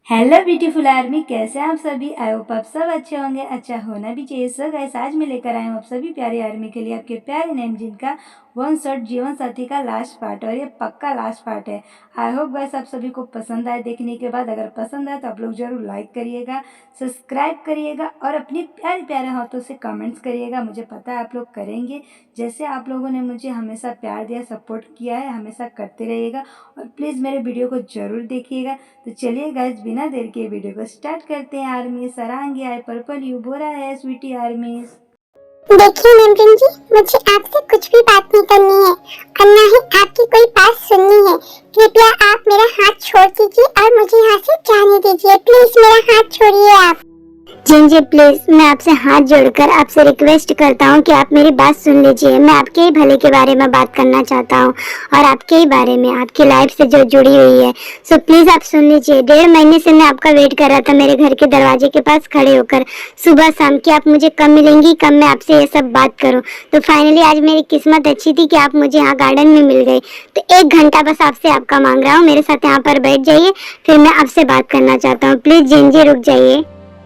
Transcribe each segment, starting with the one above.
Hello beautiful army, कैसे हैं आप सभी। आई होप आप सब अच्छे होंगे, अच्छा होना भी चाहिए। सो गाइस, आज मैं लेकर आई हूँ आप सभी प्यारे आर्मी के लिए आपके प्यारे नेम जिनका वन शॉट जीवन साथी का लास्ट पार्ट, और ये पक्का लास्ट पार्ट है। आई होप गाइस आप सभी को पसंद आए। देखने के बाद अगर पसंद आए तो आप लोग जरूर लाइक करिएगा, सब्सक्राइब करिएगा और अपने प्यारे प्यारे हाथों से कमेंट्स करिएगा। मुझे पता है आप लोग करेंगे, जैसे आप लोगों ने मुझे हमेशा प्यार दिया, सपोर्ट किया है, हमेशा करते रहिएगा। और प्लीज़ मेरे वीडियो को जरूर देखिएगा। तो चलिए गाइस, बिना देर के वीडियो को स्टार्ट करते हैं। आर्मी सरांगी आई पर्पल यू बोरा है स्वीटी आर्मी। देखिए मेमकिन जी, मुझे आपसे कुछ भी बात नहीं करनी है और ना ही आपकी कोई बात सुननी है। कृपया आप मेरा हाथ छोड़ दीजिए और मुझे यहाँ से जाने दीजिए। प्लीज मेरा हाथ छोड़िए आप। जी प्लीज, मैं आपसे हाथ जोड़कर आपसे रिक्वेस्ट करता हूँ कि आप मेरी बात सुन लीजिए। मैं आपके ही भले के बारे में बात करना चाहता हूँ और आपके ही बारे में, आपकी लाइफ से जो जुड़ी हुई है। सो प्लीज आप सुन लीजिए। 1.5 महीने से मैं आपका वेट कर रहा था मेरे घर के दरवाजे के पास खड़े होकर, सुबह शाम, कि आप मुझे कब मिलेंगी, कब मैं आपसे ये सब बात करूँ। तो फाइनली आज मेरी किस्मत अच्छी थी कि आप मुझे यहाँ गार्डन में मिल गए। तो 1 घंटा बस आपसे आपका मांग रहा हूँ, मेरे साथ यहाँ पर बैठ जाइए, फिर मैं आपसे बात करना चाहता हूँ। प्लीज जिंजी रुक जाइए।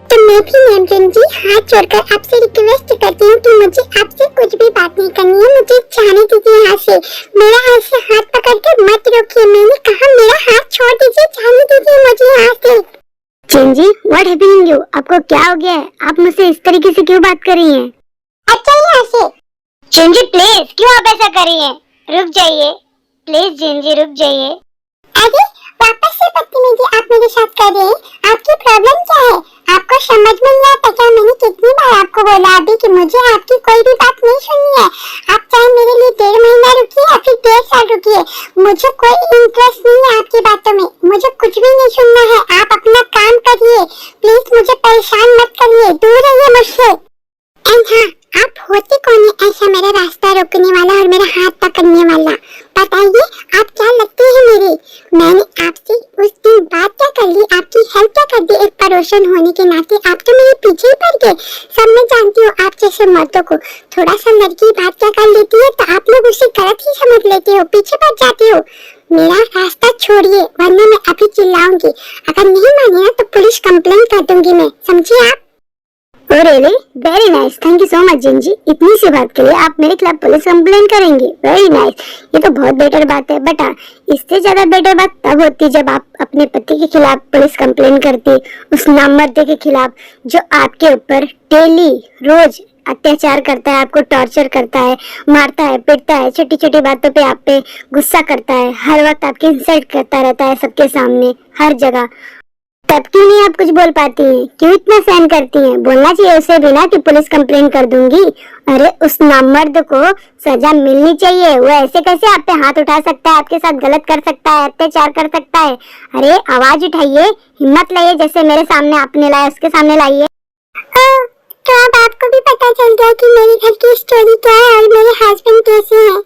तो मैं भी मेमकिन जी हाथ जोड़कर आपसे रिक्वेस्ट करती हूँ कि मुझे आपसे कुछ भी बात नहीं करनी है। मुझे जाने दीजिए यहाँ से। मेरा ऐसे हाथ पकड़ के मत रोकिए। मैंने कहा मेरा हाथ छोड़ दीजिए, जाने दीजिए मुझे यहाँ से। Jinji, what happening you? आपको क्या हो गया है? आप मुझसे इस तरीके से क्यों बात कर रही हैं? अच्छा यहाँ से। जिंजी प्लीज, क्यों आप ऐसा कर रही हैं? रुक जाइए प्लीज, जिंजी रुक जाइए। अरे वापस से बदतमीजी आप मेरे साथ कर रहे हैं। आपकी प्रॉब्लम क्या है? आपको समझ में नहीं आता क्या? मैंने कितनी बार आपको बोला अभी कि मुझे आपकी कोई भी बात नहीं सुननी है। आप चाहे मेरे लिए 1.5 महीना रुकिए या फिर 1.5 साल रुकिए, मुझे कोई इंटरेस्ट नहीं है आपकी बातों में। मुझे कुछ भी नहीं सुनना है। आप अपना काम करिए, प्लीज मुझे परेशान मत करिए, दूर रहिए मुझसे। एंड हाँ, आप होते कौन है ऐसा मेरा रास्ता रोकने वाला और मेरा हाथ पकड़ने वाला? बताइए आप क्या लगते हैं मेरे? मैंने आपसे उस दिन बात क्या कर ली, आपकी हेल्प क्या कर दी एक पड़ोसन होने के नाते? आप तो मेरे पीछे ही पड़ गए। सब मैं जानती हूँ आप जैसे मर्दों को, थोड़ा सा लड़की बात क्या कर लेती है तो आप लोग उसे गलत ही समझ लेते हो, पीछे पड़ जाते हो। मेरा रास्ता छोड़िए वरना मैं अभी चिल्लाऊंगी। अगर नहीं माने ना तो पुलिस कंप्लेंट कर दूंगी मैं, समझिए आप। Oh really? Very nice. Thank you so much Gingee. इतनी सी बात के लिए आप मेरे खिलाफ पुलिस कंप्लेंट करेंगे? Very nice. ये तो बहुत बेटर बात है। बट इससे ज्यादा बेटर बात तब होती जब आप अपने पति के खिलाफ पुलिस कंप्लेंट करती, उस नामर्दे के खिलाफ जो आपके ऊपर डेली रोज अत्याचार करता है, आपको टॉर्चर करता है, मारता है, पीटता है, छोटी छोटी बातों पे आप पे गुस्सा करता है, हर वक्त आपकी इंसल्ट करता रहता है सबके सामने, हर जगह। तब क्यों नहीं आप कुछ बोल पाती हैं? क्यों इतना सहन करती हैं? बोलना चाहिए उसे भी ना कि पुलिस कंप्लेंट कर दूंगी। अरे उस नामर्द को सजा मिलनी चाहिए। वो ऐसे कैसे आप पे हाथ उठा सकता है, आपके साथ गलत कर सकता है, अत्याचार कर सकता है? अरे आवाज उठाइए, हिम्मत लाइए, जैसे मेरे सामने आपने लाया उसके सामने लाइए। तो अब आपको भी पता चल गया कि मेरे घर की स्टोरी क्या है और मेरे हस्बैंड कैसे हैं।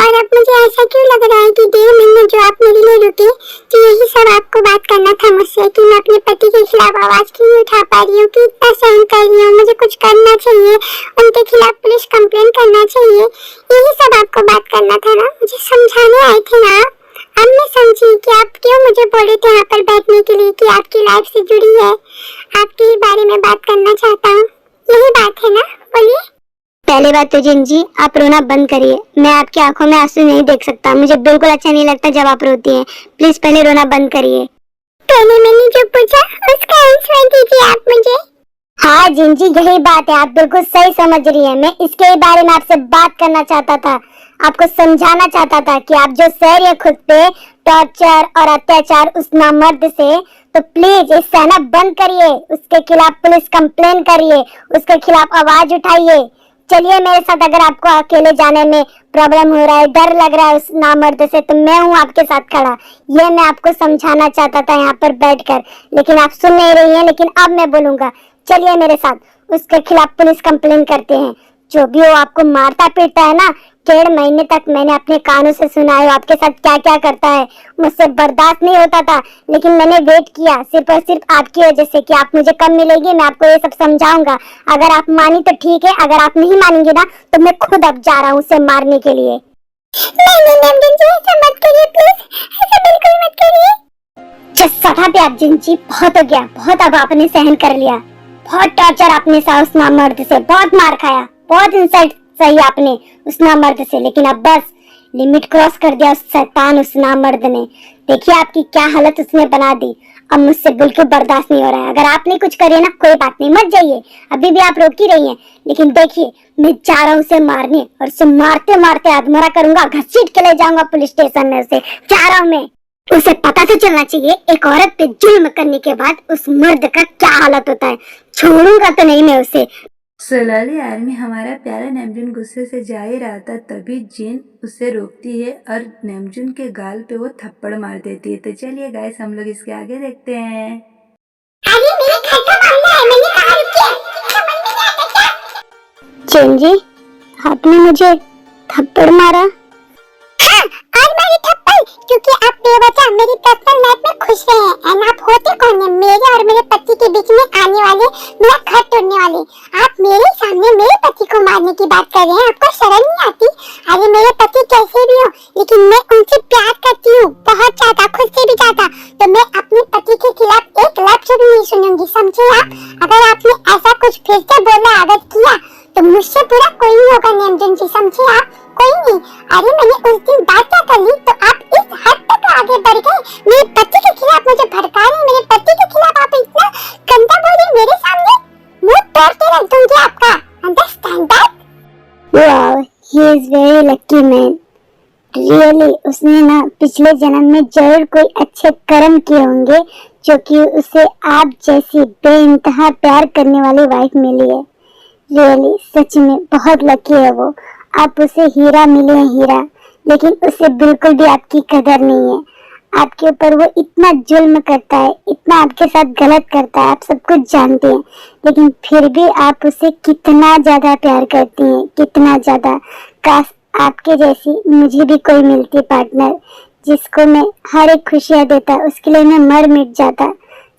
और अब मुझे ऐसा क्यों लग रहा है कि 1.5 महीने जो आप मेरे लिए रुके, तो यही सब आपको बात करना था मुझसे कि मैं अपने पति के खिलाफ आवाज क्यों नहीं उठा पा रही हूँ, कि इतना सहन कर रही हूँ। मुझे कुछ करना चाहिए, उनके खिलाफ पुलिस कंप्लेंट करना चाहिए। यही सब आपको बात करना था ना, मुझे समझाने आए थे ना। अब मैं समझी कि आप क्यों मुझे बोले थे यहाँ पर बैठने के लिए, कि आपकी लाइफ से जुड़ी है, आपके बारे में बात करना चाहता हूँ। यही बात है ना, बोलिए। पहली बात तो जिंजी, आप रोना बंद करिए। मैं आपकी आंखों में आंसू नहीं देख सकता, मुझे बिल्कुल अच्छा नहीं लगता जब आप रोती हैं। प्लीज पहले रोना बंद करिए। पहले मैंने जो पूछा उसका आंसर दीजिए आप मुझे। हाँ जिंजी, यही बात है, आप बिल्कुल सही समझ रही हैं। मैं इसके बारे में आपसे बात करना चाहता था, आपको समझाना चाहता था कि आप जो सह रही है खुद पे टॉर्चर और अत्याचार उस नामर्द से, तो प्लीज इस सहना बंद करिए, उसके खिलाफ पुलिस कंप्लेन करिए, उसके खिलाफ आवाज उठाइए। चलिए मेरे साथ। अगर आपको अकेले जाने में प्रॉब्लम हो रहा है, डर लग रहा है उस नामर्द से, तो मैं हूँ आपके साथ खड़ा। ये मैं आपको समझाना चाहता था यहाँ पर बैठकर, लेकिन आप सुन नहीं रही हैं। लेकिन अब मैं बोलूंगा, चलिए मेरे साथ, उसके खिलाफ पुलिस कंप्लेन करते हैं। जो भी वो आपको मारता पीटता है ना, 1.5 महीने तक मैंने अपने कानों से सुना है आपके साथ क्या क्या करता है। मुझसे बर्दाश्त नहीं होता था, लेकिन मैंने वेट किया सिर्फ और सिर्फ आपकी वजह से कि आप मुझे कब मिलेगी, मैं आपको ये सब समझाऊंगा। अगर आप मानी तो ठीक है, अगर आप नहीं मानेंगे ना तो मैं खुद अब जा रहा हूँ उसे मारने के लिए। नहीं नहीं मैम जी, ऐसा मत करिए प्लीज, ऐसा बिल्कुल मत करिए। जस्ट शट अप यहाँ पे आप जिन जी, बहुत हो गया, बहुत अब आपने सहन कर लिया, बहुत टॉर्चर आपने सहा उस नामर्द से, बहुत मार खाया, बहुत इंसल्ट सही आपने उस नामर्द से, लेकिन अब बस लिमिट क्रॉस कर दिया उस शैतान उस नामर्द ने। देखिए आपकी क्या हालत उसने बना दी, अब मुझसे बिल्कुल बर्दाश्त नहीं हो रहा है। अगर आपने कुछ करे ना कोई बात नहीं, मत जाइए, अभी भी आप रोक ही रही हैं, लेकिन देखिए मैं जा रहा हूँ उसे मारने, और उसे मारते मारते अधमरा करूंगा, घसीट के ले जाऊंगा पुलिस स्टेशन में, उसे जा रहा हूँ मैं। उसे पता तो चलना चाहिए एक औरत पे जुल्म करने के बाद उस मर्द का क्या हालत होता है, छोड़ूंगा तो नहीं मैं उसे। सलाली आर्मी हमारा प्यारा नेमजुन गुस्से से जा ही रहा था, तभी जिन उसे रोकती है और नेमजुन के गाल पे वो थप्पड़ मार देती है। तो चलिए गाइस हम लोग इसके आगे देखते हैं। अरे मेरे घर का मामला है, मैंने कहा रुकिए, समझ में नहीं आता क्या? जिन जी, आपने मुझे थप्पड़ मारा? हाँ, और मेरी थप्पड़, क्योंकि आप बेवजह मेरी पर्सनल लाइफ में खुश रहे हैं। एंड आप होते कौन है मेरे और मेरे पति के बीच में आने वाले, मेरा घर तोड़ने वाले? आप मेरे सामने मेरे पति को मारने की बात कर रहे हैं, आपको शर्म नहीं आती? अरे मेरे पति कैसे भी हो, लेकिन मैं उनसे प्यार करती हूँ, बहुत ज्यादा, खुद से भी ज्यादा। तो मैं अपने पति के खिलाफ एक लफ्ज भी नहीं सुनूंगी, समझे आप? अगर आपने ऐसा कुछ फिर से बोला अगर किया तो मुझसे बुरा कोई नहीं होगा नेमजुन जी, समझे आप? कोई नहीं। अरे मैंने उस दिन बात क्या कर ली तो आप इस हद तक आगे बढ़ गए, मेरे पति के खिलाफ मुझे भड़का रहे, मेरे पति के खिलाफ आप इतना गंदा बोल रहे मेरे सामने, मुंह तोड़ के रख दूंगी आपका, understand that? Wow, he is very lucky man, really. उसने ना पिछले जन्म में जरूर कोई अच्छे कर्म किए होंगे जो कि उसे आप जैसी बेइंतहा प्यार करने वाली वाइफ मिली है। रियली सच में बहुत लकी है वो, आप उसे हीरा मिले हैं, हीरा। लेकिन उसे बिल्कुल भी आपकी कदर नहीं है, आपके ऊपर वो इतना जुल्म करता है, इतना आपके साथ गलत करता है, आप सब कुछ जानते हैं, लेकिन फिर भी आप उसे कितना ज्यादा प्यार करती हैं, कितना ज्यादा। काश आपके जैसी मुझे भी कोई मिलती पार्टनर जिसको मैं हर एक खुशियाँ देता, उसके लिए मैं मर मिट जाता।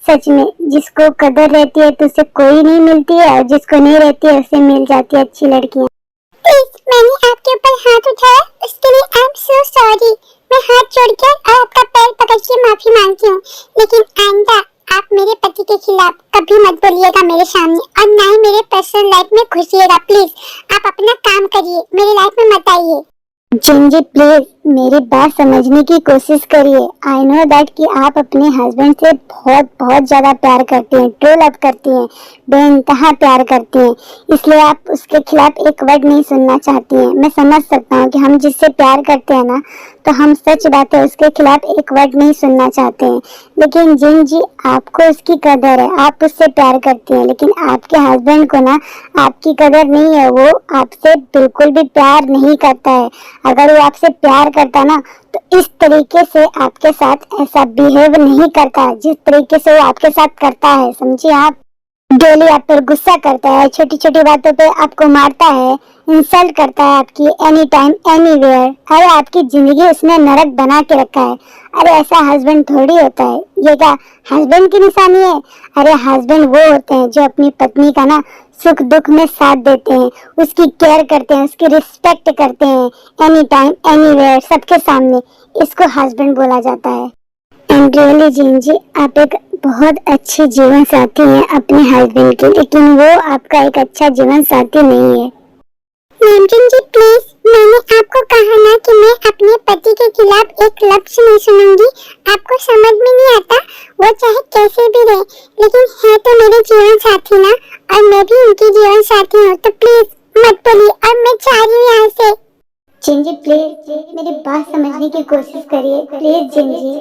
सच में जिसको कदर रहती है तो उसे कोई नहीं मिलती है, और जिसको नहीं रहती है उसे मिल जाती है अच्छी लड़कियां। प्लीज, मैंने आपके ऊपर हाथ उठाया उसके लिए आई एम सो सॉरी। मैं हाथ जोड़ के और आपका पैर पकड़ के माफी मांगती हूँ, लेकिन आइंदा आप मेरे पति के खिलाफ कभी मत बोलिएगा मेरे सामने, और ना ही मेरे पर्सनल लाइफ में घुसिएगा। प्लीज आप अपना काम करिए, मेरी लाइफ में मत आइए। जिन जी प्लीज मेरी बात समझने की कोशिश करिए। आई नो दैट कि आप अपने हस्बैंड से बहुत बहुत ज्यादा प्यार करती हैं, ट्रू लव करती हैं, बेइंतहा प्यार करती हैं, इसलिए आप उसके खिलाफ एक वर्ड नहीं सुनना चाहती हैं। मैं समझ सकता हूँ कि हम जिससे प्यार करते हैं ना, तो हम सच बात है उसके खिलाफ एक वर्ड नहीं सुनना चाहते हैं। लेकिन जिन जी आपको उसकी कदर है, आप उससे प्यार करती हैं, लेकिन आपके हस्बैंड को ना आपकी कदर नहीं है, वो आपसे बिल्कुल भी प्यार नहीं करता है। अगर वो आपसे प्यार करता ना तो इस तरीके से आपके साथ ऐसा बिहेव नहीं करता जिस तरीके से वो आपके साथ करता है, समझिए आप। डेली आप पर गुस्सा करता है, छोटी छोटी बातों पे आपको मारता है, इंसल्ट करता है आपकी एनी टाइम एनीवेयर। अरे आपकी जिंदगी उसने नरक बना के रखा है। अरे ऐसा हस्बैंड थोड़ी होता है, ये क्या हस्बैंड की निशानी है? अरे हस्बैंड वो होते हैं जो अपनी पत्नी का ना सुख दुख में साथ देते हैं, उसकी केयर करते हैं, उसकी रिस्पेक्ट करते हैं एनी टाइम एनीवेयर, सबके सामने। इसको हस्बैंड बोला जाता है। एंड रियली जिन जी आप एक बहुत अच्छे जीवन साथी हैं अपने हस्बैंड के, लेकिन वो आपका एक अच्छा जीवन साथी नहीं है। नेमजुन जी प्लीज, मैंने आपको कहा ना कि मैं अपने पति के खिलाफ एक लफ्ज नहीं सुनूंगी। आपको समझ में नहीं आता, वो चाहे कैसे भी रहे, लेकिन है तो मेरे जीवन साथी ना, और मैं भी उनकी जीवन साथी हूँ। तो प्लीज मत बोलिए, और मैं चाह रही हूँ यहाँ से। जिन जी प्लीज मेरी बात समझने की कोशिश करिए, प्लीज जिन जी।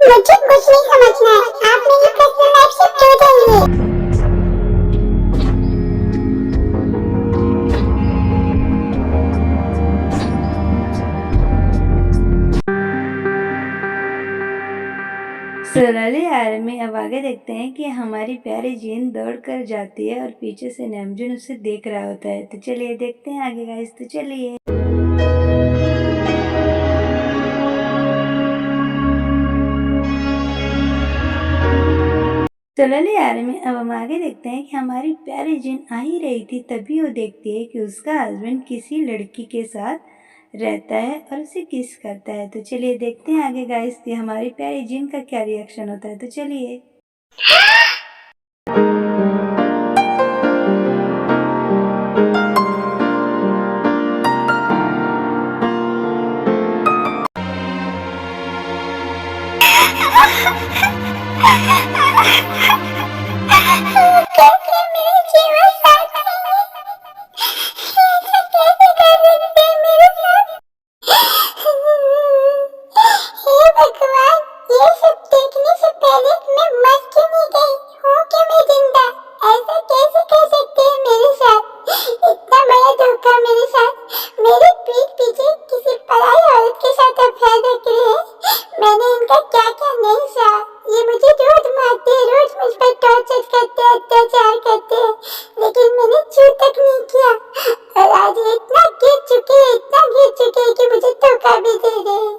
मुझे कुछ नहीं समझना है, आप मेरी पर्सनल लाइफ से क्यों जाएंगे? सलाली आर्मी अब आगे देखते हैं कि हमारी प्यारी जीन दौड़ कर जाती है और पीछे से नेमजुन उसे देख रहा होता है। तो चलिए देखते हैं आगे गाइस, तो चलिए। सलाली आर्मी अब हम आगे देखते हैं कि हमारी प्यारी जीन आ ही रही थी, तभी वो देखती है कि उसका हस्बैंड किसी लड़की के साथ रहता है और उसे किस करता है। तो चलिए देखते हैं आगे गाइस कि हमारी प्यारी जिन का क्या रिएक्शन होता है। तो चलिए। कैसे मेरे जीवन साथ देंगे? ऐसा कैसे कर सकते हैं मेरे साथ? हे भगवान, ये सब देखने से पहले मैं मर क्यों नहीं गई? हूँ क्यों मैं जिंदा? ऐसा कैसे कर सकते हैं मेरे साथ? इतना बड़ा धोखा मेरे साथ। मेरे पीठ पीछे किसी पराई औरत के साथ अफेयर रख रहे हैं। मैंने इनका क्या क्या नहीं सहा। ये मुझे रोज मारते हैं, रोज मुझ पर टॉर्चर करते हैं, अत्याचार करते हैं, लेकिन मैंने छू तक नहीं किया। और आज ये इतना गिर चुके हैं कि मुझे धोखा भी दे रहे हैं।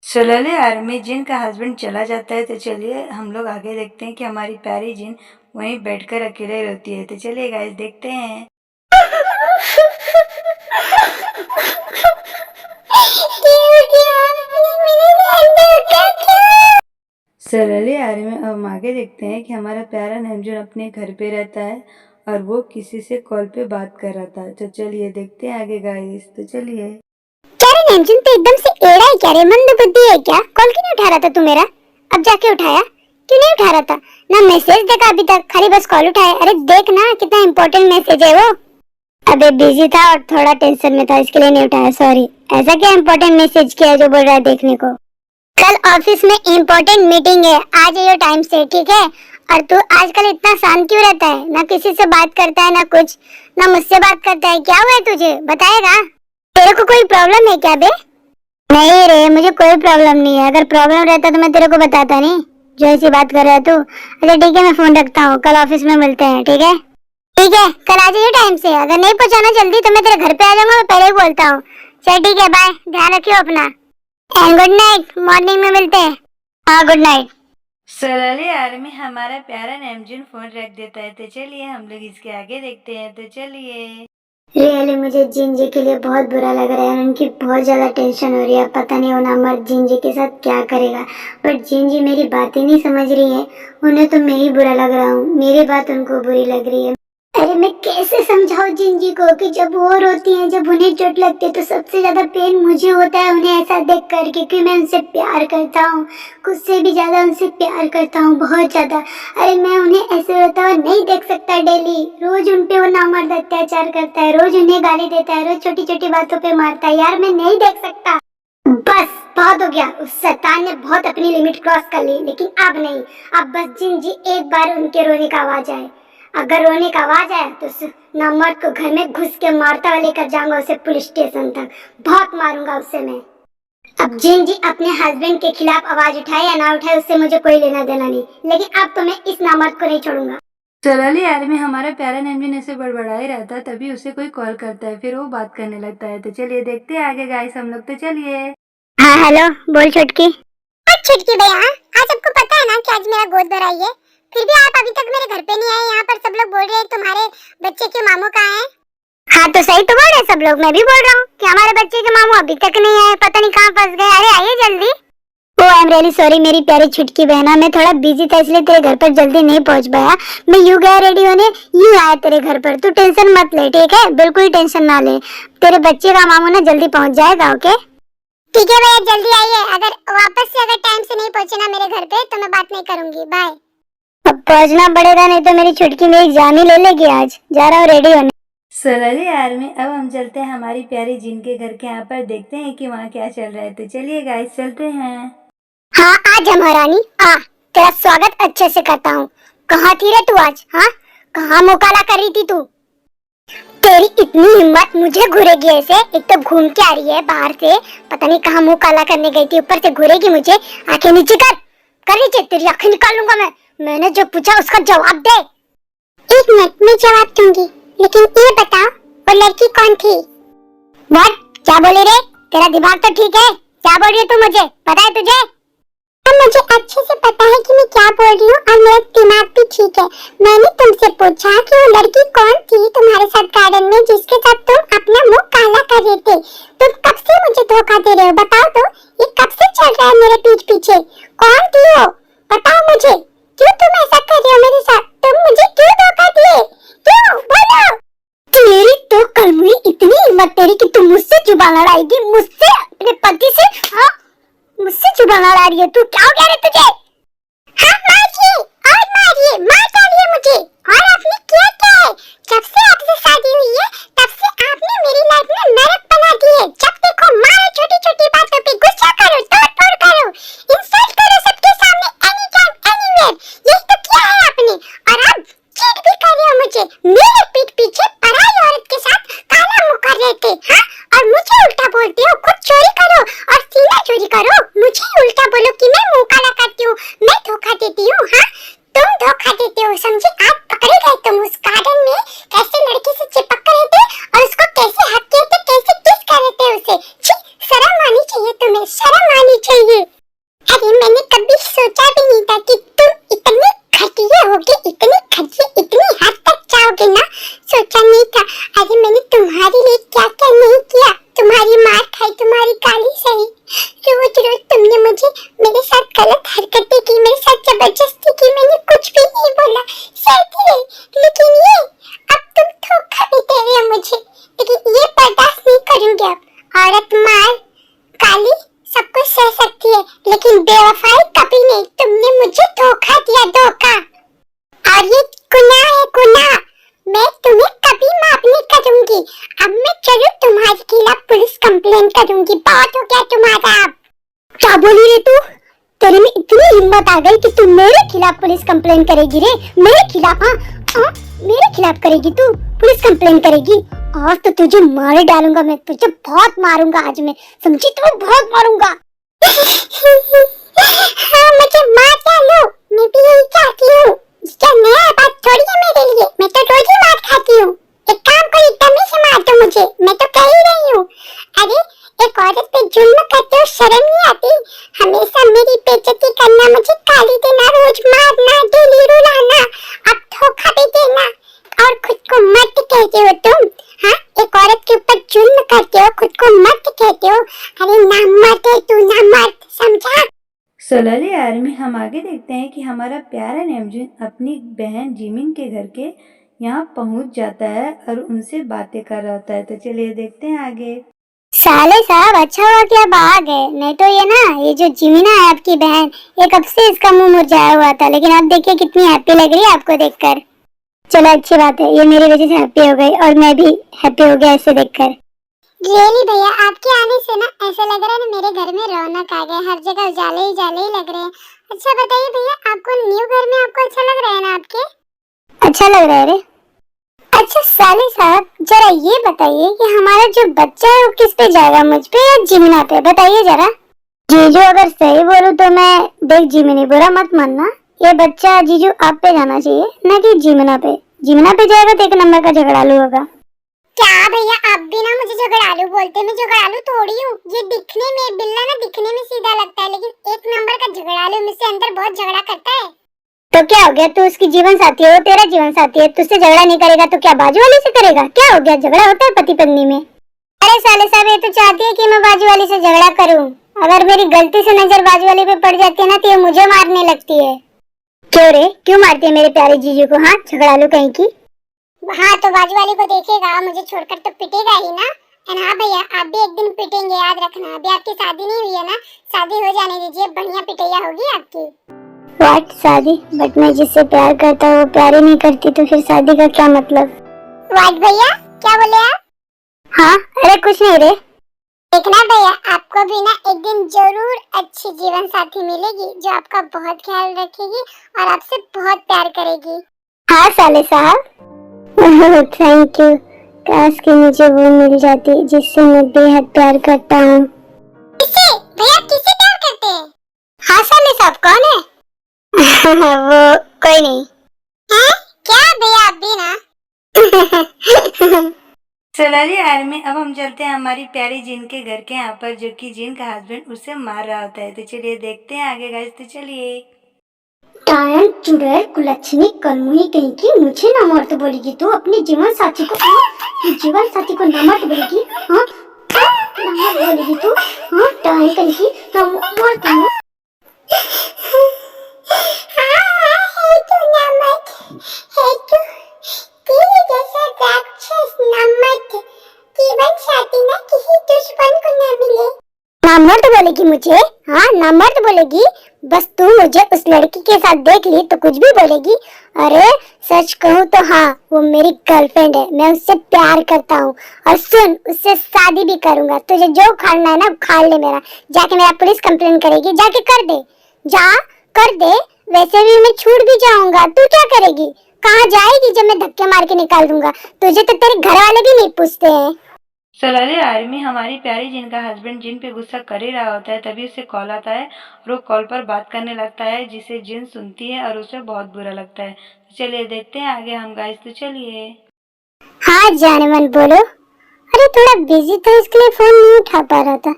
चलिए आर्मी जिन का हस्बैंड चला जाता है। तो चलिए हम लोग आगे देखते हैं कि हमारी प्यारी जिन वहीं बैठकर अकेले रहती है। तो चलिए गाइस देखते हैं। चलिए आर्मी अब हम आगे देखते हैं कि हमारा प्यारा नेमजुन अपने घर पे रहता है और वो किसी से कॉल पे बात कर रहा था। तो चलिए देखते हैं आगे गाइस। तो चलिए। क्या रे नेमजुन, तो एकदम से एड़ा है क्या रे? मंद बुद्धि है क्या? कॉल क्यों नहीं उठा रहा था तू मेरा? अब जाके उठाया? क्यों नहीं उठा रहा था? ना मैसेज देखा अभी तक, खाली बस कॉल उठाया। अरे देख ना कितना इम्पोर्टेंट मैसेज है वो। अबे बिजी था और थोड़ा टेंशन में था, इसके लिए नहीं उठाया, सॉरी। ऐसा क्या इम्पोर्टेंट मैसेज किया जो बोल रहा है देखने को? कल ऑफिस में इम्पोर्टेंट मीटिंग है, आ जाइयो टाइम से, ठीक है? और तू आजकल इतना शांत क्यों रहता है? ना किसी से बात करता है, ना कुछ, ना मुझसे बात करता है। क्या हुआ है तुझे? बताएगा? तेरे को कोई प्रॉब्लम है क्या बे? नहीं रे, मुझे कोई प्रॉब्लम नहीं है। अगर प्रॉब्लम रहता तो मैं तेरे को बताता नहीं, जो ऐसी बात कर रहा है तू। अच्छा ठीक है, मैं फोन रखता हूँ, कल ऑफिस में मिलते हैं, ठीक है? ठीक है, कल आ जाइए टाइम से। अगर नहीं पहुंचाना जल्दी तो मैं तेरे घर पे आ जाऊंगा, मैं पहले ही बोलता हूँ। चल ठीक है, बाय, ध्यान रखियो अपना, एंड गुड नाइट। मॉर्निंग में मिलते हैं। हाँ गुड नाइट। चलिए आर्मी हमारा प्यारा नेमजुन फोन रख देता है। तो चलिए हम लोग इसके आगे देखते हैं। तो चलिए। रियली मुझे जिन जी के लिए बहुत बुरा लग रहा है, उनकी बहुत ज्यादा टेंशन हो रही है। पता नहीं वो नामर्द जिन जी के साथ क्या करेगा। बट जिन जी मेरी बात ही नहीं समझ रही है। उन्हें तो मैं ही बुरा लग रहा हूँ, मेरी बात उनको बुरी लग रही है। अरे मैं कैसे समझाऊं जिन जी को कि जब वो रोती हैं, जब उन्हें चोट लगती है तो सबसे ज्यादा पेन मुझे होता है उन्हें ऐसा देख कर, क्योंकि मैं उनसे प्यार करता हूँ, खुद से भी ज्यादा उनसे प्यार करता हूँ, बहुत ज्यादा। अरे मैं उन्हें ऐसे रोता हुआ नहीं देख सकता डेली। रोज उन पे वो नामर्द अत्याचार करता है, रोज उन्हें गाली देता है, रोज छोटी छोटी बातों पे मारता है। यार मैं नहीं देख सकता, बस बहुत हो गया। उस शैतान ने बहुत अपनी लिमिट क्रॉस कर ली, लेकिन अब नहीं। अब बस जिन जी एक बार उनके रोने का आवाज आए, अगर रोने का आवाज आया तो उस नामर्द को घर में घुस के मारता हुआ लेकर जाऊंगा उसे पुलिस स्टेशन तक। बहुत मारूंगा उसे मैं। अब जिन जी अपने हस्बैंड के खिलाफ आवाज उठाए या ना उठाए, उससे मुझे कोई लेना देना नहीं, लेकिन अब तो मैं इस नामर्द को नहीं छोड़ूंगा। चलिए आर्मी हमारा प्यारा नेमजुन ऐसे बड़बड़ा ही रहता है, तभी उसे कोई कॉल करता है, फिर वो बात करने लगता है। तो चलिए देखते हैं आगे गाइस हम लोग। तो चलिए। हाँ हेलो, बोल छुटकी। छुटकी भैया, आज आपको पता है ना कि आज मेरा गोद भराई है, फिर भी आप अभी तक मेरे घर पे नहीं आए। यहाँ पर सब लोग बोल रहे हैं तुम्हारे बच्चे के मामू कहाँ हैं? हाँ तो सही तो बोल रहे सब लोग, मैं भी बोल रहा हूँ कि हमारे बच्चे के मामू अभी तक नहीं आए, पता नहीं कहाँ फंस गए। अरे आइए जल्दी। ओ आई एम रियली सॉरी मेरी प्यारी छुटकी बहना, मैं थोड़ा बिजी था इसलिए तेरे घर पर जल्दी नहीं पहुँच पाया। मैं यूं गया रेडी होने, यूं आया तेरे घर पर। तू टेंशन मत ले, ठीक है? बिल्कुल टेंशन ना ले, तेरे बच्चे का मामू ना जल्दी पहुँच जाएगा। ओके ठीक है भैया, जल्दी आइए। अगर वापस से अगर टाइम से नहीं पहुंचे ना मेरे घर पे तो मैं बात नहीं करूंगी। बाय। अब पहुँचना पड़ेगा, नहीं तो मेरी छुटकी मेरी जान ही ले लेगी। आज जा रहा हूँ रेडी होने। चलिए आर्मी अब हम चलते हैं हमारी प्यारी जिन के घर के यहाँ पर, देखते हैं कि वहाँ क्या चल रहा है। तो चलिए गाइस चलते हैं। हाँ आज महारानी आ, तेरा स्वागत अच्छे से करता हूँ। कहाँ थी रे तू आज? हाँ कहाँ मुकाला कर रही थी तू? तेरी इतनी हिम्मत, मुझे घूरेगी ऐसे? एक तो घूम के आ रही है बाहर से, पता नहीं कहाँ मुंह काला करने गई थी, ऊपर से घूरेगी मुझे। आंखें नीचे कर नीचे, तेरी आंखें निकाल लूंगा मैं। मैंने जो पूछा उसका जवाब दे। 1 मिनट में जवाब दूंगी, लेकिन ये बताओ वो लड़की कौन थी? व्हाट? क्या बोली रे? तेरा दिमाग तो ठीक है? क्या बोल रही है तू? मुझे पता है तुझे? अब मुझे अच्छे से पता है कि मैं क्या बोल रही हूँ और मेरा दिमाग भी ठीक है। मैंने तुमसे पूछा कि वो लड़की कौन थी तुम्हारे साथ गार्डन में जिसके साथ तुम अपना मुंह काला कर रहे थे। तुम कब से मुझे धोखा दे रहे हो, बताओ तो। ये कब से चल रहा है मेरे पीठ पीछे? कौन थी वो, बताओ मुझे। क्यों तुम ऐसा कर रहे हो मेरे साथ? तुम मुझे क्यों धोखा दिए? क्यों, बोलो। तेरी तो कलमुई इतनी हिम्मत तेरी कि तुम मुझसे जुबान लड़ाएगी, मुझसे, अपने पति से। हाँ, मुझसे जुबान लड़ा रही है तू। क्या हो गया रे तुझे? हाँ, मारिए और मारिए, मार डालिए मुझे। और आपने किया क्या है? जब से आपसे शादी हुई है तब से आपने मेरी लाइफ में नरक बना दी है। जब देखो मारो, छोटी छोटी बातों पे गुस्सा करो, तोड़ फोड़ करो, इंसल्ट करो सबके सामने, एनी टाइम एनीवेयर। यही तो किया है आपने। और आप चीट भी कर रहे हो मुझे, मेरे पीठ पीछे पराई औरत के साथ काला मुंह कर रहे थे। हाँ, और मुझे उल्टा बोलते हो। खुद चोरी करो और सीना चोरी करो, मुझे उल्टा बोलो कि मैं मुंह काला करती हूँ, मैं धोखा देती हूँ। हाँ, तुम धोखा देते हो, समझे। आज पकड़े गए तुम उस गार्डन में कैसे लड़की से चिपक रहे थे और उसको कैसे हक किए थे, कैसे किस कर रहे थे उसे। छी, शर्म आनी चाहिए तुम्हें, शर्म आनी चाहिए। अरे मैंने कभी सोचा भी नहीं था कि तुम इतने घटिया होगे, इतने घटिया, इतनी हद तक जाओगे ना, सोचा नहीं था। अरे मैंने तुम्हारे लिए क्या क्या नहीं किया, तुम्हारी मार खाई, तुम्हारी गाली सही। रोज रोज तुमने मुझे, मेरे साथ गलत हरकतें की, मेरे साथ जबरदस्ती की, मैंने कुछ भी नहीं बोला, सहती रही। लेकिन ये अब तुम धोखा भी दे रहे हो मुझे, लेकिन ये बर्दाश्त नहीं करूंगी अब। औरत मार गाली सब कुछ सह सकती है, लेकिन बेवफाई कभी नहीं। तुमने मुझे धोखा दिया, धोखा। और ये गुनाह है, गुनाह। मैं तुम्हें कभी माफ नहीं करूंगी। अब मैं चलो तुम्हारे खिलाफ पुलिस कंप्लेन करूंगी। बहुत हो गया तुम्हारा अब। क्या बोली रे तू? तेरे में इतनी हिम्मत आ गई कि तू मेरे खिलाफ पुलिस कंप्लेन करेगी रे? मेरे खिलाफ? हाँ, मेरे खिलाफ करेगी तू पुलिस कंप्लेन करेगी? आज तो तुझे मार डालूंगा मैं, तुझे बहुत मारूंगा आज मैं, समझी? तुम्हें बहुत मारूंगा। हाँ, मुझे मार डालो, मैं भी यही चाहती हूँ। क्या नया बात थोड़ी है मेरे लिए, मैं तो रोज ही मार खाती हूँ। एक काम करो, एकदम से मार दो मुझे, मैं तो कह ही रही हूँ। अरे एक औरत पे जुल्म करते हो, शर्म नहीं आती? हमेशा मेरी बेइज्जती करना, मुझे गाली देना, रोज मारना, डेली रुलाना, अब धोखा भी देना, और खुद को मर्द कहते हो तुम। हाँ, एक औरत के ऊपर जुल्म करते हो, खुद को मर्द कहते हो। अरे ना मर्द है तू, ना मर्द, समझा? सोलली आर्मी हम आगे देखते हैं कि हमारा प्यारा नेमजुन अपनी बहन जिमिन के घर के यहाँ पहुँच जाता है और उनसे बातें कर रहा होता है। तो चलिए देखते हैं आगे। साले साहब, अच्छा हुआ कि आप आ गए, नहीं तो ये ना, ये जो जिमिना है आपकी बहन, ये कब से इसका मुंह मुरझाया हुआ था, लेकिन अब देखिए कितनी हैप्पी लग रही है आपको देखकर। चलो अच्छी बात है, ये मेरी वजह से हैप्पी हो गई और मैं भी हैप्पी हो गया इसे देखकर। रियली भैया, आपके आने से ना ऐसा लग रहा है ना मेरे घर में रौनक आ गई, हर जगह उजाले ही उजाले ही लग रहे हैं। अच्छा बताइए भैया, आपको न्यू घर में आपको अच्छा लग रहा है ना आपके? अच्छा लग रहा है रे। अच्छा साले साहब, जरा ये बताइए कि हमारा जो बच्चा है वो किस पे जाएगा, मुझ पे या जिमिना पे? बताइए जरा। जीजू अगर सही बोलूं तो मैं, देख जिमिनी बुरा मत मानना, ये बच्चा जीजू आप पे जाना चाहिए, न कि जिमिना पे। जिमिना पे जाएगा तो एक नंबर का झगड़ालू होगा। क्या भैया, आप भी ना मुझे झगड़ालू बोलते, मैं झगड़ालू थोड़ी हूँ। ये दिखने में, बिल्ला ना दिखने में सीधा लगता है, लेकिन एक नंबर का झगड़ालू, मुझसे अंदर बहुत झगड़ा करता है। तो क्या हो गया, तू उसकी जीवन साथी है, वो तेरा जीवन साथी है, तुझसे झगड़ा नहीं करेगा तो क्या बाजू वाली से करेगा? क्या हो गया, झगड़ा होता है पति पत्नी में। अरे साले साहब, ये तो चाहती है कि मैं बाजू वाली से झगड़ा करूं। अगर मेरी गलती से नजर बाजू वाली पे पड़ जाती है ना तो ये मुझे मारने लगती है। क्यों रे, क्यों मारती है मेरे प्यारे जीजू को? हाँ, झगड़ालू कहीं की। हाँ, तो बाजू वाले को देखेगा, मुझे छोड़कर तो पिटेगा ही ना। एंड हाँ भैया, आप भी एक दिन पिटेंगे, याद रखना। अभी आपकी शादी नहीं हुई है ना, शादी हो जाने दीजिए, बढ़िया पिटैया होगी आपकी। व्हाट शादी? बट मैं जिससे प्यार करता हूँ वो प्यार ही नहीं करती, तो फिर शादी का क्या मतलब? व्हाट भैया, क्या बोले आप? हाँ, अरे कुछ नहीं रे। देखना भैया, आपको भी ना एक दिन जरूर अच्छी जीवन साथी मिलेगी जो आपका बहुत ख्याल रखेगी और आपसे बहुत प्यार करेगी। हाँ साले साहब, थैंक यू। काश कि मुझे वो मिल जाती जिससे मैं बेहद प्यार करता हूँ। किससे भैया, किससे प्यार करते हैं? हाँ साले साहब, कौन है? वो कोई नहीं। हैं? क्या भैया, आप भी ना। चलिए आर्मी, अब हम चलते हैं हमारी प्यारी जिन के घर के यहाँ पर, जो कि जिन का हस्बैंड उसे मार रहा होता है। तो चलिए देखते हैं आगे गाइस। तो चलिए। टायन चुड़ैल कुलच्छनी कलमुही कहीं की, मुझे ना मार तो बोलेगी तू अपने जीवन साथी को, जीवन साथी को ना मार तो बोलेगी, हाँ ना मार बोलेगी तू, हाँ टायन कहीं की ना मार तू। नामर्द बोलेगी मुझे, हाँ नामर्द बोलेगी, बस तू मुझे उस लड़की के साथ देख ली तो कुछ भी बोलेगी। अरे सच कहूँ तो हाँ, वो मेरी गर्लफ्रेंड है, मैं उससे प्यार करता हूँ और सुन उससे शादी भी करूंगा। तुझे जो उखाड़ना है ना उखाड़ ले मेरा, जाके मेरा पुलिस कंप्लेन करेगी, जाके कर दे, जा कर दे। वैसे भी मैं छूट भी जाऊंगा, तू क्या करेगी, कहाँ जाएगी जब मैं धक्के मार के निकाल दूंगा, तुझे तो तेरे घर वाले भी नहीं पूछते हैं। चलिए आर्मी, हमारी प्यारी जिन का हस्बैंड जिन पे गुस्सा कर ही रहा होता है, तभी उसे कॉल आता है और वो कॉल पर बात करने लगता है, जिसे जिन सुनती है और उसे बहुत बुरा लगता है। तो चलिए देखते हैं आगे हम गाइस। तो चलिए। हाँ जाने मन बोलो। अरे थोड़ा बिजी था इसके लिए फोन नहीं उठा पा रहा था।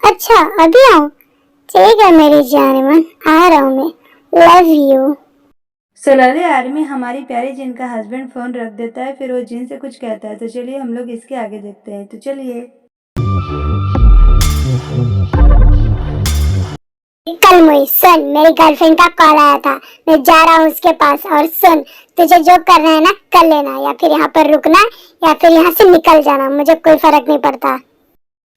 अच्छा अभी आऊँ, ठीक है मेरी जाने मन, आ रहा हूँ मैं, लव यू। चलिए आर्मी, हमारी प्यारी जिन का हस्बैंड फोन रख देता है, फिर वो जिन से कुछ कहता है। तो चलिए हम लोग इसके आगे देखते हैं। तो चलिए। कल मुई सुन, मेरी गर्लफ्रेंड का कॉल आया था, मैं जा रहा हूँ उसके पास, और सुन तुझे जो करना है ना कर लेना, या फिर यहाँ पर रुकना या फिर यहाँ से निकल जाना, मुझे कोई फर्क नहीं पड़ता।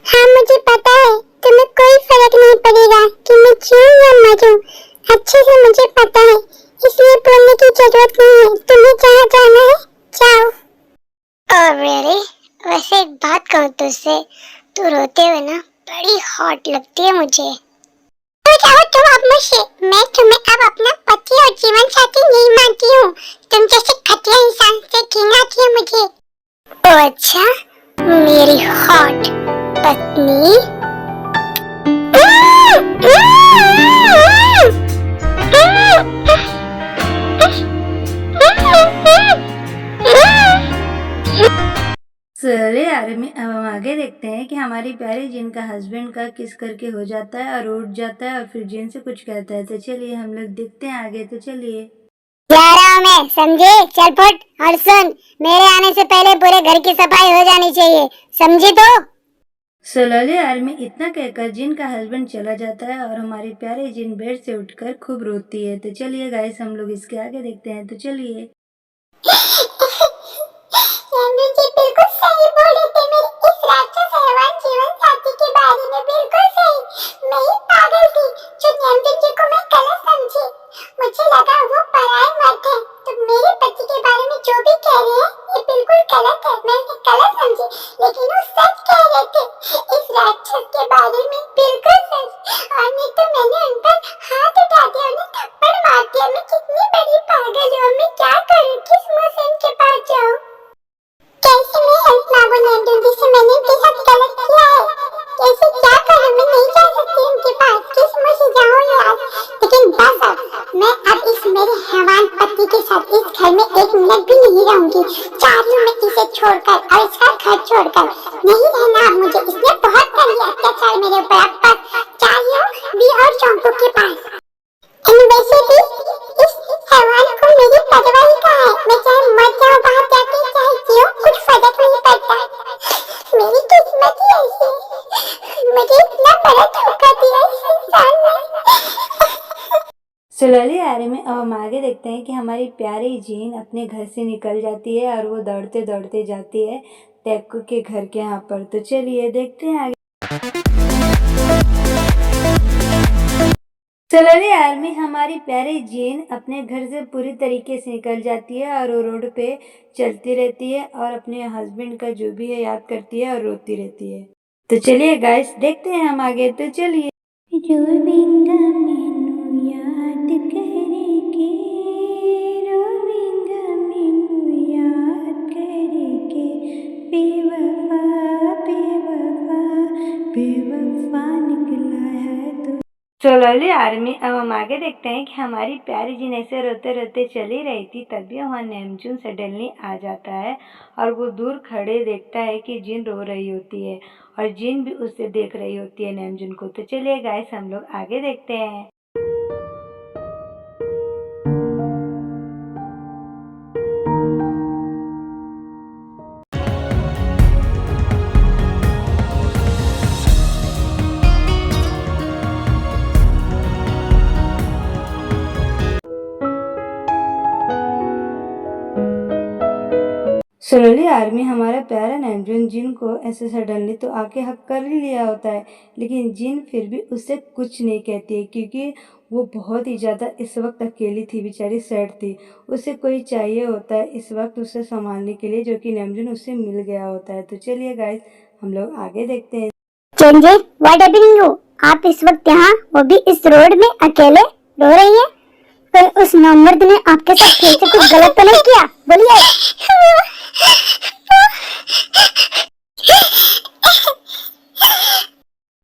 हाँ मुझे पता है, तुम्हें कोई फर्क नहीं पड़ेगा कि मैं जीऊं या मरूं, अच्छे से मुझे पता है, इसलिए बोलने की जरूरत नहीं है, तुम्हें जहाँ जाना है जाओ। ओह रियली, वैसे एक बात कहूँ तुझसे, तू रोते हुए ना बड़ी हॉट लगती है मुझे। तो जाओ तुम अब मुझसे, मैं तुम्हें अब अपना पति और जीवन साथी नहीं मानती हूँ, तुम जैसे घटिया इंसान से घिन आती है मुझे। ओह अच्छा, मेरी हॉट पत्नी। चलिए आर्मी, अब हम आगे देखते हैं कि हमारी प्यारी जिन का हस्बैंड का किस करके हो जाता है और उठ जाता है और फिर जिन से कुछ कहता है। तो चलिए हम लोग देखते हैं आगे। तो चलिए। जा रहा हूँ मैं, समझे, चल फुट, और सुन मेरे आने से पहले पूरे घर की सफाई हो जानी चाहिए, समझी तो। चलिए आर्मी, इतना कहकर जिन का हस्बैंड चला जाता है और हमारी प्यारी जिन बेड से उठकर खूब रोती है। तो चलिए गाइस, हम लोग इसके आगे देखते हैं। तो चलिए। जी बिल्कुल सही बोले थे, मेरे इस राक्षस हैवान जीवन साथी के बारे में बिल्कुल सही। मैं ही पागल थी जो न्यामदेव जी को मैं गलत समझी, मुझे लगा वो पराये मर्द है, तो मेरे पति के बारे में जो भी कह रहे हैं ये बिल्कुल गलत है, मैं उन्हें गलत समझी, लेकिन वो सच कह रहे थे इस राक्षस के बारे में, बिल्कुल सच। और नहीं तो मैंने उन पर हाथ उठा दिया, उन्हें थप्पड़ मार दिया। मैं कितनी बड़ी पागल हूँ, मैं क्या करूँ, किस मुंह से उनके पास जाऊँ, कैसे मैं हेल्प मांगू न्यामदेव जी से, मैंने उनके साथ गलत किया है, कैसे क्या करूं, मैं नहीं जा सकती उनके पास, किस मुंह से जाऊं यार। लेकिन बस अब मैं इस मेरे हैवान पति के साथ इस घर में एक मिनट भी नहीं रहूंगी, जा रही हूं मैं इसे छोड़कर और इसका घर छोड़कर, नहीं रहना अब मुझे, इसने बहुत कर लिया अत्याचार मेरे ऊपर, अब जा रही हूँ बी और चौंकू के पास। वैसे भी इस हैवान को मेरी परवाह ही कहाँ है, मैं चाहे मर जाऊं बाहर जाके, चाहे जीऊं, कुछ फर्क नहीं पड़ता, मेरी किस्मत ही ऐसी है, मुझे इतना बड़ा धोखा दिया इस इंसान ने। चलिए आर्मी, अब हम आगे देखते हैं कि हमारी प्यारी जीन अपने घर से निकल जाती है और वो दौड़ते दौड़ते जाती है टैक्कू के घर के यहाँ पर। तो चलिए देखते हैं आगे। चलिए आर्मी, हमारी प्यारी जीन अपने घर से पूरी तरीके से निकल जाती है और वो रोड पे चलती रहती है और अपने हस्बैंड का जो भी है याद करती है और रोती रहती है। तो चलिए गाइस देखते हैं हम आगे। तो चलिए। रोविंगा मैनू याद करके, रोविंगा मैनू याद करके, बेवफा बेवफा बेवफा निकला है तू। सोलरली आर्मी, अब हम आगे देखते हैं कि हमारी प्यारी जिन ऐसे रोते रोते चली रही थी, तभी वहाँ नेमजून सडनली आ जाता है और वो दूर खड़े देखता है कि जिन रो रही होती है और जिन भी उसे देख रही होती है नेमजून को। तो चलिए गाइस हम लोग आगे देखते हैं। स्लोली आर्मी, हमारा प्यारा नेमजून जिन को ऐसे सडनली तो आके हक कर ही लिया होता है, लेकिन जिन फिर भी उससे कुछ नहीं कहती है क्योंकि वो बहुत ही ज़्यादा इस वक्त अकेली थी, बेचारी सैड थी। उसे कोई चाहिए होता है इस वक्त उसे संभालने के लिए, जो कि नेमजून उससे मिल गया होता है। तो चलिए गाइस हम लोग आगे देखते हैं। चेंजे, व्हाट हैपनिंग यू? आप इस वक्त यहाँ, वो भी इस रोड में अकेले रो रही हैं? कोई उस नौमर्द ने आपके साथ फिर से कुछ गलत तो नहीं किया? बोलिए।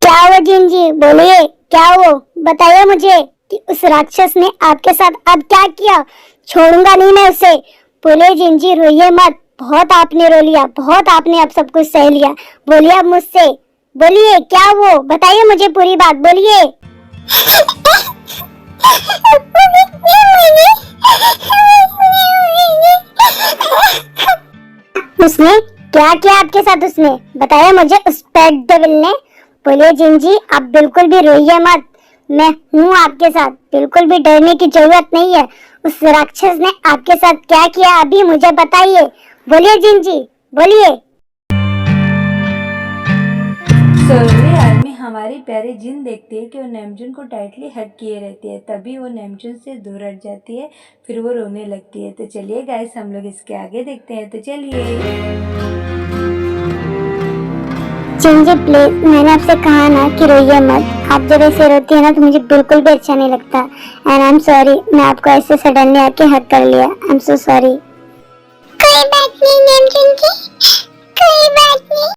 क्या हुआ जिंजी? बोलिए, क्या हुआ? बताइए मुझे कि उस राक्षस ने आपके साथ अब क्या किया? छोड़ूंगा नहीं मैं उसे। बोले जिंजी, रोइए मत। बहुत आपने रो लिया, बहुत आपने अब सब कुछ सह लिया। बोलिए अब मुझसे, बोलिए क्या वो? बताइए मुझे पूरी बात, बोलिए। उसने क्या किया आपके साथ? उसने बताया मुझे, उस पेट डेविल ने। बोलिए जिंजी, आप बिल्कुल भी रोइए मत, मैं हूँ आपके साथ, बिल्कुल भी डरने की जरूरत नहीं है। उस राक्षस ने आपके साथ क्या किया अभी मुझे बताइए। बोलिए जिंजी, बोलिए। सोलरली आर्मी, हमारी प्यारी जिन देखती है कि वो नेमजून को टाइटली हग किए रहती है, तभी वो नेमजून से दूर हट जाती है, फिर वो रोने लगती है। तो चलिए गाइस हम लोग इसके आगे देखते हैं। तो चलिए। जिंजी प्लीज, मैंने आपसे कहा ना कि रोइए मत। आप जब ऐसे रोती है ना तो मुझे बिल्कुल भी अच्छा नहीं लगता। एंड आई एम सॉरी, मैं आपको ऐसे सडनली आके हक कर लिया। आई एम सो सॉरी। कोई बात नहीं नेमजून जी, कोई बात नहीं।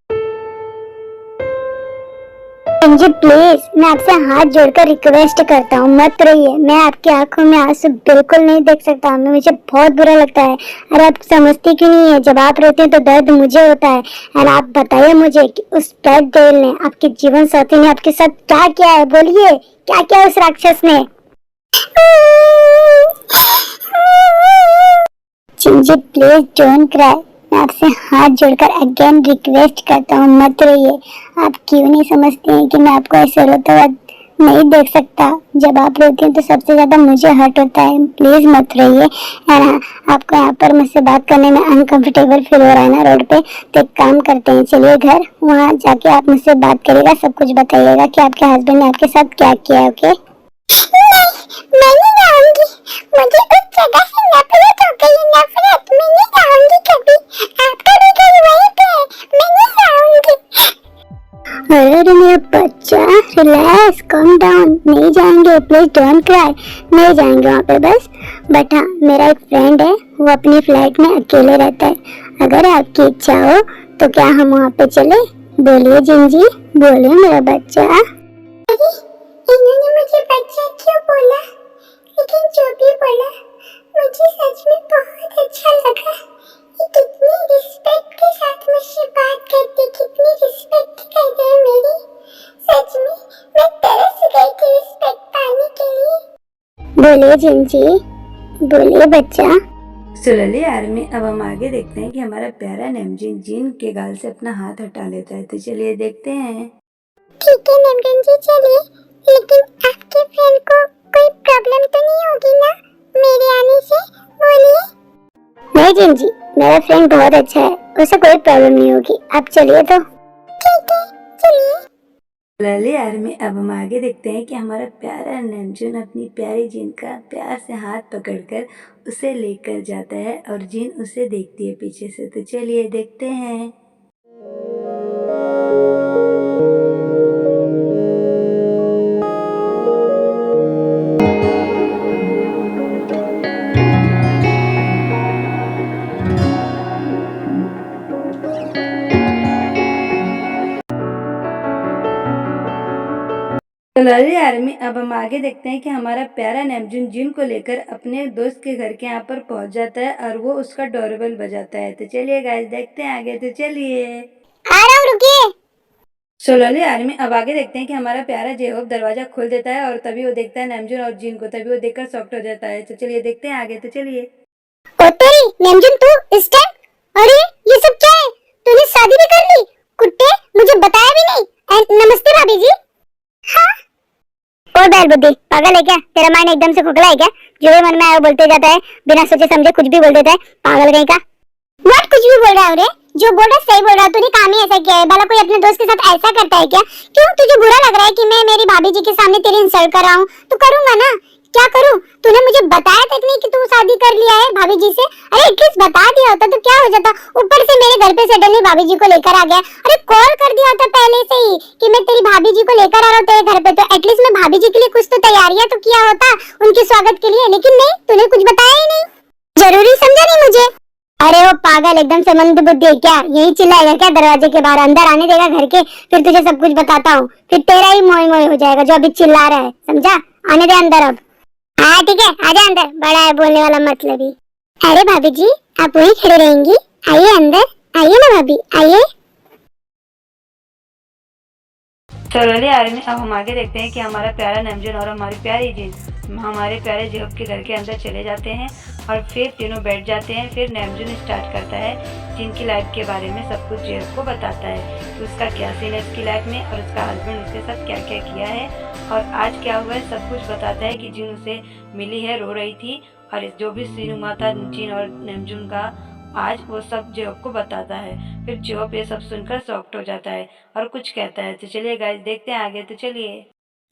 जिंजी प्लीज, मैं आपसे हाथ जोड़कर रिक्वेस्ट करता हूँ, मत रोइए। मैं आपकी आंखों में आंसू बिल्कुल नहीं देख सकता, मुझे बहुत बुरा लगता है। अरे आप समझती क्यों नहीं है? जब आप रोते हैं तो दर्द मुझे होता है। और आप बताइए मुझे कि उस पेट डेविल ने, आपके जीवन साथी ने आपके साथ क्या किया है? बोलिए, क्या किया उस राक्षस ने? जिंजी प्लीज डोंट क्राई, मैं आपसे हाथ जोड़कर अगेन रिक्वेस्ट करता हूँ, मत रोइए। आप क्यों नहीं समझते हैं कि मैं आपको ऐसे रोते हुए नहीं देख सकता? जब आप रोती हैं तो सबसे ज्यादा मुझे हर्ट होता है। प्लीज मत रोइए। है आपको यहाँ पर मुझसे बात करने में अनकंफर्टेबल फील हो रहा है ना रोड पे? तो एक काम करते हैं, चलिए घर, वहाँ जाके आप मुझसे बात करिएगा, सब कुछ बताइएगा कि आपके हस्बैंड ने आपके साथ क्या किया है। ओके? मैं नहीं जाऊंगी, मुझे उस जगह से नफरत हो गई, नफरत। मैं नहीं जाऊंगी कभी, आपका भी घर वहीं पे है, मैं नहीं जाऊंगी। अरे मेरा बच्चा, रिलैक्स, कम डाउन, नहीं जाएंगे, प्लीज डोंट क्राई, नहीं जाएंगे वहाँ पे बस। बट हाँ, मेरा एक फ्रेंड है, वो अपनी फ्लाइट में अकेले रहता है। अगर आपकी इच्छा हो तो क्या हम वहाँ पे चले? बोलिए जिंजी, बोलिए मेरा बच्चा। अरे इन्होंने मुझे बच्चा क्यों बोला? लेकिन जो भी बोला मुझे सच में बहुत अच्छा लगा। ये कितनी रिस्पेक्ट के साथ मुझसे बात करते, कितनी रिस्पेक्ट करते हैं मेरी। सच में मैं तरस गई थी रिस्पेक्ट पाने के लिए। बोलिए जिंजी, बोलिए बच्चा। सोलरली आर्मी, अब हम आगे देखते हैं कि हमारा प्यारा नेमजून जिन के गाल से अपना हाथ हटा लेता है। तो चलिए देखते हैं। ठीक है नेमजून जी, चलिए, लेकिन आपके फ्रेंड को कोई प्रॉब्लम तो नहीं होगी ना मेरे आने से? बोलिए। नहीं जिंजी, मेरा फ्रेंड बहुत अच्छा है, उसे कोई प्रॉब्लम नहीं होगी। आप चलिए तो। ठीक है, चलिए। सोलरली आर्मी, अब हम आगे देखते हैं कि हमारा प्यारा नेमजून अपनी प्यारी जिन का प्यार से हाथ पकड़कर उसे लेकर जाता है और जिन उसे देखती है पीछे से। तो चलिए देखते हैं। तो लवली आर्मी, अब हम आगे देखते हैं कि हमारा प्यारा नेमजुन जिन को लेकर अपने दोस्त के घर के यहाँ पर पहुंच जाता है और वो उसका डोरबेल बजाता है। तो चलिए गाइस देखते हैं आगे। तो चलिए आ रहा हूँ, रुकिए। सो लवली आर्मी, अब आगे देखते हैं कि हमारा प्यारा जेहोब दरवाजा खोल देता है और तभी वो देखता है नेमजुन और जिन को। तभी वो देखकर शॉक्ड हो जाता है। तो चलिए देखते हैं आगे। तो चलिए ओ तेरी नेमजुन, तू इस टाइम? अरे ये सब क्या है? तूने शादी भी कर ली? कुत्ते, मुझे बताया भी नहीं। नमस्ते भाभी जी। हाँ। और बैल बुद्धि, पागल है क्या? तेरा माइंड एकदम से खोखला है क्या? जो भी मन में आया वो बोलते जाता है, बिना सोचे समझे कुछ भी बोल देता है, पागल कहीं का। व्हाट, कुछ भी बोल रहा है रे? जो बोल रहा सही बोल रहा है। तूने काम ही ऐसा किया है? भला कोई अपने दोस्त के साथ ऐसा करता है क्या? क्यों, तुझे बुरा लग रहा है कि मैं मेरी भाभी जी के सामने तेरी इंसल्ट कर रहा हूँ? तो करूंगा ना, क्या करूं? तूने मुझे बताया तक नहीं कि तू शादी कर लिया है भाभी जी से। अरे एटलीस्ट बता दिया होता तो क्या हो जाता। ऊपर से मेरे घर पे सडनली भाभी जी को लेकर आ गया। अरे कॉल कर दिया होता पहले से ही कि मैं तेरी भाभी जी को लेकर आ रहा हूँ तेरे घर पे, तो एटलीस्ट मैं भाभी जी के लिए कुछ तो तैयारियां तो किया होता उनके स्वागत के लिए। लेकिन नहीं, तूने कुछ बताया ही नहीं। जरूरी समझा नहीं मुझे? अरे वो पागल, एकदम से मंद बुद्धि है क्या? यही चिल्लाएगा क्या दरवाजे के बाहर? अंदर आने देगा घर के, फिर तुझे सब कुछ बताता हूँ। फिर तेरा ही मोए मोए हो जाएगा जो अभी चिल्ला रहा है, समझा? आने दे अंदर अब। हाँ ठीक है, आजा अंदर, बड़ा है बोलने वाला मतलब ही। अरे भाभी जी, आप वहीं खड़े रहेंगी? आइए अंदर, आइए ना भाभी, आइए। तो लवली आर्मी, अब हम आगे देखते हैं कि हमारा प्यारा नेमजुन और हमारी प्यारी जिन हमारे प्यारे जेहोब के घर के अंदर चले जाते हैं और फिर तीनों बैठ जाते हैं। फिर नेमजुन स्टार्ट करता है जिन की लाइफ के बारे में सब कुछ जेहोब को बताता है कि उसका क्या सीन है उसकी लाइफ में और उसका हस्बैंड उसके साथ क्या क्या किया है और आज क्या हुआ है। सब कुछ बताता है कि जिन उसे मिली है, रो रही थी, और जो भी सीन हुआ था जिन और नेमजुन का आज, वो सब जेहोब को बताता है। फिर जेहोब ये सब सुनकर शॉक्ड हो जाता है और कुछ कहता है। तो चलिए गाइस देखते हैं आगे। तो चलिए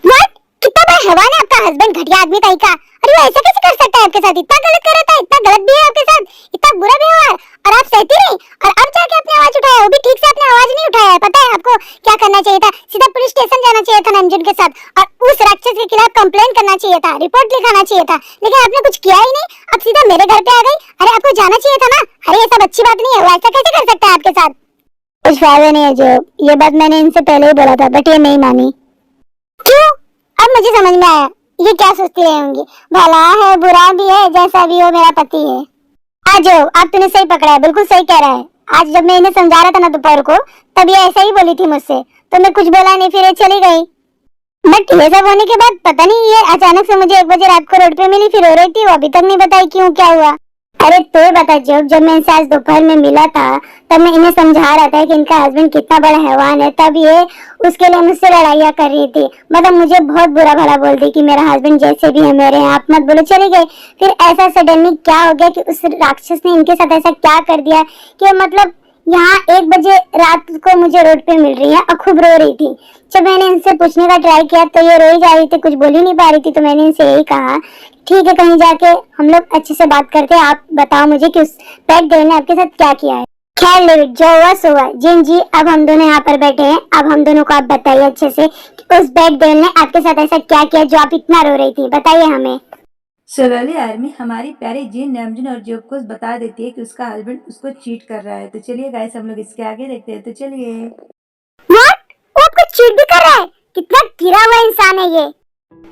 व्हाट, कितना बड़ा हैवान है आपका हस्बैंड, घटिया आदमी कहीं का। अरे वो ऐसा कैसे कर सकता है आपके साथ? इतना गलत कर रहा था, इतना गलत भी है आपके साथ, इतना बुरा व्यवहार, और आप सहती रही। और अब जाके अपनी आवाज उठाया, वो भी ठीक से अपनी आवाज नहीं उठाया है। पता है आपको क्या करना चाहिए था? सीधा पुलिस स्टेशन जाना चाहिए था नेमजुन के साथ और उस राक्षस के खिलाफ कंप्लेंट करना चाहिए था, रिपोर्ट लिखाना चाहिए था। लेकिन आपने कुछ किया ही नहीं, अब सीधा मेरे घर पे आ गई। अरे आपको जाना चाहिए था ना। अरे ये सब अच्छी बात नहीं है, वो ऐसा कैसे कर सकता है आपके साथ? कुछ फायदा नहीं है जो, ये बात मैंने इनसे पहले ही बोला था, बट ये नहीं मानी। क्यों? अब मुझे समझ में आया, ये क्या सोचती रही होंगी। भला है, बुरा भी है, जैसा भी हो मेरा पति है। आज आप तूने सही पकड़ा है, बिल्कुल सही कह रहा है। आज जब मैं इन्हें समझा रहा था ना दोपहर को, तब ये ऐसा ही बोली थी मुझसे, तो मैं कुछ बोला नहीं, फिर ये चली गई। बट ये सब होने के बाद पता नहीं ये अचानक से मुझे 1 बजे रात को रोड पे मिली, फिर रो रही थी, वो अभी तक नहीं बताई क्यों, क्या हुआ। अरे तो बता जब मैं इनसे आज दोपहर में मिला था, तब मैं इन्हें समझा रहा था कि इनका हस्बैंड कितना बड़ा हैवान है, तब ये उसके लिए मुझसे लड़ाइयाँ कर रही थी। मतलब मुझे बहुत बुरा भला बोलती कि मेरा हस्बैंड जैसे भी है मेरे यहाँ, आप मत बोलो, चली गई। फिर ऐसा सडनली क्या हो गया कि उस राक्षस ने इनके साथ ऐसा क्या कर दिया कि मतलब यहाँ 1 बजे रात को मुझे रोड पे मिल रही है और खूब रो रही थी। जब मैंने इनसे पूछने का ट्राई किया तो ये रो ही जा रही थी, कुछ बोल ही नहीं पा रही थी। तो मैंने इनसे यही कहा, ठीक है कहीं जाके हम लोग अच्छे से बात करते हैं, आप बताओ मुझे कि उस पेट गर्ल ने आपके साथ क्या किया है। खैर लिव जो हुआ सो हुआ। जिन जी, अब हम दोनों यहाँ पर बैठे हैं, अब हम दोनों को आप बताइए अच्छे से कि उस बेड गर्ल ने आपके साथ ऐसा क्या किया जो आप इतना रो रही थी, बताइए हमें। सो लवली आर्मी, हमारी प्यारी जिन नेमजुन और जेहोब को बता देती है कि उसका हस्बैंड उसको चीट कर रहा है। तो चलिए गाइस हम लोग इसके आगे देखते हैं। तो चलिए व्हाट, वो आपको चीट भी कर रहा है? कितना गिरा हुआ इंसान है ये।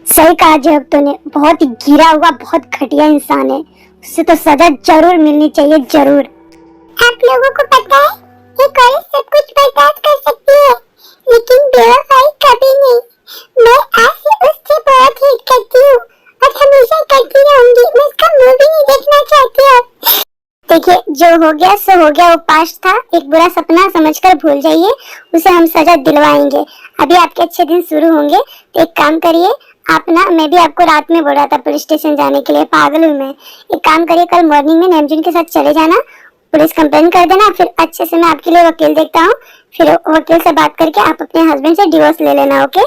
सही कहा जेहोब तूने, बहुत ही गिरा हुआ, बहुत घटिया इंसान है। उससे तो सजा जरूर मिलनी चाहिए, जरूर। आप लोगों को पता है एक औरत सब कुछ बर्दाश्त कर सकती है, लेकिन बेवफाई कभी नहीं। मैं आज से उससे बहुत हेट करती हूँ और हमेशा करती रहूंगी। मैं उसका मुंह भी नहीं देखना चाहती हूँ। देखिए जो हो गया सो हो गया, वो पास्ट था, एक बुरा सपना समझकर भूल जाइए, उसे हम सजा दिलवाएंगे। अभी आपके अच्छे दिन शुरू होंगे, तो एक काम करिए आप ना, मैं भी आपको रात में बोल रहा था पुलिस स्टेशन जाने के लिए, पागल हूँ मैं। एक काम करिए, कल मॉर्निंग में नेमजुन के साथ चले जाना, पुलिस कंप्लेन कर देना, फिर अच्छे से मैं आपके लिए वकील देखता हूँ, फिर वकील से बात करके आप अपने हस्बैंड से डिवोर्स ले लेना, ओके?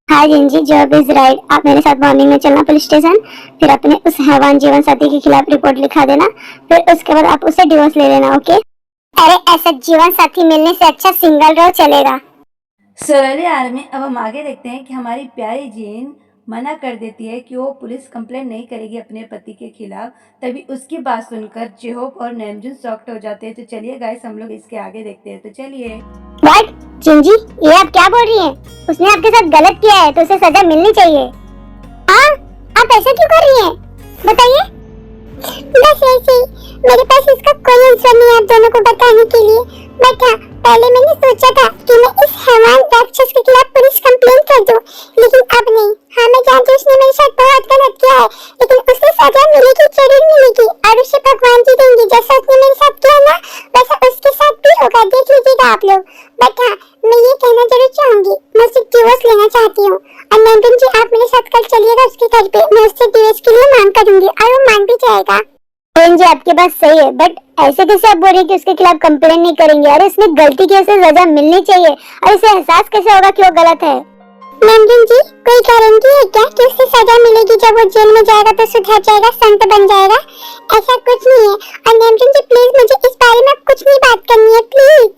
हाँ जिन जी, जॉब इज राइट। आप मेरे साथ मॉर्निंग में चलना पुलिस स्टेशन, फिर अपने उस हैवान जीवन साथी के खिलाफ रिपोर्ट लिखा देना, फिर उसके बाद आप उसे डिवोर्स ले लेना, ओके? अरे ऐसा जीवन साथी मिलने से अच्छा सिंगल रहो, चलेगा। सो लवली आर्मी, अब हम आगे देखते हैं कि हमारी प्यारी जिन मना कर देती है कि वो पुलिस कंप्लेंट नहीं करेगी अपने पति के खिलाफ। तभी उसकी बात सुनकर जेहोब और नेमजुन शॉक्ड हो जाते हैं। तो चलिए गाइस हम लोग इसके आगे देखते हैं। तो चलिए व्हाट, जिंजी, ये आप क्या बोल रही हैं? उसने आपके साथ गलत किया है तो उसे सजा मिलनी चाहिए। हाँ, आप ऐसा क्यों कर रही हैं? बताइए। बस ऐसे ही, मेरे पास इसका कोई आंसर नहीं है आप दोनों को बताने के लिए। बट हाँ, पहले मैंने सोचा था कि मैं इस हैवान राक्षस के खिलाफ पुलिस कंप्लेंट कर दूं, लेकिन अब नहीं। हाँ, मैं जानती हूँ उसने मेरे साथ बहुत गलत किया है, लेकिन उसे सजा मिलेगी, जरूर मिलेगी, और उसे भगवान जी देंगे। जैसा उसने मेरे साथ किया ना, वैसा उसके साथ भी होगा, देख लीजिएगा आप लोग। बट हाँ, मैं ये कहना जरूर चाहूंगी, मैं उससे डिवोर्स लेना चाहती हूँ। और नंदन जी, आप मेरे साथ कल चलिएगा उसके घर पे, मैं उससे डिवोर्स के लिए मांग करूंगी और वो मान भी जाएगा। जी, आपकी बात सही है, बट ऐसे कैसे आप बोल रही हैं कि उसके खिलाफ कंप्लेंट नहीं करेंगे? अरे उसने गलती की, उसे सजा मिलनी चाहिए। और उसे एहसास कैसे होगा कि वो गलत है? नंदन जी, कोई गारंटी है क्या कि उसे सजा मिलेगी? जब वो जेल में जाएगा तो सुधर जाएगा, संत बन जाएगा? ऐसा कुछ नहीं है। और नंदन जी प्लीज, मुझे इस बारे में कुछ नहीं बात करनी है, प्लीज।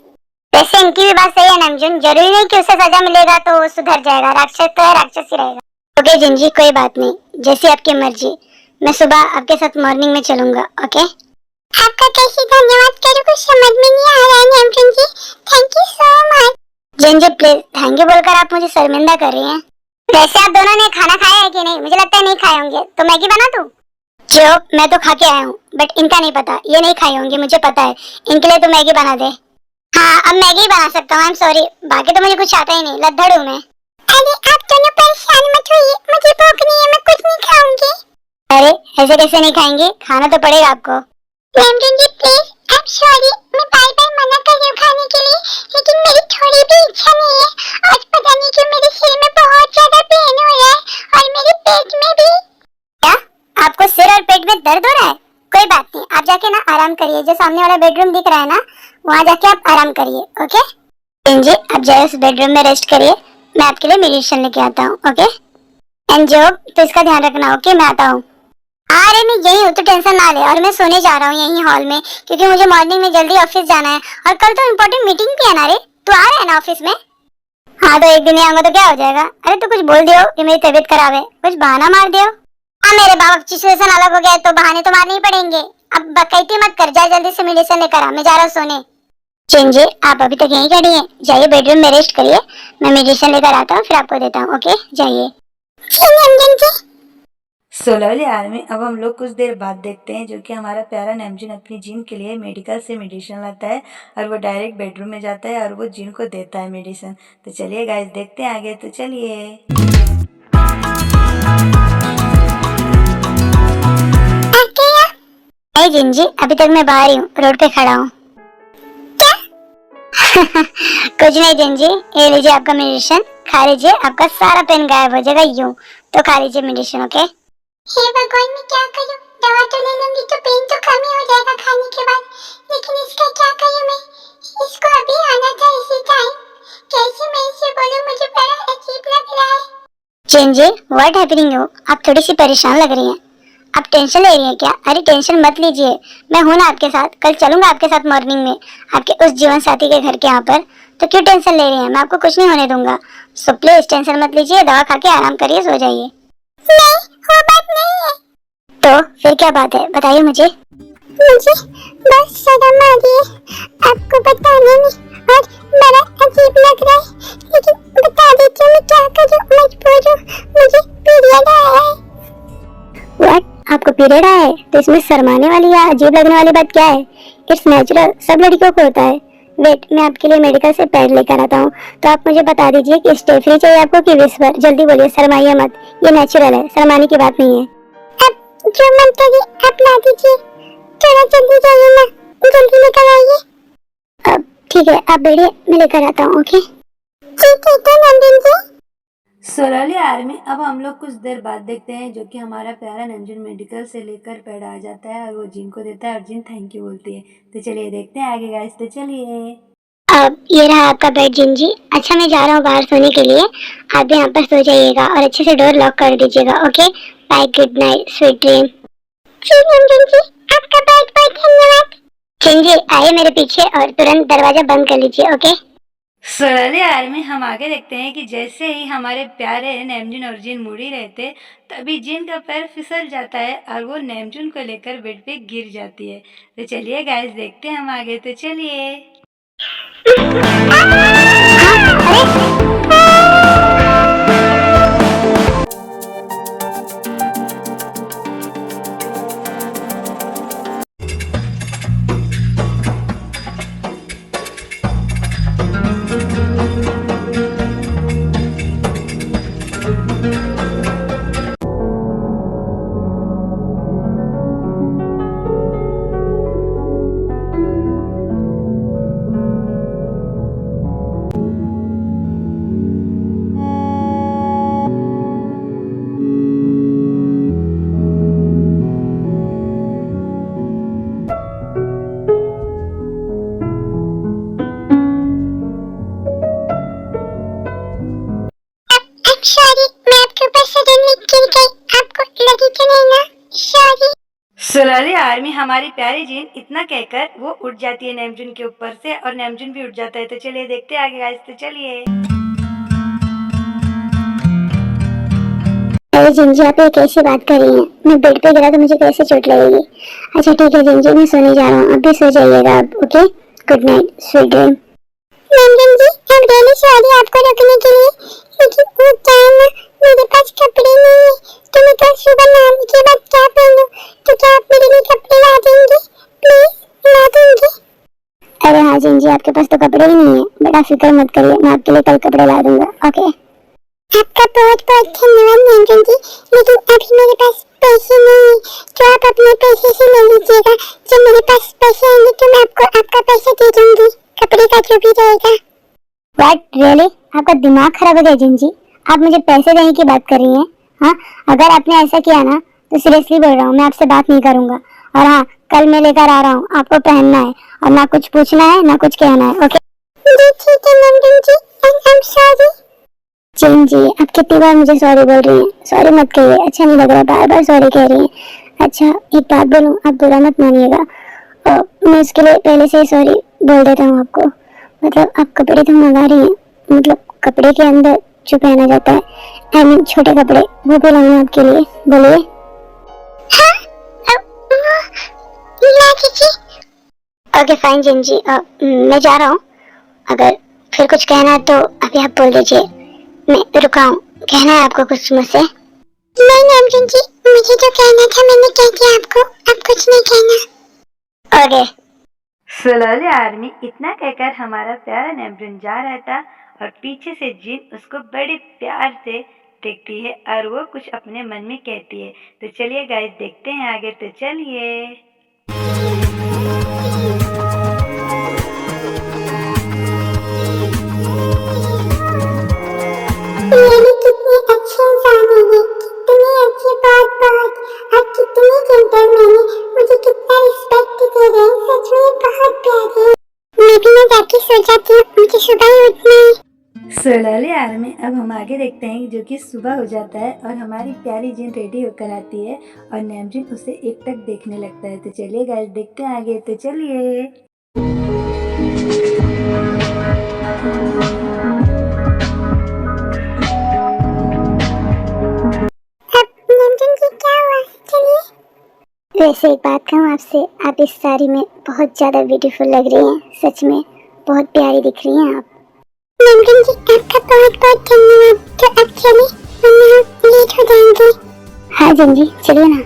वैसे इनकी भी बात सही है नमजून, जरूरी नहीं कि उसे सजा मिलेगा तो वो सुधर जाएगा। राक्षस तो है, राक्षस ही रहेगा। ओके जिंजी, कोई बात नहीं, जैसी आपकी मर्जी। मैं सुबह आपके साथ मॉर्निंग में चलूंगा। ओके, आपका कैसे धन्यवाद करूं, कुछ समझ में नहीं आ रहा है Nandan ji. Thank you so much. जिंजी प्लीज, थैंक यू बोलकर आप मुझे शर्मिंदा कर रही हैं। वैसे आप दोनों ने खाना खाया है कि नहीं? मुझे लगता है नहीं खाए होंगे, तो मैगी बना दूं? चुप, मैं तो खा के आया हूँ, बट इनका नहीं पता, ये नहीं खाए होंगे, मुझे पता है। इनके लिए तो मैगी बना दे। हाँ, अब मैगी ही बना सकता हूँ, आई एम सॉरी, बाकी तो मुझे कुछ आता ही नहीं, लद्दड़ हूँ मैं। अरे आप दोनों परेशान मत होइए, मुझे भूख नहीं है, मैं कुछ नहीं खाऊंगी। अरे ऐसे कैसे नहीं खाएंगे? खाना तो पड़ेगा आपको। नंदन जी प्लीज, आई एम सॉरी, मैं बार बार मना कर रही हूँ खाने के लिए, लेकिन मेरी थोड़ी भी इच्छा नहीं है। आज पता नहीं क्यों मेरे सिर में बहुत ज्यादा पेन हो रहा है और मेरे पेट में भी। क्या आपको सिर और पेट में दर्द हो रहा है? कोई बात नहीं, आप जाके ना आराम करिए, जो सामने वाला बेडरूम दिख रहा है ना, वहाँ जाके आप आराम करिए। ओके जी, आप जाए उस बेडरूम में रेस्ट करिए, मैं आपके लिए मेडिसिन लेके आता हूँ। ओके, एंड जो तो इसका ध्यान रखना। ओके, मैं आता हूँ। अरे मैं यही हूँ, तो टेंशन ना ले। और मैं सोने जा रहा हूँ यही हॉल में, क्योंकि मुझे मॉर्निंग में जल्दी ऑफिस जाना है, और कल तो इम्पोर्टेंट मीटिंग भी है ना। रे तू आ रहा है ना ऑफिस में? हाँ, तो एक दिन आऊंगा तो क्या हो जाएगा? अरे तू कुछ बोल दियो कि मेरी तबीयत खराब है, कुछ बहाना मार दियो। हाँ मेरे बाबा, सिचुएशन अलग हो गया है तो बहाने तो मारने ही पड़ेंगे। अब बकैती मत कर, जा जल्दी से मेडिसिन लेकर आ, मैं जा रहा हूँ सोने। चिंजी, आप अभी तक यहीं खड़ी हैं, जाइए बेडरूम में रेस्ट करिए, मैं मेडिसिन लेकर आता हूँ, फिर आपको देता हूँ। ओके, जाइए। सो लवली आर्मी, अब हम लोग कुछ देर बाद देखते हैं जो कि हमारा प्यारा नमजून अपनी जिन के लिए मेडिकल से मेडिसिन लाता है और वो डायरेक्ट बेडरूम में जाता है और वो जिन को देता है मेडिसिन। तो चलिए गाइस देखते हैं आगे, तो चलिए। नहीं जिन जी, अभी तक मैं बाहर ही हूँ, रोड पे खड़ा हूँ। कुछ नहीं जिन जी, ये लीजिए आपका मेडिसिन, खा लीजिए, आपका सारा पेन गायब हो जाएगा। यूं तो खा लीजिए मेडिसिन। ओके, हे भगवान, मैं क्या करूं? दवा तो ले लूंगी तो पेन तो कम ही हो जाएगा खाने के बाद, लेकिन इसका क्या करूं मैं? इसको अभी आना था इसी टाइम, कैसे मैं इसे बोलूं? मुझे बड़ा अजीब लग रहा है। जिन जी, व्हाट हैपनिंग यू? आप थोड़ी सी परेशान लग रही हैं, आप टेंशन ले रही हैं क्या? अरे टेंशन मत लीजिए, मैं हूं ना आपके साथ, कल चलूंगा आपके साथ मॉर्निंग में आपके उस जीवन साथी के घर के यहाँ पर। तो क्यों टेंशन ले रही हैं? मैं आपको कुछ नहीं होने दूंगा, सो प्लीज टेंशन मत लीजिए, दवा खा के आराम करिए, सो जाइए। नहीं, वो बात नहीं है। तो फिर क्या बात है, बताइए मुझे। मुझे बस शर्म आ रही है आपको बताने में, और बड़ा अजीब लग रहा है, लेकिन बता देती हूँ मैं क्या करूँ, मजबूर हूँ, मुझे पीरियड आया है। व्हाट, आपको पीरियड आया है? तो इसमें शर्माने वाली या अजीब लगने वाली बात क्या है? इट्स नेचुरल, सब लड़कियों को होता है। वेट, मैं आपके लिए मेडिकल से पैड लेकर आता हूँ, तो आप मुझे बता दीजिए कि स्टेफ्री चाहिए आपको कि विस्पर? जल्दी बोलिए, शर्माइए मत, ये नेचुरल है, शर्माने की बात नहीं है। अब जो मन करे आप ला दीजिए, थोड़ा जल्दी जाइए ना, जल्दी लेकर आइए। अब ठीक है, आप बैठिए, मैं लेकर आता हूँ। ओके, ठीक है नंदन जी। सोलरली आर्मी, अब हम लोग कुछ देर बाद देखते हैं जो कि हमारा प्यारा नंजन मेडिकल से लेकर पैड आ जाता है और वो जिन को देता है और जिन थैंक यू बोलती है। तो चलिए देखते हैं आगे गाइस, तो चलिए। अब ये रहा आपका बेड जिन जी। अच्छा, मैं जा रहा हूँ बाहर सोने के लिए, आप भी यहाँ पर सो जाइएगा और अच्छे से डोर लॉक कर दीजिएगा। Okay, bye, good night, sweet dream. जी नंदन जी, आपका बहुत बहुत धन्यवाद। जिन जी, आइए मेरे पीछे और तुरंत दरवाजा बंद कर लीजिए। ओके, सोलरली आर्मी, हम आगे देखते हैं कि जैसे ही हमारे प्यारे नेमजुन और जिन मुड़ ही रहे थे, तभी जिन का पैर फिसल जाता है और वो नेमजुन को लेकर बेड पे गिर जाती है। तो चलिए गाइस देखते हैं हम आगे, तो चलिए। हाँ सॉरी, मैं आपके ऊपर सडनली गिर गई, आपको लगी तो नहीं ना? सॉरी। सुलाली आर्मी हमारी प्यारी जीन इतना कहकर वो उठ जाती है नेमजुन के ऊपर से और नेमजुन भी उठ जाता है। तो चलिए देखते हैं आगे गाइस, तो चलिए। अरे जिंजी, आप ये कैसी बात कर रही हैं? मैं बेड पे गिरा तो मुझे कैसे चोट लगेगी? अच्छा ठीक है जिंजी, मैं सोने जा रहा हूँ, अब भी सो जाइएगा आप, okay? Good night, sweet dream. Nandan ji, I'm really sorry आपको रोकने के लिए, लेकिन वो क्या है ना, मेरे पास कपड़े नहीं है, तो मैं कल सुबह नहाने के बाद क्या पहनूं? तो क्या आप मेरे लिए कपड़े ला देंगे? प्लीज ला देंगे? अरे हाँ जिंजी, आपके पास तो कपड़े ही नहीं है, बेटा फिक्र मत करिए, मैं आपके लिए कल कपड़े ला दूंगा, ओके? आपका बहुत बहुत धन्यवाद नंदन जी, लेकिन अभी मेरे पास पैसे नहीं है, तो आप अपने पैसे से ले लीजिएगा। जब मेरे पास पैसे आएंगे तो मैं आपको आपका पैसा दे दूंगी, कपड़े का जो भी रहेगा। What really? आपका दिमाग खराब हो गया जिंजी? आप मुझे पैसे देने की बात कर रही हैं? हाँ, अगर आपने ऐसा किया ना तो सीरियसली बोल रहा हूँ, मैं आपसे बात नहीं करूंगा। और हाँ, कल मैं लेकर आ रहा हूँ, आपको पहनना है और ना कुछ पूछना है ना कुछ कहना है, ओके? जी ठीक है नंदन जी, I'm sorry। जिंजी, आप कितनी बार मुझे सॉरी बोल रही हैं? सॉरी मत कहिए, अच्छा नहीं लग रहा, बार बार सॉरी कह रही हैं। अच्छा एक बात बोलूं, आप बुरा मत मानिएगा, मैं इसके लिए पहले से ही सॉरी बोल देता हूँ आपको। मतलब आप कपड़े तो मंगा रही हैं, मतलब कपड़े के अंदर जो पहना जाता है, आई मीन छोटे कपड़े, वो भी लाऊंगा आपके लिए, बोलिए। ओके फाइन जिंजी, मैं जा रहा हूँ, अगर फिर कुछ कहना है तो अभी आप बोल दीजिए, मैं रुका हूँ। कहना है आपको कुछ मुझसे? नहीं नंदन जी, मुझे जो कहना था मैंने कह दिया आपको, अब कुछ नहीं कहना। ओके। सुलाली आर्मी इतना कहकर हमारा प्यारा नेमजुन जा रहा था और पीछे से जीन उसको बड़े प्यार से देखती है और वो कुछ अपने मन में कहती है। तो चलिए गाइस देखते हैं आगे, तो चलिए। मेरी कितनी अच्छी इंसान है ये, कितनी अच्छी बात और कितनी जेंटलमैन है, मुझे कितना रिस्पेक्ट दे रहे हैं, सच में बहुत प्यारे हैं। मैं भी ना जाके सो जाती हूँ, मुझे सुबह ही उठना है। सुलाली आर्मी अब हम आगे देखते हैं जो कि सुबह हो जाता है और हमारी प्यारी जीन रेडी होकर आती है और नेमजुन उसे एकटक देखने लगता है। तो चलिए गाइस देखते हैं आगे, तो चलिए। नंदन जी क्या हुआ? चलिए। वैसे एक बात कहूँ आपसे, आप इस साड़ी में बहुत ज्यादा ब्यूटीफुल लग रही हैं, सच में बहुत प्यारी दिख रही हैं आप। नंदन जी आपका बहुत बहुत धन्यवाद, तो अब चलिए वरना हम लेट हो जाएंगे। हाँ जिंजी चलिए ना।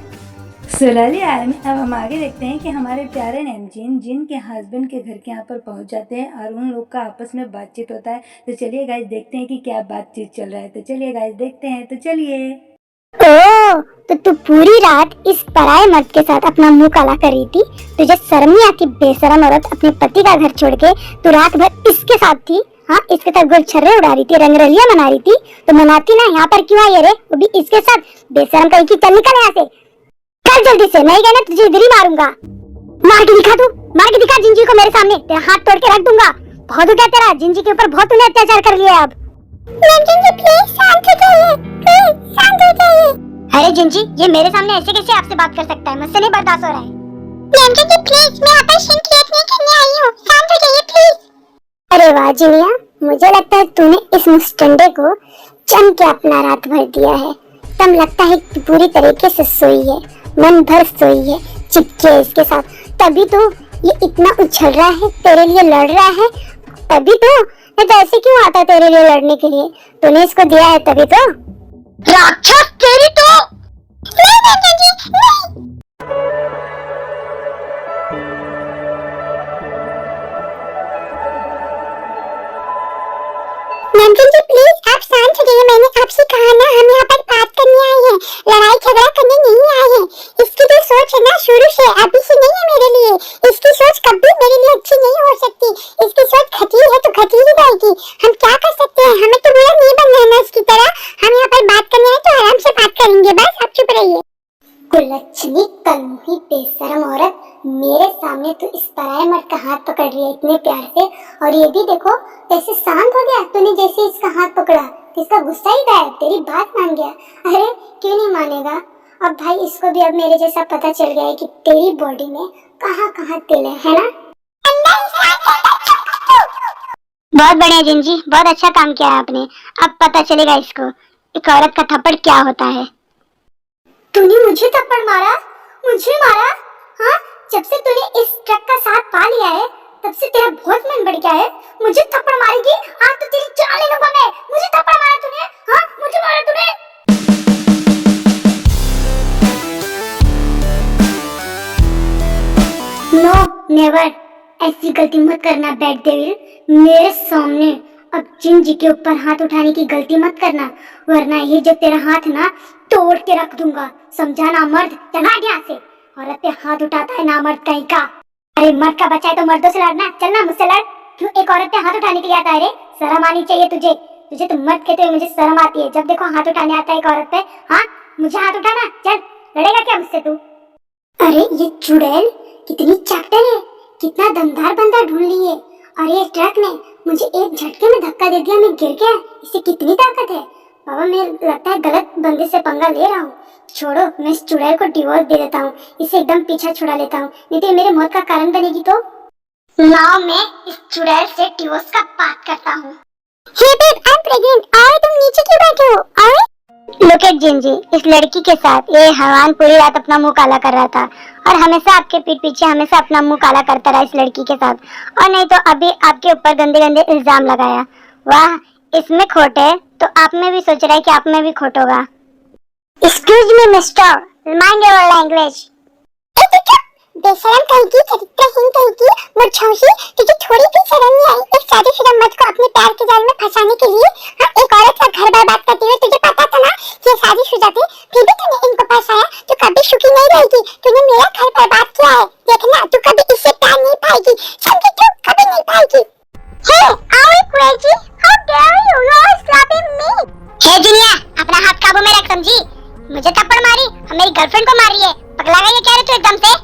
सुलाली आर्मी अब हम आगे देखते हैं कि हमारे प्यारे नेमजिन जिन के हस्बैंड के घर के यहाँ पर पहुँच जाते हैं और उन लोग का आपस में बातचीत होता है। तो चलिए गाइस देखते हैं कि क्या बातचीत चल रहा है। तो चलिए गाइस देखते हैं, तो चलिए। ओह, तो तू पूरी रात इस पराये मर्द के साथ अपना मुंह काला कर रही थी? तुझे शर्म नहीं आती बेशरम औरत? अपने पति का घर छोड़ के तू रात भर इसके साथ थी? हाँ, इसके साथ गुलछर्रे उड़ा रही थी, रंगरलियां मना रही थी, तो मनाती ना, यहाँ पर क्यों आई रे? वो भी इसके साथ। बेशरम कहीं की, चल निकल यहाँ से, चल जल्दी से, नहीं कहना तुझे इधर ही मारूंगा। मार के दिखा, तू मार के दिखा जिंजी को मेरे सामने, तेरा हाथ तोड़ के रख दूंगा। बहुत हो गया तेरा, जिंजी के ऊपर बहुत तूने अत्याचार कर लिया। अब जिंजी प्लीज शांत हो जाइए, प्लीज शांत हो जाइए। अरे जिंजी, ये मेरे सामने ऐसे कैसे आपसे बात कर सकता है? मुझसे नहीं बर्दाश्त हो रहा है। जिंजी प्लीज, मैं ऑपरेशन क्रिएट नहीं करने आई हूँ, शांत हो जाइए प्लीज। अरे वाह जिनिया, मुझे लगता है तूने इस मुस्टंडे को जम के अपना रात भर दिया है। तब लगता है कि पूरी तरीके से सोई है, मन भर सोई है, चिपके इसके साथ, तभी तो ये इतना उछल रहा है, तेरे लिए लड़ रहा है, तभी तो नहीं तो ऐसे क्यों आता तेरे लिए लड़ने के लिए? तूने इसको दिया है तभी तो। राक्षस तेरी तो। नहीं जी नहीं। नंदन जी प्लीज आप शांत हो जाइए। मैंने आपसे कहा ना हम यहाँ पर बात करने आए हैं, लड़ाई झगड़ा करने नहीं आए हैं। इसकी जो सोच है ना शुरू से अभी से नहीं है मेरे लिए। इसकी सोच कभी मेरे लिए अच्छी नहीं हो सकती। इसकी सोच खती है तो खती ही रहेगी। हम क्या कर सकते हैं, हमें तो बुरा नहीं बनना है ना इसकी तरह। हम यहाँ पर बात करने आए तो आराम से बात करेंगे, बस आप चुप रहिए। कुलच्छनी कलमुही बेशरम औरत, मेरे सामने तो इस पराये मर्द का हाथ पकड़ रही है इतने प्यार से, और ये भी देखो कैसे शांत हो गया। तूने जैसे इसका हाथ पकड़ा इसका गुस्सा ही गायब, तेरी बात मान गया। अरे क्यों नहीं मानेगा? अब भाई इसको भी अब मेरे जैसा पता चल गया है कि तेरी बॉडी में कहाँ कहाँ तिल है ना? बहुत बढ़िया जिंजी, बहुत अच्छा काम किया है आपने। अब पता चलेगा इसको एक औरत का थप्पड़ क्या होता है। तूने मुझे थप्पड़ मारा? मुझे मारा? हाँ, जब से तूने इस ट्रक का साथ पा लिया है तब से तेरा बहुत मन बढ़ गया है। मुझे थप्पड़ मारेगी? आज तो तेरी जान ले लूंगा मैं। मुझे थप्पड़ मारा तूने? हाँ, मुझे मारा तूने? नो नेवर, ऐसी गलती मत करना बैड डेविल मेरे सामने। अब जिंजी के ऊपर हाथ उठाने की गलती मत करना, वरना ये जो तेरा हाथ ना तोड़ के रख दूंगा, समझा ना मर्द? चल हट यहाँ से। औरत पे हाथ उठाता है ना मर्द कहीं का। अरे मर्द का बच्चा है तो मर्दों से लड़ना, चलना मुझसे लड़। क्यों एक औरत पे हाथ उठाने के लिए आता है रे? शर्म आनी चाहिए तुझे। तुझे तो मर्द कहते हुए मुझे शर्म आती है। जब देखो हाथ उठाने आता है एक औरत पे। हाँ, मुझे हाथ उठाना? चल, लड़ेगा क्या मुझसे तू? अरे ये चुड़ैल कितनी चैप्टर है, कितना दमदार बंदा ढूंढ ली है। और ये ट्रक ने मुझे एक झटके में धक्का दे दिया, मैं गिर गया। इससे कितनी ताकत है बाबा। मैं लगता है गलत बंदे से पंगा ले रहा हूँ। छोड़ो, मैं इस चुड़ैल को डिवोर्स दे देता हूँ, इसे एकदम पीछा छुड़ा लेता हूँ, नहीं तो मेरे मौत का कारण बनेगी। तो नाउ मैं इस चुड़ैल से डिवोर्स का बात करता हूँ। हे बेब आई एम प्रेग्नेंट। और तुम नीचे क्यों बैठे हो? और लुक एट जिंजी, इस लड़की के साथ ये हैवान पूरी रात अपना मुंह काला कर रहा था, और हमेशा आपके पीठ पीछे हमेशा अपना मुंह काला करता रहा इस लड़की के साथ, और नहीं तो अभी आपके ऊपर गंदे गंदे इल्जाम लगाया। वाह, इसमें खोट है तो आप में भी सोच रहा है कि आप में भी खोट होगा। Excuse me mister, mind your language. बेशरम कहेगी, चरित्रहीन कहेगी, मुर्छौसी, तुझे थोड़ी भी शर्म नहीं आई एक शादीशुदा मर्द को अपने प्यार के जाल में फंसाने के लिए? हाँ, एक औरत का घर बर्बाद करते हुए तुझे पता था ना कि ये शादीशुदा थे, फिर भी तूने इनको फंसाया। तू कभी सुखी नहीं रहेगी। तूने मेरा घर बर्बाद किया है, देखना तू कभी इससे प्यार नहीं पाएगी, समझी? तू कभी नहीं पाएगी। Hey are you crazy? How dare you, you are slapping me. Hey Jinia, अपना हाथ काबू में रख, समझी? मुझे थप्पड़ मारी और मेरी गर्लफ्रेंड को मार रही है। पगला गई है क्या रे तू एकदम से?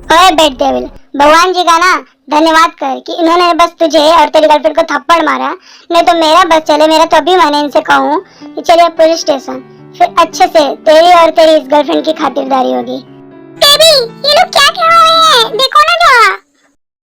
ओए बेड डेविल, भगवान जी का ना धन्यवाद कर कि इन्होंने बस तुझे और तेरी गर्लफ्रेंड को थप्पड़ मारा, नहीं तो मेरा बस चले। मेरा तो अभी मैंने इनसे कहूँ कि चलिए पुलिस स्टेशन, फिर अच्छे से तेरी और तेरी इस गर्लफ्रेंड की खातिरदारी होगी। बेबी ये लोग क्या कह रहे हैं, देखो ना जरा।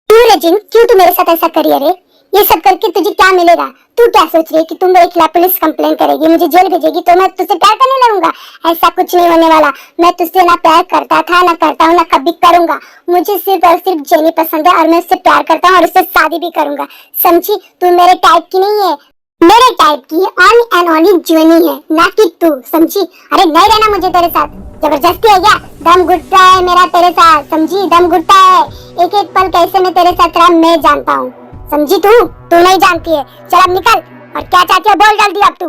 क्यों रजिन, क्यों तू मेरे साथ ऐसा करी? अरे ये सब करके तुझे क्या मिलेगा? तू क्या सोच रही है कि तुम मेरे खिलाफ पुलिस कंप्लेन करेगी, मुझे जेल भेजेगी तो मैं तुझसे प्यार करने लगूंगा? ऐसा कुछ नहीं होने वाला। मैं तुझसे ना प्यार करता था, ना करता हूँ, ना कभी करूंगा। मुझे सिर्फ और सिर्फ जेनी पसंद है और मैं उससे प्यार करता हूँ और उससे शादी भी करूंगा, समझी? तू मेरे टाइप की नहीं है, मेरे टाइप की ऑन एंड ओनली जेनी है, ना कि तू, समझी? अरे नहीं रहना मुझे तेरे साथ, जबरदस्ती है क्या? दम घुटता है मेरा तेरे साथ, समझी? दम घुटता है। एक एक पल कैसे मैं तेरे साथ रहा मैं जानता हूँ, समझी? तू नहीं जानती है। चल अब निकल, और क्या चाहती है बोल जल्दी अब तू।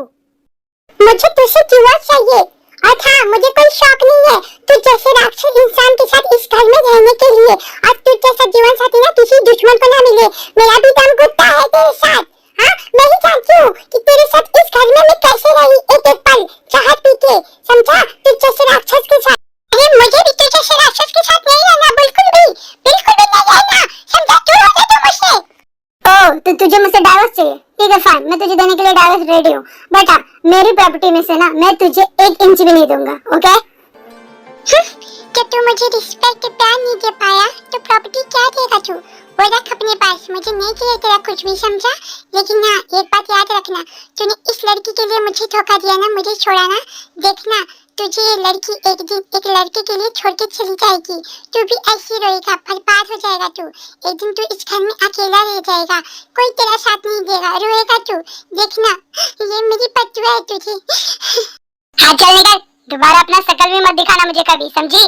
मुझे तुझसे डिवोर्स चाहिए। और हाँ, मुझे कोई शौक नहीं है तू जैसे राक्षस इंसान के साथ इस घर में रहने के लिए। और तू जैसा जीवन साथी ना किसी दुश्मन को ना मिले। मेरा भी दम घुटता है तेरे साथ। हाँ, मैं ही जानती हूँ कि तेरे साथ इस घर में मैं कैसे रही एक एक पल चाह पी के, समझा? तू जैसे राक्षस के साथ। अरे मुझे भी तू जैसे राक्षस के साथ नहीं रहना, बिल्कुल भी नहीं रहना, समझा? तू हो गया तू मुझसे। ओ तो तुझे मुझसे डाइवोर्स चाहिए? ठीक है फाइन, मैं तुझे देने के लिए डाइवोर्स रेडी हूँ, बट हाँ, मेरी प्रॉपर्टी में से ना मैं तुझे 1 इंच भी नहीं दूंगा, ओके? जब तू मुझे रिस्पेक्ट प्यार नहीं दे पाया तो प्रॉपर्टी क्या देगा तू? वो रख अपने पास, मुझे नहीं चाहिए तेरा कुछ भी, समझा? लेकिन ना एक बात याद रखना, तूने इस लड़की के लिए मुझे धोखा दिया ना, मुझे छोड़ा ना, देखना तुझे ये लड़की एक दिन एक लड़के के लिए छोड़ के चली जाएगी। तू भी ऐसी रोएगा, बर्बाद हो जाएगा तू। एक दिन तू इस घर में अकेला रह जाएगा, कोई तेरा साथ नहीं देगा, रोएगा तू। देखना, ये मेरी बददुआ है तुझे। हाँ चल निकल, दोबारा अपना शकल भी मत दिखाना मुझे कभी, समझी?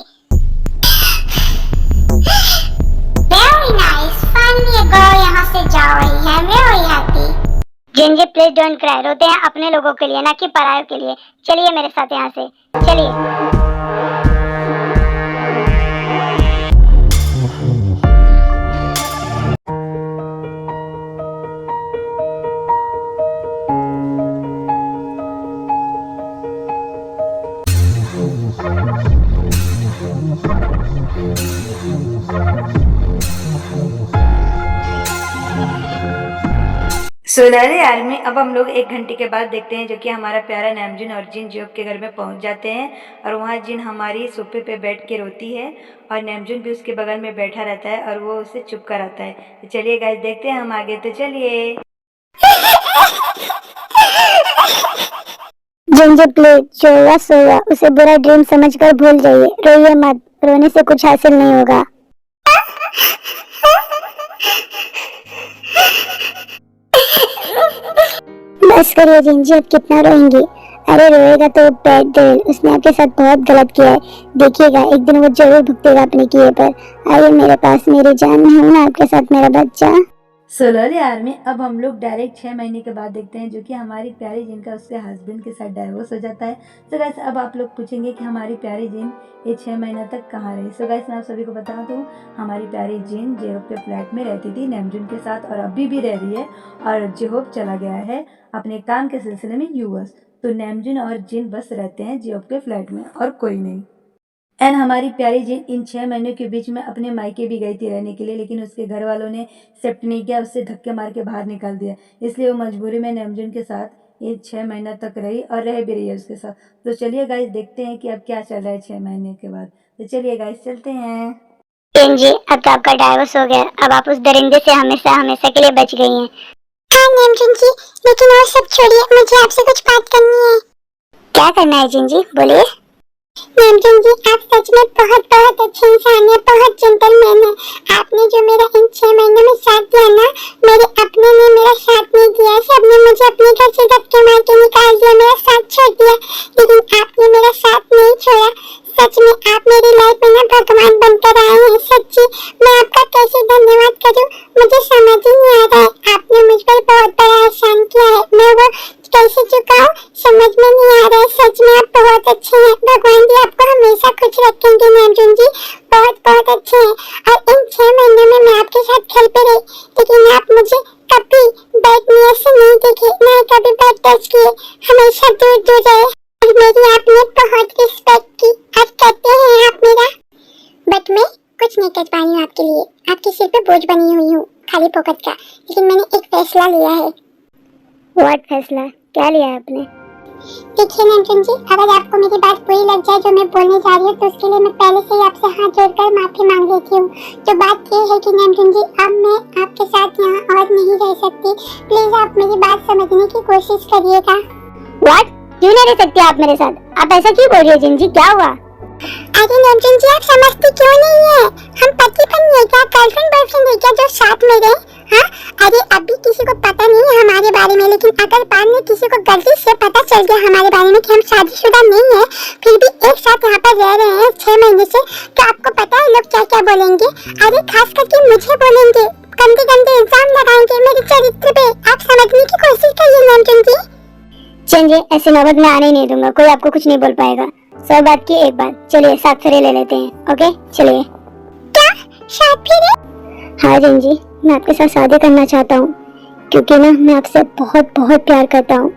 Very nice, finally go, यहाँ से जाओ। I am very happy। Jinji please don't cry, रोते हैं अपने लोगों के लिए ना कि परायों के लिए। चलिए मेरे साथ यहाँ से, चलिए। सोलहरे आर्मी। अब हम लोग 1 घंटे के बाद देखते हैं जो कि हमारा प्यारा नैमजुन और जिन जियोप के घर में पहुंच जाते हैं और वहां जिन हमारी सोफे पे बैठ के रोती है और नैमजुन भी उसके बगल में बैठा रहता है और वो उसे चुप कराता है। तो चलिए गाइस देखते हैं हम आगे, तो चलिए। जिंजी प्लीज, जो हुआ सो हुआ, उसे बुरा ड्रीम समझकर भूल जाइए, रोइए मत, रोने से कुछ हासिल नहीं होगा। बस करिए जिंजी, अब कितना रोएंगी? अरे रोएगा तो बैड डेविल, उसने आपके साथ बहुत गलत किया है। देखिएगा एक दिन वो जरूर भुगतेगा अपने किए पर। आइए मेरे पास, मेरी जान में हूँ ना आपके साथ मेरा बच्चा। सोलहरे आर्मी। अब हम लोग डायरेक्ट 6 महीने के बाद देखते हैं जो कि हमारी प्यारी जिन का उसके हस्बैंड के साथ डाइवोर्स हो जाता है। तो गाइस अब आप लोग पूछेंगे कि हमारी प्यारी जिन ये 6 महीना तक कहाँ रही। सो गाइस मैं आप सभी को बता दूँ, हमारी प्यारी जिन जेहोब के फ्लैट में रहती थी नैमजुन के साथ और अभी भी रह रही है। और जेहोब चला गया है अपने काम के सिलसिले में यूएस, तो नैमजुन और जिन बस रहते हैं जेहोब के फ्लैट में और कोई नहीं। एंड हमारी प्यारी जिन इन 6 महीनों के बीच में अपने मायके भी गई थी रहने के लिए, लेकिन उसके घर वालों ने एक्सेप्ट नहीं किया, उससे धक्के मार के बाहर निकाल दिया। इसलिए वो मजबूरी में नैमजुन के साथ ये 6 महीना तक रही और रह भी रही है उसके साथ। तो चलिए गाइस देखते हैं कि अब क्या चल रहा है 6 महीने के बाद। तो चलिए गाइस चलते हैं। जिंजी अब तो आपका डाइवोर्स हो गया, अब आप उस दरिंदे से हमेशा हमेशा के लिए बच गई हैं। हाँ नैमजुन जी, लेकिन वो सब छोड़िए, मुझे आपसे कुछ बात करनी है। क्या करना है जिंजी, बोलिए। नैमजुन जी, आप सच में बहुत बहुत अच्छे इंसान हैं, बहुत जेंटलमैन हैं। आपने जो मेरा इन 6 महीनों में साथ दिया ना, मेरे अपने ने मेरा साथ नहीं दिया। सबने मुझे अपने घर से धक्के मार के निकाल दिया, मेरा साथ छोड़ दिया, लेकिन आपने मेरा साथ नहीं छोड़ा। सच में आप मेरी लाइफ में ना भगवान बनकर आए हैं। सच्ची मैं आपका कैसे धन्यवाद करूं, मुझे समझ ही नहीं आ रहा है। आपने मुझ पर बहुत बड़ा एहसान किया है, मैं वो कैसे चुकाऊं समझ में नहीं आ रहा है। सच में आप बहुत अच्छे हैं, भगवान भी आपको हमेशा खुश रखेंगे नैमजुन जी, बहुत बहुत अच्छे हैं। और इन 6 महीनों में मैं आपके साथ घर पे रही, लेकिन आप मुझे कभी बैड नियत से नहीं देखे, ना कभी बैड टच किए, हमेशा दूर दूर रहे। और मेरी आपने बहुत रिस्पेक्ट की, अब कहते हैं आप मेरा, बट मैं कुछ नहीं कर पा रही हूँ आपके लिए, आपके सिर पे बोझ बनी हुई हूँ खाली पोकट का। लेकिन मैंने एक फैसला लिया है। व्हाट फैसला, क्या लिया है आपने? देखिए नैमजुन जी, अगर आपको मेरी बात बुरी लग जाए जो मैं बोलने जा रही हूँ, तो उसके लिए मैं पहले से ही आपसे हाथ जोड़कर माफी मांग लेती हूँ। तो बात ये है कि नैमजुन जी, अब मैं आपके साथ यहाँ और नहीं रह सकती। प्लीज आप मेरी बात समझने की कोशिश करिएगा। व्हाट, क्यों नहीं रह सकती आप मेरे साथ? आप ऐसा क्यों बोल रही है जिंजी, क्या हुआ? अरे नैमजुन जी, आप समझती क्यों नहीं है? हम पति पत्नी है क्या, गर्लफ्रेंड बॉयफ्रेंड है क्या जो साथ में रहे? हाँ, अरे अभी किसी को पता नहीं है हमारे बारे में, लेकिन अगर बाद में किसी को गलती से पता चल गया हमारे बारे में कि हम शादीशुदा नहीं है, फिर भी एक साथ यहाँ पर रह रहे हैं 6 महीने से, तो आपको पता है लोग क्या क्या बोलेंगे? अरे खास करके मुझे बोलेंगे, गंदे गंदे इल्जाम लगाएंगे मेरे चरित्र पे। आप समझने की कोशिश करिए नैमजुन जी। जिंजी ऐसे नौबत में आने ही नहीं दूंगा, कोई आपको कुछ नहीं बोल पाएगा। सब बात की एक बात, चलिए 7 फेरे ले लेते हैं। ओके चलिए। क्या 7 फेरे? हाँ जिंजी, मैं आपके साथ शादी करना चाहता हूँ, क्योंकि ना मैं आपसे बहुत बहुत प्यार करता हूँ।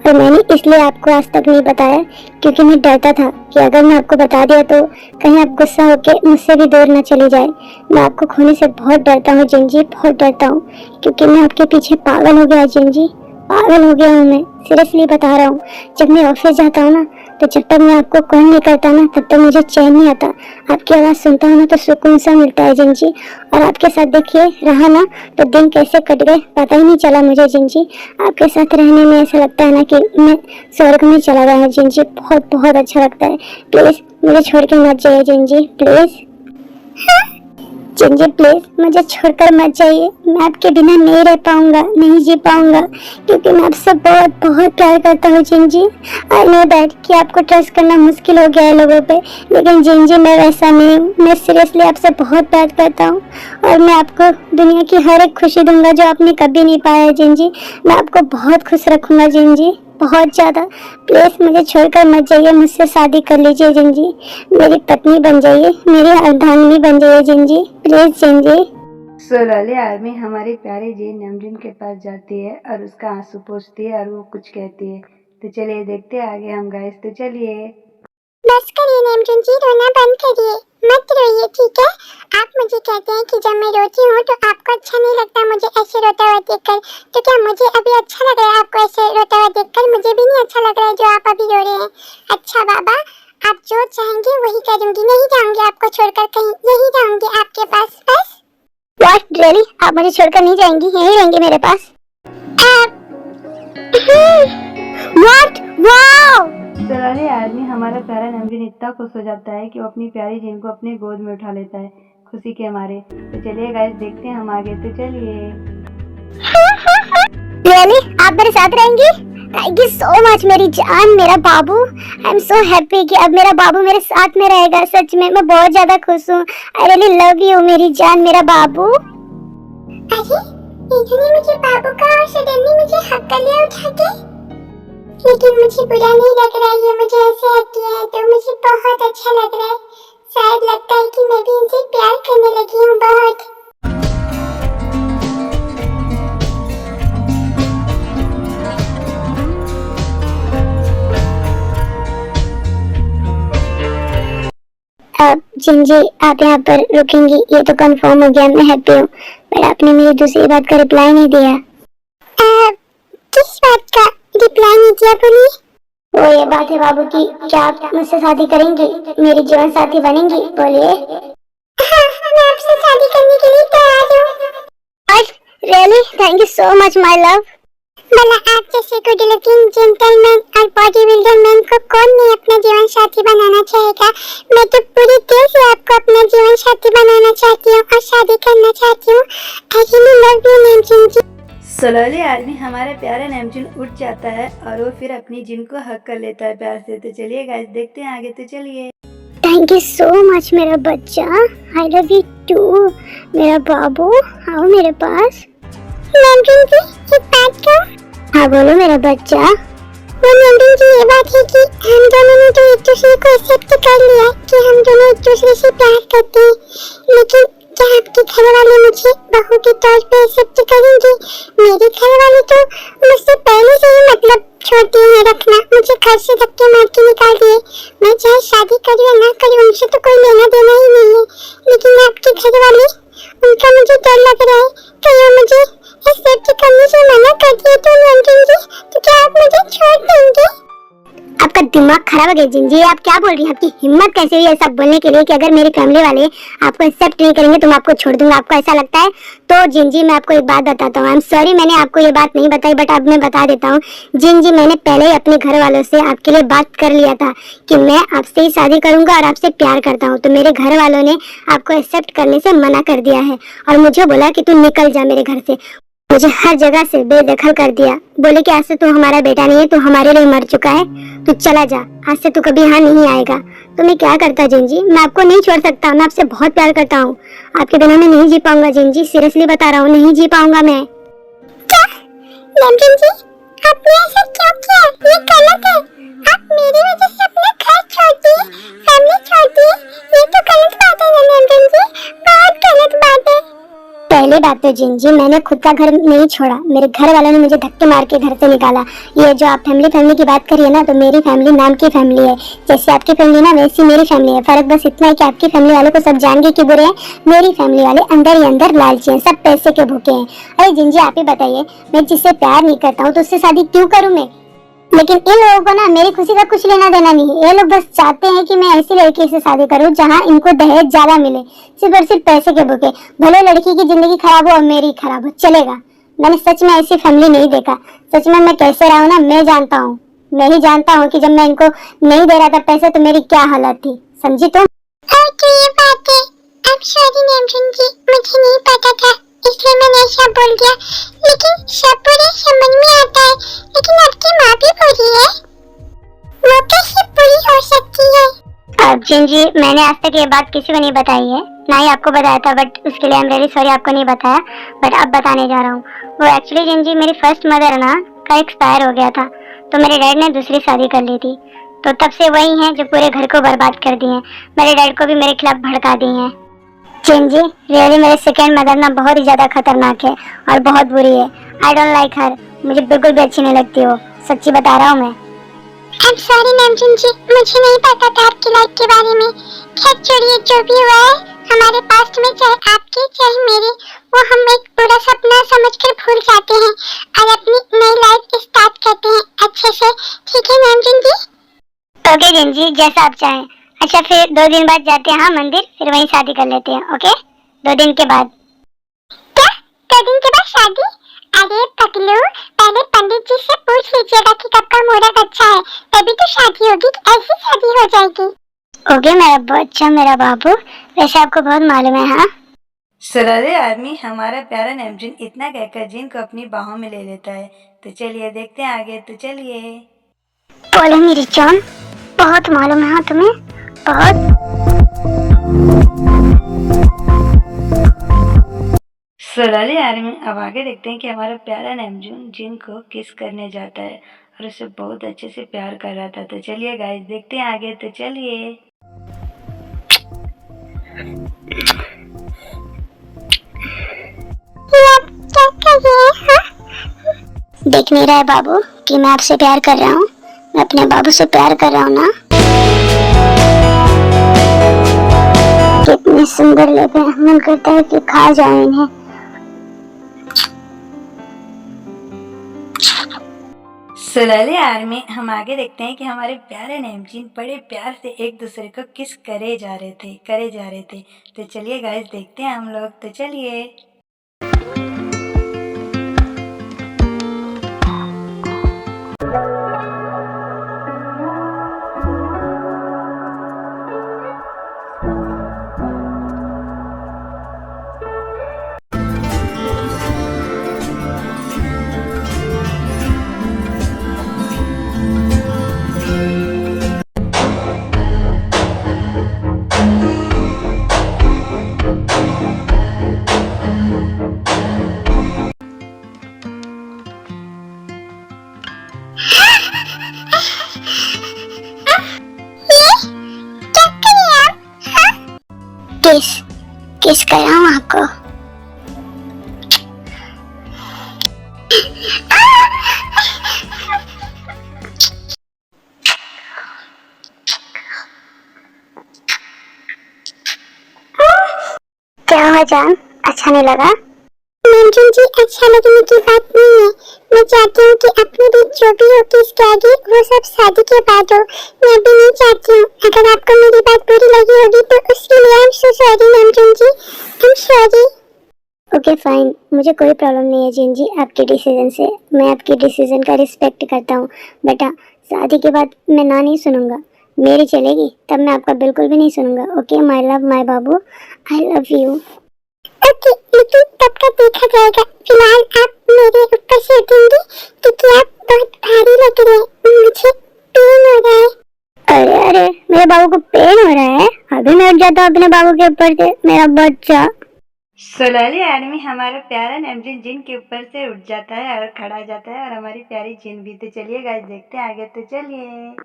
और मैंने इसलिए आपको आज तक नहीं बताया क्योंकि मैं डरता था कि अगर मैं आपको बता दिया तो कहीं आप गुस्सा होकर मुझसे भी दूर न चली जाए। मैं आपको खोने से बहुत डरता हूँ जिंजी, बहुत डरता हूँ, क्योंकि मैं आपके पीछे पागल हो गया जिंजी, पागल हो गया हूँ मैं। सीरियसली बता रहा हूँ, जब मैं ऑफिस जाता हूँ ना तो जब तक मैं आपको कॉल नहीं करता ना तब तक मुझे चैन नहीं आता। आपकी आवाज़ सुनता हूँ ना तो सुकून सा मिलता है जिन जी। और आपके साथ देखिए रहा ना तो दिन कैसे कट गए पता ही नहीं चला मुझे जिन जी। आपके साथ रहने में ऐसा लगता है ना कि मैं स्वर्ग में चला गया हूँ जिन जी। बहुत बहुत अच्छा लगता है। प्लीज़ मुझे छोड़ के मत जाइए जिन जी, प्लीज़। जिन जी प्लीज मुझे छोड़कर मत जाइए। मैं आपके बिना नहीं रह पाऊंगा, नहीं जी पाऊंगा, क्योंकि मैं आपसे बहुत बहुत प्यार करता हूँ जिन जी। आई नो दैट कि आपको ट्रस्ट करना मुश्किल हो गया है लोगों पे, लेकिन जिन जी मैं वैसा नहीं हूँ। मैं सीरियसली आपसे बहुत प्यार करता हूँ और मैं आपको दुनिया की हर एक खुशी दूंगा जो आपने कभी नहीं पाया है जिन जी। मैं आपको बहुत खुश रखूंगा जिन जी, बहुत ज़्यादा। प्लीज़ मुझे छोड़कर मत जाइए, मुझसे शादी कर लीजिए जिन जी। मेरी पत्नी बन जाइए, मेरी अर्धांगिनी बन जाइए जिन जी, प्लीज़ जिन जी। सोलाली आर्मी हमारी प्यारी जी नमरीन के पास जाती है और उसका आंसू पोंछती है और वो कुछ कहती है। तो चलिए देखते हैं आगे हम गाइस। तो चलिए बस करिए नमरीन जी, रोना बंद करिए, मत रोइए ठीक है। आप मुझे कहते हैं कि जब मैं रोती हूँ तो आपको अच्छा नहीं लगता मुझे ऐसे रोता हुआ देखकर, तो क्या मुझे अभी अच्छा लग रहा है आपको ऐसे रोता हुआ देखकर? मुझे भी नहीं अच्छा लग रहा है जो आप अभी रो रहे हैं। अच्छा बाबा, आप जो चाहेंगे वही करूंगी, नहीं जाऊंगी आपको छोड़कर कहीं, यही जाऊंगी आपके पास बस। What really? आप मुझे छोड़कर नहीं जाएंगी, यहीं रहेंगी मेरे पास? व्हाट? वाओ! सोलाली आर्मी हमारा प्यारा नमरीन इतना खुश हो जाता है कि वो अपनी प्यारी जिन को अपने गोद में उठा लेता है खुशी के मारे। तो चलिए गाइस देखते हैं हम आगे। तो चलिए रियली आप मेरे साथ रहेंगी? थैंक यू सो मच मेरी जान, मेरा बाबू। आई एम सो हैप्पी कि अब मेरा बाबू मेरे साथ में रहेगा। सच में मैं बहुत ज्यादा खुश हूँ। आई रियली लव यू मेरी जान, मेरा बाबू। अरे इन्होंने मुझे बाबू का और सडनली मुझे हक कर लिया उठा के, लेकिन मुझे बुरा नहीं लग रहा है। ये मुझे ऐसे हक किया है तो मुझे बहुत अच्छा लग रहा है। शायद लगता है कि मैं भी इनसे प्यार करने लगी हूँ बहुत। अब जिन जी आप यहाँ पर रुकेंगी ये तो कंफर्म हो गया, मैं हैप्पी हूँ। पर आपने मेरी दूसरी बात का रिप्लाई नहीं दिया। किस बात का रिप्लाई नहीं दिया बोलिए? वो ये बात है बाबू की, क्या आप मुझसे शादी करेंगी, मेरी जीवन साथी बनेंगी? बोलिए। हाँ, मैं आपसे शादी करने के लिए तैयार हूँ। Really thank you so much my love. भला आप जैसे गुड लुकिंग जेंटलमैन और बॉडी बिल्डर मैन को कौन नहीं अपना जीवन साथी बनाना चाहेगा? मैं तो पूरी दिल से आपको अपना जीवन साथी बनाना चाहती हूँ और शादी करना चाहती हूँ। I really love you Namreen ji. सोलाली आर्मी हमारा प्यारा नमरीन उठ जाता है और वो फिर अपनी जिन को हक कर लेता है प्यार से। तो चलिए गाइस देखते हैं आगे। तो चलिए थैंक यू सो मच मेरा बच्चा, आई लव यू टू मेरा बाबू। आओ मेरे पास। नमरीन जी एक बात कहो। हाँ बोलो मेरा बच्चा। वो नमरीन जी ये बात है कि हम दोनों ने तो एक दूसरे को एक्सेप्ट कर लिया कि हम दोनों एक दूसरे से प्यार करते हैं, लेकिन क्या आपके घर वाले मुझे बहू के तौर पे एक्सेप्ट करेंगे? मेरे घर वाले तो मुझसे पहले से ही मतलब छोड़ते हैं रखना, मुझे घर से धक्के मार के निकाल दिए। मैं चाहे शादी करूँ या ना करूँ उनसे तो कोई लेना देना ही नहीं है, लेकिन आपके घर वाले, उनका मुझे डर लग रहा है कहीं मुझे एक्सेप्ट करने से मना कर दिए तो नमरीन जी, तो क्या आप मुझे छोड़ देंगे? आपका दिमाग खराब हो गया जिन जी, आप क्या बोल रही हैं? आपकी हिम्मत कैसे हुई ऐसा बोलने के लिए कि अगर मेरी फैमिली वाले आपको एक्सेप्ट नहीं करेंगे तो मैं आपको छोड़ दूंगा? आपको ऐसा लगता है? तो जिन जी मैं आपको एक बात बताता हूँ। आई एम सॉरी मैंने आपको ये बात नहीं बताई, बट अब मैं बता देता हूँ। जिन जी मैंने पहले ही अपने घर वालों से आपके लिए बात कर लिया था कि मैं आपसे ही शादी करूंगा और आपसे प्यार करता हूँ। तो मेरे घर वालों ने आपको एक्सेप्ट करने से मना कर दिया है और मुझे बोला कि तू निकल जा मेरे घर से। मुझे हर जगह से बेदखल कर दिया, बोले कि आज से तू हमारा बेटा नहीं है, तू हमारे लिए मर चुका है, तू चला जा, आज से तू कभी यहाँ नहीं आएगा। तो मैं क्या करता जिन जी, मैं आपको नहीं छोड़ सकता, मैं आपसे बहुत प्यार करता हूँ। आपके बिना मैं नहीं जी पाऊंगा जिन जी, सीरियसली बता रहा हूँ, नहीं जी पाऊंगा मैं। क्या नमरीन जी आपने ऐसा क्यों किया? ये गलत है। आप मेरी वजह से अपना घर छोड़ दिए, फैमिली छोड़ दिए, ये तो गलत बात है ना नमरीन जी, बहुत गलत बात है। पहली बात तो जिन जी मैंने खुद का घर नहीं छोड़ा, मेरे घर वालों ने मुझे धक्के मार के घर से निकाला। ये जो आप फैमिली की बात करिए ना, तो मेरी फैमिली नाम की फैमिली है, जैसे आपकी फैमिली ना वैसी मेरी फैमिली है। फर्क बस इतना है कि आपकी फैमिली वालों को सब जान के बुरे हैं, मेरी फैमिली वाले अंदर ही अंदर लालची हैं, सब पैसे के भूखे हैं। अरे जिन जी आप ही बताइए, मैं जिससे प्यार नहीं करता हूँ तो उससे शादी क्यों करूँ मैं? लेकिन इन लोगों को ना मेरी खुशी का कुछ लेना देना नहीं है। ये लोग बस चाहते हैं कि मैं ऐसी लड़की से शादी करूं जहां इनको दहेज ज्यादा मिले, सिर्फ और सिर्फ पैसे के भूखे। भले लड़की की जिंदगी खराब हो और मेरी खराब हो, चलेगा। मैंने सच में ऐसी फैमिली नहीं देखा। सच में मैं कैसे रहा हूं ना, मैं जानता हूँ। मैं ही जानता हूँ कि जब मैं इनको नहीं दे रहा था पैसे तो मेरी क्या हालत थी, समझी तुम? और तो ये बात है। अब सॉरी नेमचंद जी, मुझे नहीं पता था इसलिए मैंने ऐसा बोल दिया। लेकिन सब बुरे समझ में आता है। लेकिन आपकी माँ भी बुरी है, वो कैसे बुरी हो सकती है? अर्जुन जी, मैंने आज तक ये बात किसी को नहीं बताई है, ना ही आपको बताया था, बट उसके लिए आई एम रियली सॉरी, आपको नहीं बताया, बट अब बताने जा रहा हूँ। वो एक्चुअली जिन जी मेरी फर्स्ट मदर ना का एक्सपायर हो गया था, तो मेरे डैड ने दूसरी शादी कर ली थी। तो तब से वही हैं जो पूरे घर को बर्बाद कर दिए हैं। मेरे डैड को भी मेरे खिलाफ भड़का दिए हैं। जिन जी रियली मेरे सेकेंड मदर ना बहुत ही ज्यादा खतरनाक है और बहुत बुरी है। आई डोंट लाइक हर, मुझे बिल्कुल भी अच्छी नहीं लगती वो, सच्ची बता रहा हूँ मैं। आई एम सॉरी नेमचंद जी, मुझे नहीं पता था आपकी लाइफ के बारे में। खैर छोड़िए, जो भी हुआ है हमारे पास्ट में, चाहे आपके चाहे मेरे, वो हम एक पूरा सपना समझकर भूल जाते हैं और अपनी नई लाइफ स्टार्ट करते हैं अच्छे से। ठीक है नेमचंद जी? ओके जिन जी, जैसा आप चाहें। अच्छा फिर 2 दिन बाद जाते हैं हाँ मंदिर, फिर वहीं शादी कर लेते हैं। ओके 2 दिन के बाद। क्या 2 दिन के बाद शादी? अरे पगलू, पहले पंडित जी से पूछ लीजिएगा कि कब का मुहूर्त अच्छा है, तभी तो शादी होगी। ऐसी शादी हो जाएगी। ओके मेरा बच्चा, मेरा बाबू, वैसे आपको बहुत मालूम है हाँ। सलाले आर्मी हमारा प्यारा नेमजिन इतना कहकर जिन को अपनी बाहों में ले लेता है। तो चलिए देखते हैं आगे, तो चलिए। बोलो मेरी जान, बहुत मालूम है हाँ तुम्हें, बहुत। सलाले आर्मी अब आगे देखते हैं कि हमारा प्यारा नेमजिन जिन को किस करने जाता है और उसे बहुत अच्छे से प्यार कर रहा था। तो चलिए गाइस देखते हैं आगे, तो चलिए। देख नहीं रहा है बाबू कि मैं आपसे प्यार कर रहा हूँ, मैं अपने बाबू से प्यार कर रहा हूँ ना। कितने सुंदर लगे, मन करता है कि खा जाऊं इन्हें। सलाले आर्मी हम आगे देखते हैं कि हमारे प्यारे नेमजिन बड़े प्यार से एक दूसरे को किस करे जा रहे थे। तो चलिए गाइस देखते हैं हम लोग, तो चलिए। किस कर रहा हूँ आपको। क्या हुआ जान, अच्छा नहीं लगा? नेमचंद जी, अच्छा लगने की बात नहीं है। मैं चाहती हूँ कि अपने बीच जो भी हो किसके आगे, वो सब शादी के बाद हो। मैं भी नहीं चाहती हूँ। अगर आपको मेरी बात बुरी लगी होगी तो उसके लिए I am so sorry Nemchand ji, I am sorry. Okay fine, मुझे कोई प्रॉब्लम नहीं है जिन जी आपके डिसीजन से। मैं आपके डिसीजन का रिस्पेक्ट करता हूँ। बेटा शादी के बाद मैं ना नहीं सुनूंगा, मेरी चलेगी तब मैं आपका बिल्कुल भी नहीं सुनूंगा। Okay my love my Babu, I love you. Okay, लेकिन तब का देखा जाएगा। फिलहाल आप मेरे ऊपर से उठेंगे क्योंकि आप बहुत भारी लग रहे हैं, मुझे पेन हो रहा है। अरे अरे मेरे बाबू को पेन हो रहा है? अभी मैं उठ जाता हूँ अपने बाबू के ऊपर से, मेरा बच्चा। सलाले आर्मी हमारा प्यारा नेमजिन जिन के ऊपर से उठ जाता है और खड़ा जाता है, और हमारी प्यारी जिन भी। तो चलिए गाइस देखते हैं आगे, तो चलिए।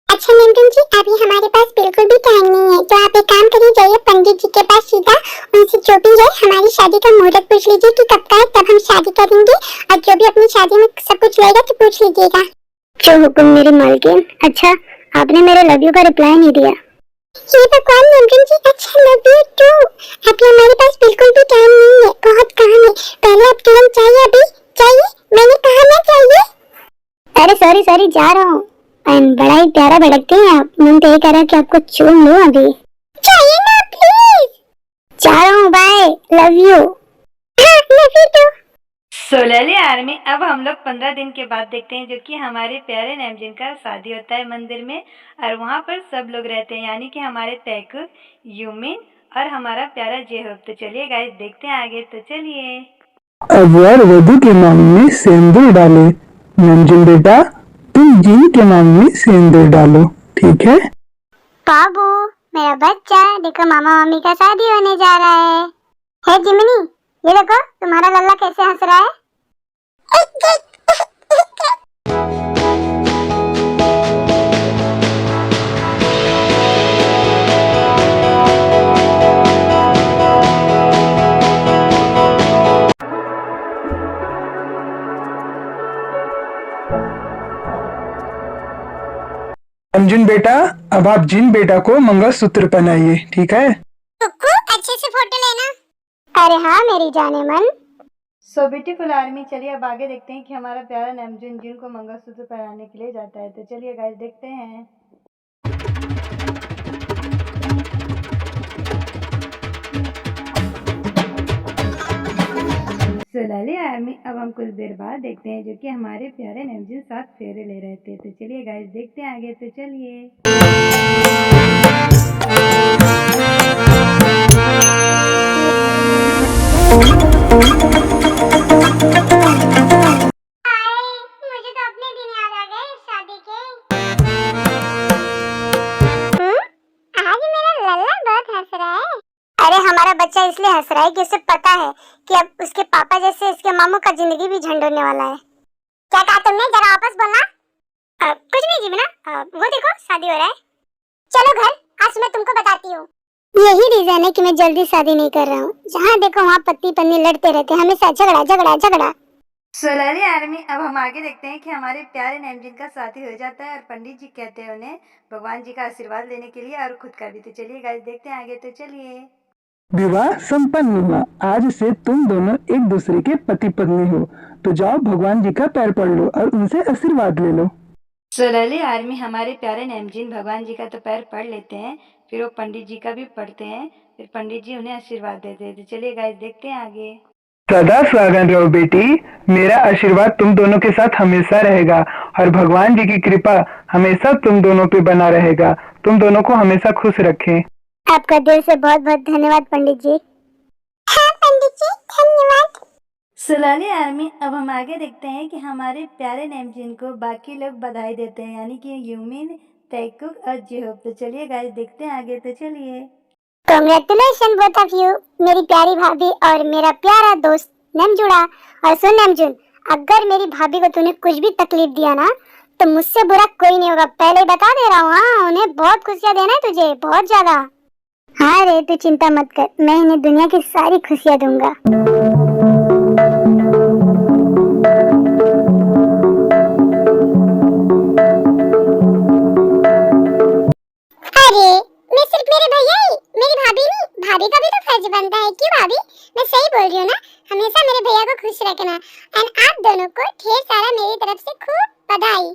अच्छा नेमचंद जी, अभी हमारे पास बिल्कुल भी टाइम नहीं है, तो आप एक काम करिए, जाइए पंडित जी के पास सीधा, उनसे जो भी है हमारी शादी का मुहूर्त पूछ लीजिए कि कब का है, तब हम शादी करेंगे। और जो भी अपनी शादी में सब कुछ लगेगा तो पूछ लीजिएगा। जो हुक्म मेरी मालकिन। अच्छा आपने मेरे लव यू का रिप्लाई नहीं दिया। ये भगवान नेमचंद जी, अच्छा लव यू टू। अभी हमारे पास बिल्कुल भी टाइम नहीं है, बहुत काम है। पहले आप तुरंत चाहिए, अभी चाहिए, मैंने कहा ना चाहिए। अरे सॉरी जा रहा हूँ। बड़ा ही प्यारा भड़कते हैं आप। मन तो ये कह रहा है कि आपको चूम लूं अभी। चाहिए ना प्लीज। जा रहा हूँ, bye, love you. Love you too. सोलहली आर्मी, अब हम लोग 15 दिन के बाद देखते हैं, जो कि हमारे प्यारे नैमजिन का शादी होता है मंदिर में, और वहाँ पर सब लोग रहते हैं, यानी कि हमारे तैकूब, यूमिन और हमारा प्यारा जेहोब। तो चलिए गाइस देखते हैं आगे। तो चलिए। अब वर वधु के मांग में सिंदूर डाले। नंजन बेटा, तुम जी के मांग में सिंदूर डालो, ठीक है? बाबू, मेरा बच्चा, देखो मामा मामी का शादी होने जा रहा है। हे जिमिनी, ये देखो तुम्हारा लल्ला कैसे हंस रहा है। नंजन बेटा, अब आप जिन बेटा को मंगलसूत्र पहनाइए, ठीक है? कुकू अच्छे से फोटो लेना। अरे हाँ मेरी जाने मन। सो ब्यूटीफुल आर्मी, चलिए अब आगे देखते हैं कि हमारा प्यारा नैमजिन जिन को मंगलसूत्र पहनाने के लिए जाता है। तो चलिए गाइस देखते हैं। सोलहली आर्मी, अब हम कुछ देर बाद देखते हैं, जो कि हमारे प्यारे नैमजिन 7 फेरे ले रहे थे। तो चलिए गाइस देखते हैं आगे। तो चलिए। मुझे तो अपने दिन याद आ गए शादी के। आज मेरा लल्ला बहुत हंस रहा है। अरे हमारा बच्चा इसलिए हंस रहा है कि उसे पता है कि अब उसके पापा जैसे इसके मामू का जिंदगी भी झंड होने वाला है। क्या कहा तुमने, जरा वापस बोलना। कुछ नहीं जीवना, वो देखो शादी हो रहा है। चलो घर, आज मैं तुमको बताती हूँ। यही रीजन है कि मैं जल्दी शादी नहीं कर रहा हूँ। जहाँ देखो वहाँ पति पत्नी लड़ते रहते हैं, हमेशा झगड़ा झगड़ा झगड़ा। सोलहली आर्मी, अब हम आगे देखते हैं कि हमारे प्यारे नैमजिन का शादी हो जाता है, और पंडित जी कहते हैं उन्हें भगवान जी का आशीर्वाद लेने के लिए, और खुद का भी। तो चलिए गाइस देखते हैं आगे। तो चलिए। विवाह संपन्न हुआ। आज से तुम दोनों एक दूसरे के पति पत्नी हो। तो जाओ भगवान जी का पैर पड़ लो और उनसे आशीर्वाद ले लो। सोलहली आर्मी, हमारे प्यारे नैमजिन भगवान जी का तो पैर पढ़ लेते हैं, फिर वो पंडित जी का भी पढ़ते हैं, फिर पंडित जी उन्हें आशीर्वाद देते हैं। तो चलिए गाइस देखते हैं आगे। सदा सुहागन रहो बेटी। मेरा आशीर्वाद तुम दोनों के साथ हमेशा रहेगा और भगवान जी की कृपा हमेशा तुम दोनों पे बना रहेगा। तुम दोनों को हमेशा खुश रखें। आपका दिल से बहुत बहुत धन्यवाद पंडित जी। हाँ पंडित जी, धन्यवाद। सोलहली आर्मी, अब हम आगे देखते हैं कि हमारे प्यारे नैमजिन को बाकी लोग बधाई देते हैं, यानी कि यूमिन, तैकूब और जेहोब। तो चलिए गाइस देखते हैं आगे। तो चलिए। कांग्रेचुलेशन बोथ ऑफ यू, मेरी प्यारी भाभी और मेरा प्यारा दोस्त नमजुड़ा। और सुन नमजुन, अगर मेरी भाभी को तूने कुछ भी तकलीफ दिया ना, तो मुझसे बुरा कोई नहीं होगा, पहले बता दे रहा हूँ। हाँ, उन्हें बहुत खुशियाँ देना है तुझे, बहुत ज्यादा। हाँ रे, तू चिंता मत कर, मैं इन्हें दुनिया की सारी खुशियाँ दूंगा। अरे मैं सिर्फ मेरे भैया ही, मेरी भाभी नहीं। भाभी का भी तो फर्ज बनता है। क्यों भाभी, मैं सही बोल रही हूँ ना? हमेशा मेरे भैया को खुश रखना। एंड आप दोनों को ढेर सारा मेरी तरफ से खूब बधाई।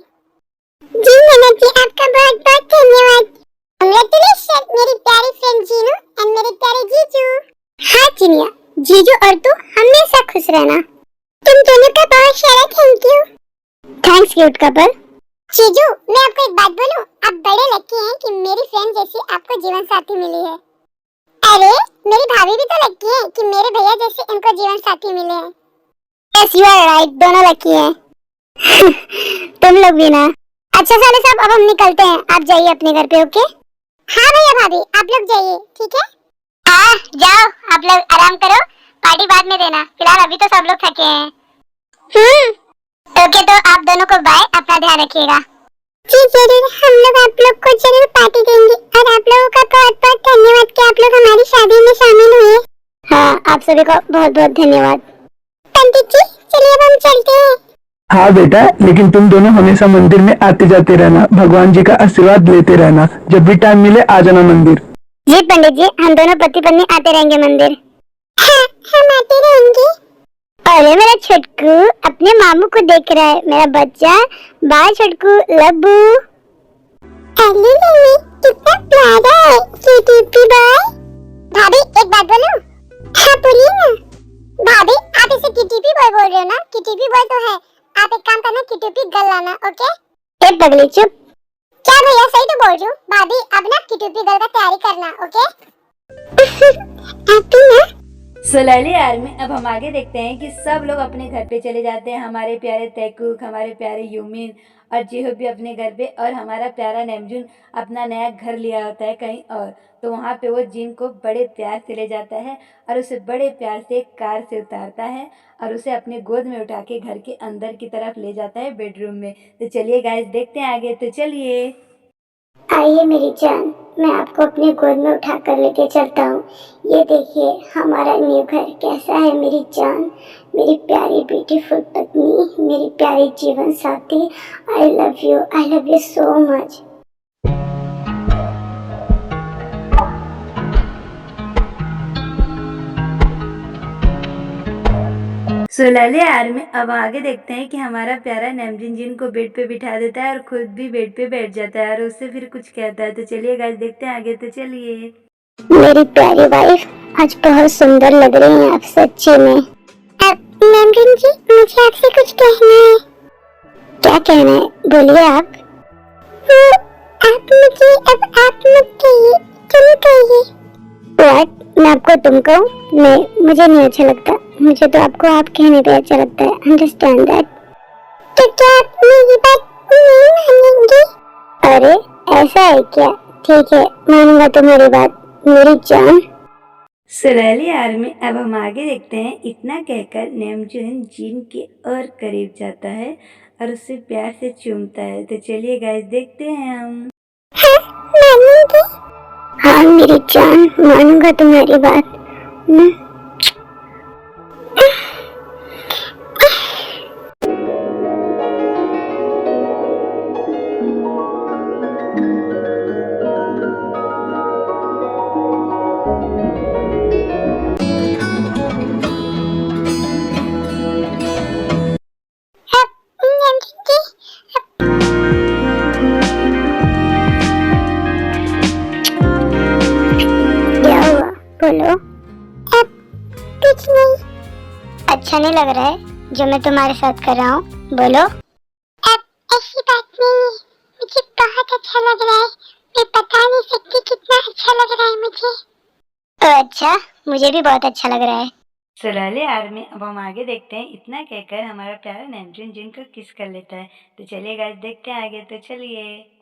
जी ननद जी, आपका बहुत बहुत धन्यवाद। कांग्रेचुलेशन मेरी प्यारी फ्रेंड जीनू एंड मेरे प्यारे जीजू। हाँ चिनिया, जीजू और तू हमेशा खुश रहना। तुम दोनों का बहुत सारा thank you. Thanks cute couple. जीजू, मैं आपको एक बात बोलूं, आप बड़े लकी हैं कि मेरी फ्रेंड जैसी आपको जीवन साथी मिली है। अरे मेरी भाभी भी तो लकी है कि मेरे भैया जैसे इनको जीवन साथी मिले हैं। यस यू आर राइट, दोनों लकी हैं। तुम लोग भी ना। अच्छा साले साहब, अब हम निकलते हैं, आप जाइए अपने घर पे। ओके? हाँ भैया भाभी, आप लोग जाइए, ठीक है? हाँ जाओ, आप लोग आराम करो, पार्टी बाद में देना, फिलहाल अभी तो सब लोग थके हैं। ओके, तो आप दोनों को बाय, अपना ध्यान रखिएगा। जी जरूर, हम लोग आप लोग को जरूर पार्टी देंगे। और आप लोगों का बहुत बहुत धन्यवाद कि आप लोग हमारी शादी में शामिल हुए। हाँ, आप सभी को बहुत बहुत धन्यवाद। पंडित जी, चलिए अब हम चलते हैं। हाँ बेटा, लेकिन तुम दोनों हमेशा मंदिर में आते जाते रहना, भगवान जी का आशीर्वाद लेते रहना। जब भी टाइम मिले आ जाना मंदिर। जी पंडित जी, हम दोनों पति पत्नी आते रहेंगे मंदिर। हाँ, हम आते रहेंगे। अरे मेरा छोटकू अपने मामू को देख रहा है, मेरा बच्चा। बाय छोटकू, लब्बू। अरे मम्मी कितना प्यारा है क्यूटी बॉय। भाभी एक बात बोलूं? हाँ बोलिए ना। भाभी आप इसे क्यूटी बॉय बोल रहे हो ना? क्यूटी बॉय तो है, आप एक काम करना क्यूटी गर्ल लाना, ओके? ए पगली चुप। क्या भैया सही तो बोल रही हूँ। भाभी अब ना क्यूटी गर्ल का तैयारी करना, ओके? आप भी ना। सो लवली आर्मी, अब हम आगे देखते हैं कि सब लोग अपने घर पे चले जाते हैं। हमारे प्यारे तैकूक, हमारे प्यारे यूमिन और जेहो भी अपने घर पे, और हमारा प्यारा नेमजुन अपना नया घर लिया होता है कहीं और। तो वहाँ पे वो जिन को बड़े प्यार से ले जाता है और उसे बड़े प्यार से एक कार से उतारता है और उसे अपने गोद में उठा के घर के अंदर की तरफ ले जाता है, बेडरूम में। तो चलिए गाइस देखते हैं आगे। तो चलिए। आइए मेरी जान, मैं आपको अपने गोद में उठा कर लेके चलता हूँ। ये देखिए हमारा न्यू घर कैसा है मेरी जान, मेरी प्यारी ब्यूटीफुल पत्नी, मेरी प्यारी जीवन साथी। I love you so much. सो लले आर्मी, अब आगे देखते हैं कि हमारा प्यारा नेमजिन जिन को बेड पे बिठा देता है और खुद भी बेड पे बैठ जाता है और उससे फिर कुछ कहता है। तो चलिए गाइस देखते हैं आगे। तो चलिए। मेरी प्यारी वाइफ, आज बहुत सुंदर लग रही हैं आप सच्ची में। नेमजिन जी मुझे आपसे कुछ कहना है। क्या कहना है, बोलिए आप। वो आप मुझे अब आप मत कहिए, तुम कहिए। व्हाट? मैं आपको तुम कहूँ? नहीं, मुझे नहीं अच्छा लगता। मुझे तो आपको आप कहने पे अच्छा लगता है। Understand that. तो क्या आप मेरी बात नहीं मानेंगे? अरे ऐसा है क्या? ठीक है, मानूंगा तुम्हारी बात मेरी जान। सुलैली आर्मी, अब हम आगे देखते हैं। इतना कहकर नेमजुन जिन के और करीब जाता है और उससे प्यार से चूमता है। तो चलिए गाइस देखते हैं हम। हाँ मानेंगे? हाँ मेरी जान, मानूंगा तुम्हारी बात। नेमजिन जी क्या हुआ, बोलो। अब कुछ नहीं। अच्छा नहीं लग रहा है जो मैं तुम्हारे साथ कर रहा हूँ? बोलो। अब ऐसी बात नहीं है, मुझे बहुत अच्छा लग रहा है। मैं बता नहीं सकती कितना अच्छा लग रहा है मुझे। अच्छा, मुझे भी बहुत अच्छा लग रहा है। सुलैली आर्मी, अब हम आगे देखते हैं। इतना कहकर हमारा प्यारा नेमजुन जिन को किस कर लेता है। तो चलिए गाइस देखते हैं आगे। तो चलिए।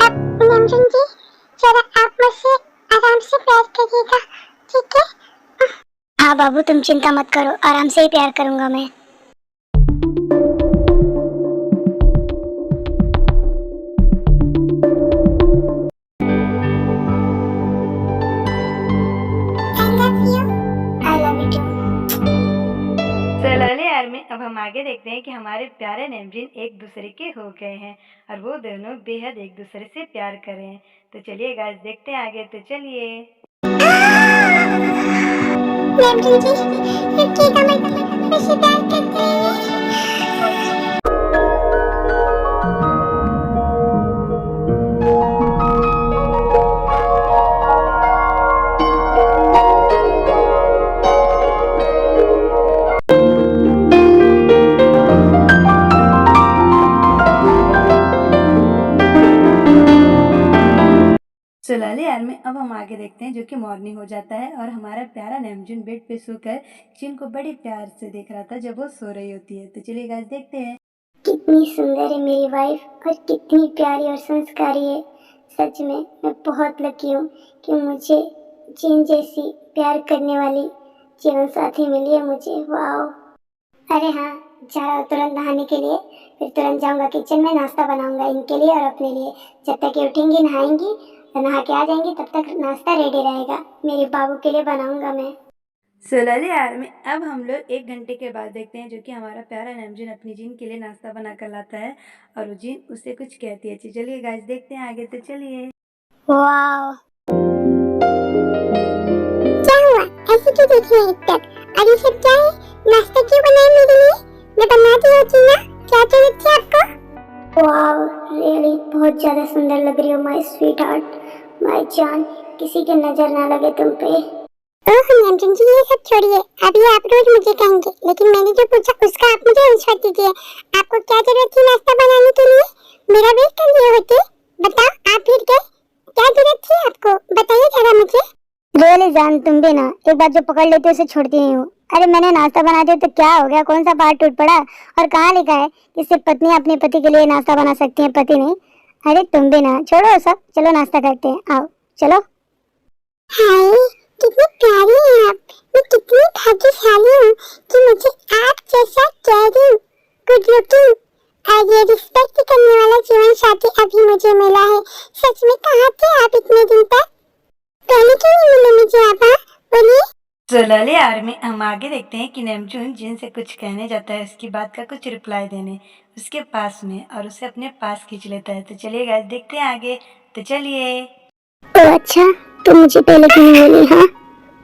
अब नेमजिन जी जरा आप मुझसे आराम से प्यार करिएगा, ठीक है? हाँ बाबू, तुम चिंता मत करो, आराम से ही प्यार करूंगा मैं। I love you too. सुलैली आर्मी, अब हम आगे देखते हैं कि हमारे प्यारे नेमजिन एक दूसरे के हो गए हैं और वो दोनों बेहद एक दूसरे से प्यार कर रहे हैं। तो चलिए गाइस देखते हैं आगे। तो चलिए। नेमजिन जी रुकिएगा मत, मुझसे प्यार करते हैं। सुलैली आर्मी, अब हम आगे देखते हैं जो कि मॉर्निंग हो जाता है और हमारा प्यारा नेमजुन बेड पे सोकर जिन को बड़े प्यार से देख रहा था जब वो सो रही होती है। तो चलिए गाइस देखते हैं। कितनी सुंदर है मेरी वाइफ और कितनी प्यारी और संस्कारी है। सच में मैं बहुत लकी हूँ कि मुझे जिन जैसी प्यार करने वाली जीवन साथी मिली है मुझे। वाओ। अरे हाँ, जा रहा हूँ तुरंत नहाने के लिए, फिर तुरंत जाऊंगा किचन में, नाश्ता बनाऊंगा इनके लिए और अपने लिए। जब तक ये उठेंगी नहाएंगी और नहा के आ जाएंगी तब तक नाश्ता रेडी रहेगा। मेरे बाबू के लिए बनाऊंगा मैं। सोलह आर्मी, अब हम लोग 1 घंटे के बाद देखते हैं जो कि हमारा प्यारा नमजीन अपनी जीन के लिए नाश्ता बना कर लाता है और वो जीन उससे कुछ कहती है। चलिए गाइस देखते हैं आगे, तो चलिए। वाह, क्या हुआ, ऐसे क्यों देख रहे हैं तक? और ये सब क्या है? नाश्ता क्यों बनाया मेरे लिए? मैं बनाती होती ना, क्या जरूरत थी आपको? वाह, रियली बहुत ज्यादा सुंदर लग रही हो माय स्वीट हार्ट, माय जान। किसी की नजर ना लगे तुम पे। ओह नमकीन जी, ये सब छोड़िए, अभी आप रोज मुझे कहेंगे, लेकिन मैंने जो पूछा उसका आप मुझे आंसर दीजिए। आपको क्या जरूरत थी नाश्ता बनाने के लिए? मेरा वेट कर लिए होते। बताओ, आप फिर गए, क्या जरूरत थी आपको? बताइए जरा मुझे। रियली जान, तुम भी ना एक बार जो पकड़ लेते हो उसे छोड़ती नहीं हो। अरे मैंने नाश्ता बना दिया तो क्या हो गया? कौन सा पार्ट टूट पड़ा? और कहाँ लिखा है कि सिर्फ पत्नी अपने पति के लिए नाश्ता बना सकती है, पति नहीं? अरे तुम भी ना, छोड़ो सब, चलो नाश्ता करते हैं, आओ चलो। हाय, कितनी प्यारी हैं आप। मैं कितनी भाग्यशाली हूँ कि मुझे आप जैसा कैरिंग, गुड लुकिंग और ये रिस्पेक्ट करने वाला जीवन साथी अभी मुझे मिला है। सच में कहाँ थे आप इतने दिन तक? पहले क्यों नहीं मिले मुझे आप? हाँ बोलिए। सोलह आर्मी, हम आगे देखते हैं कि नमजून जिन से कुछ कहने जाता है उसकी बात का कुछ रिप्लाई देने उसके पास में और उसे अपने पास खींच लेता है। तो चलिए गाइस देखते हैं आगे, तो चलिए। ओ अच्छा, तुम मुझे पहले क्यों नहीं मिली? हाँ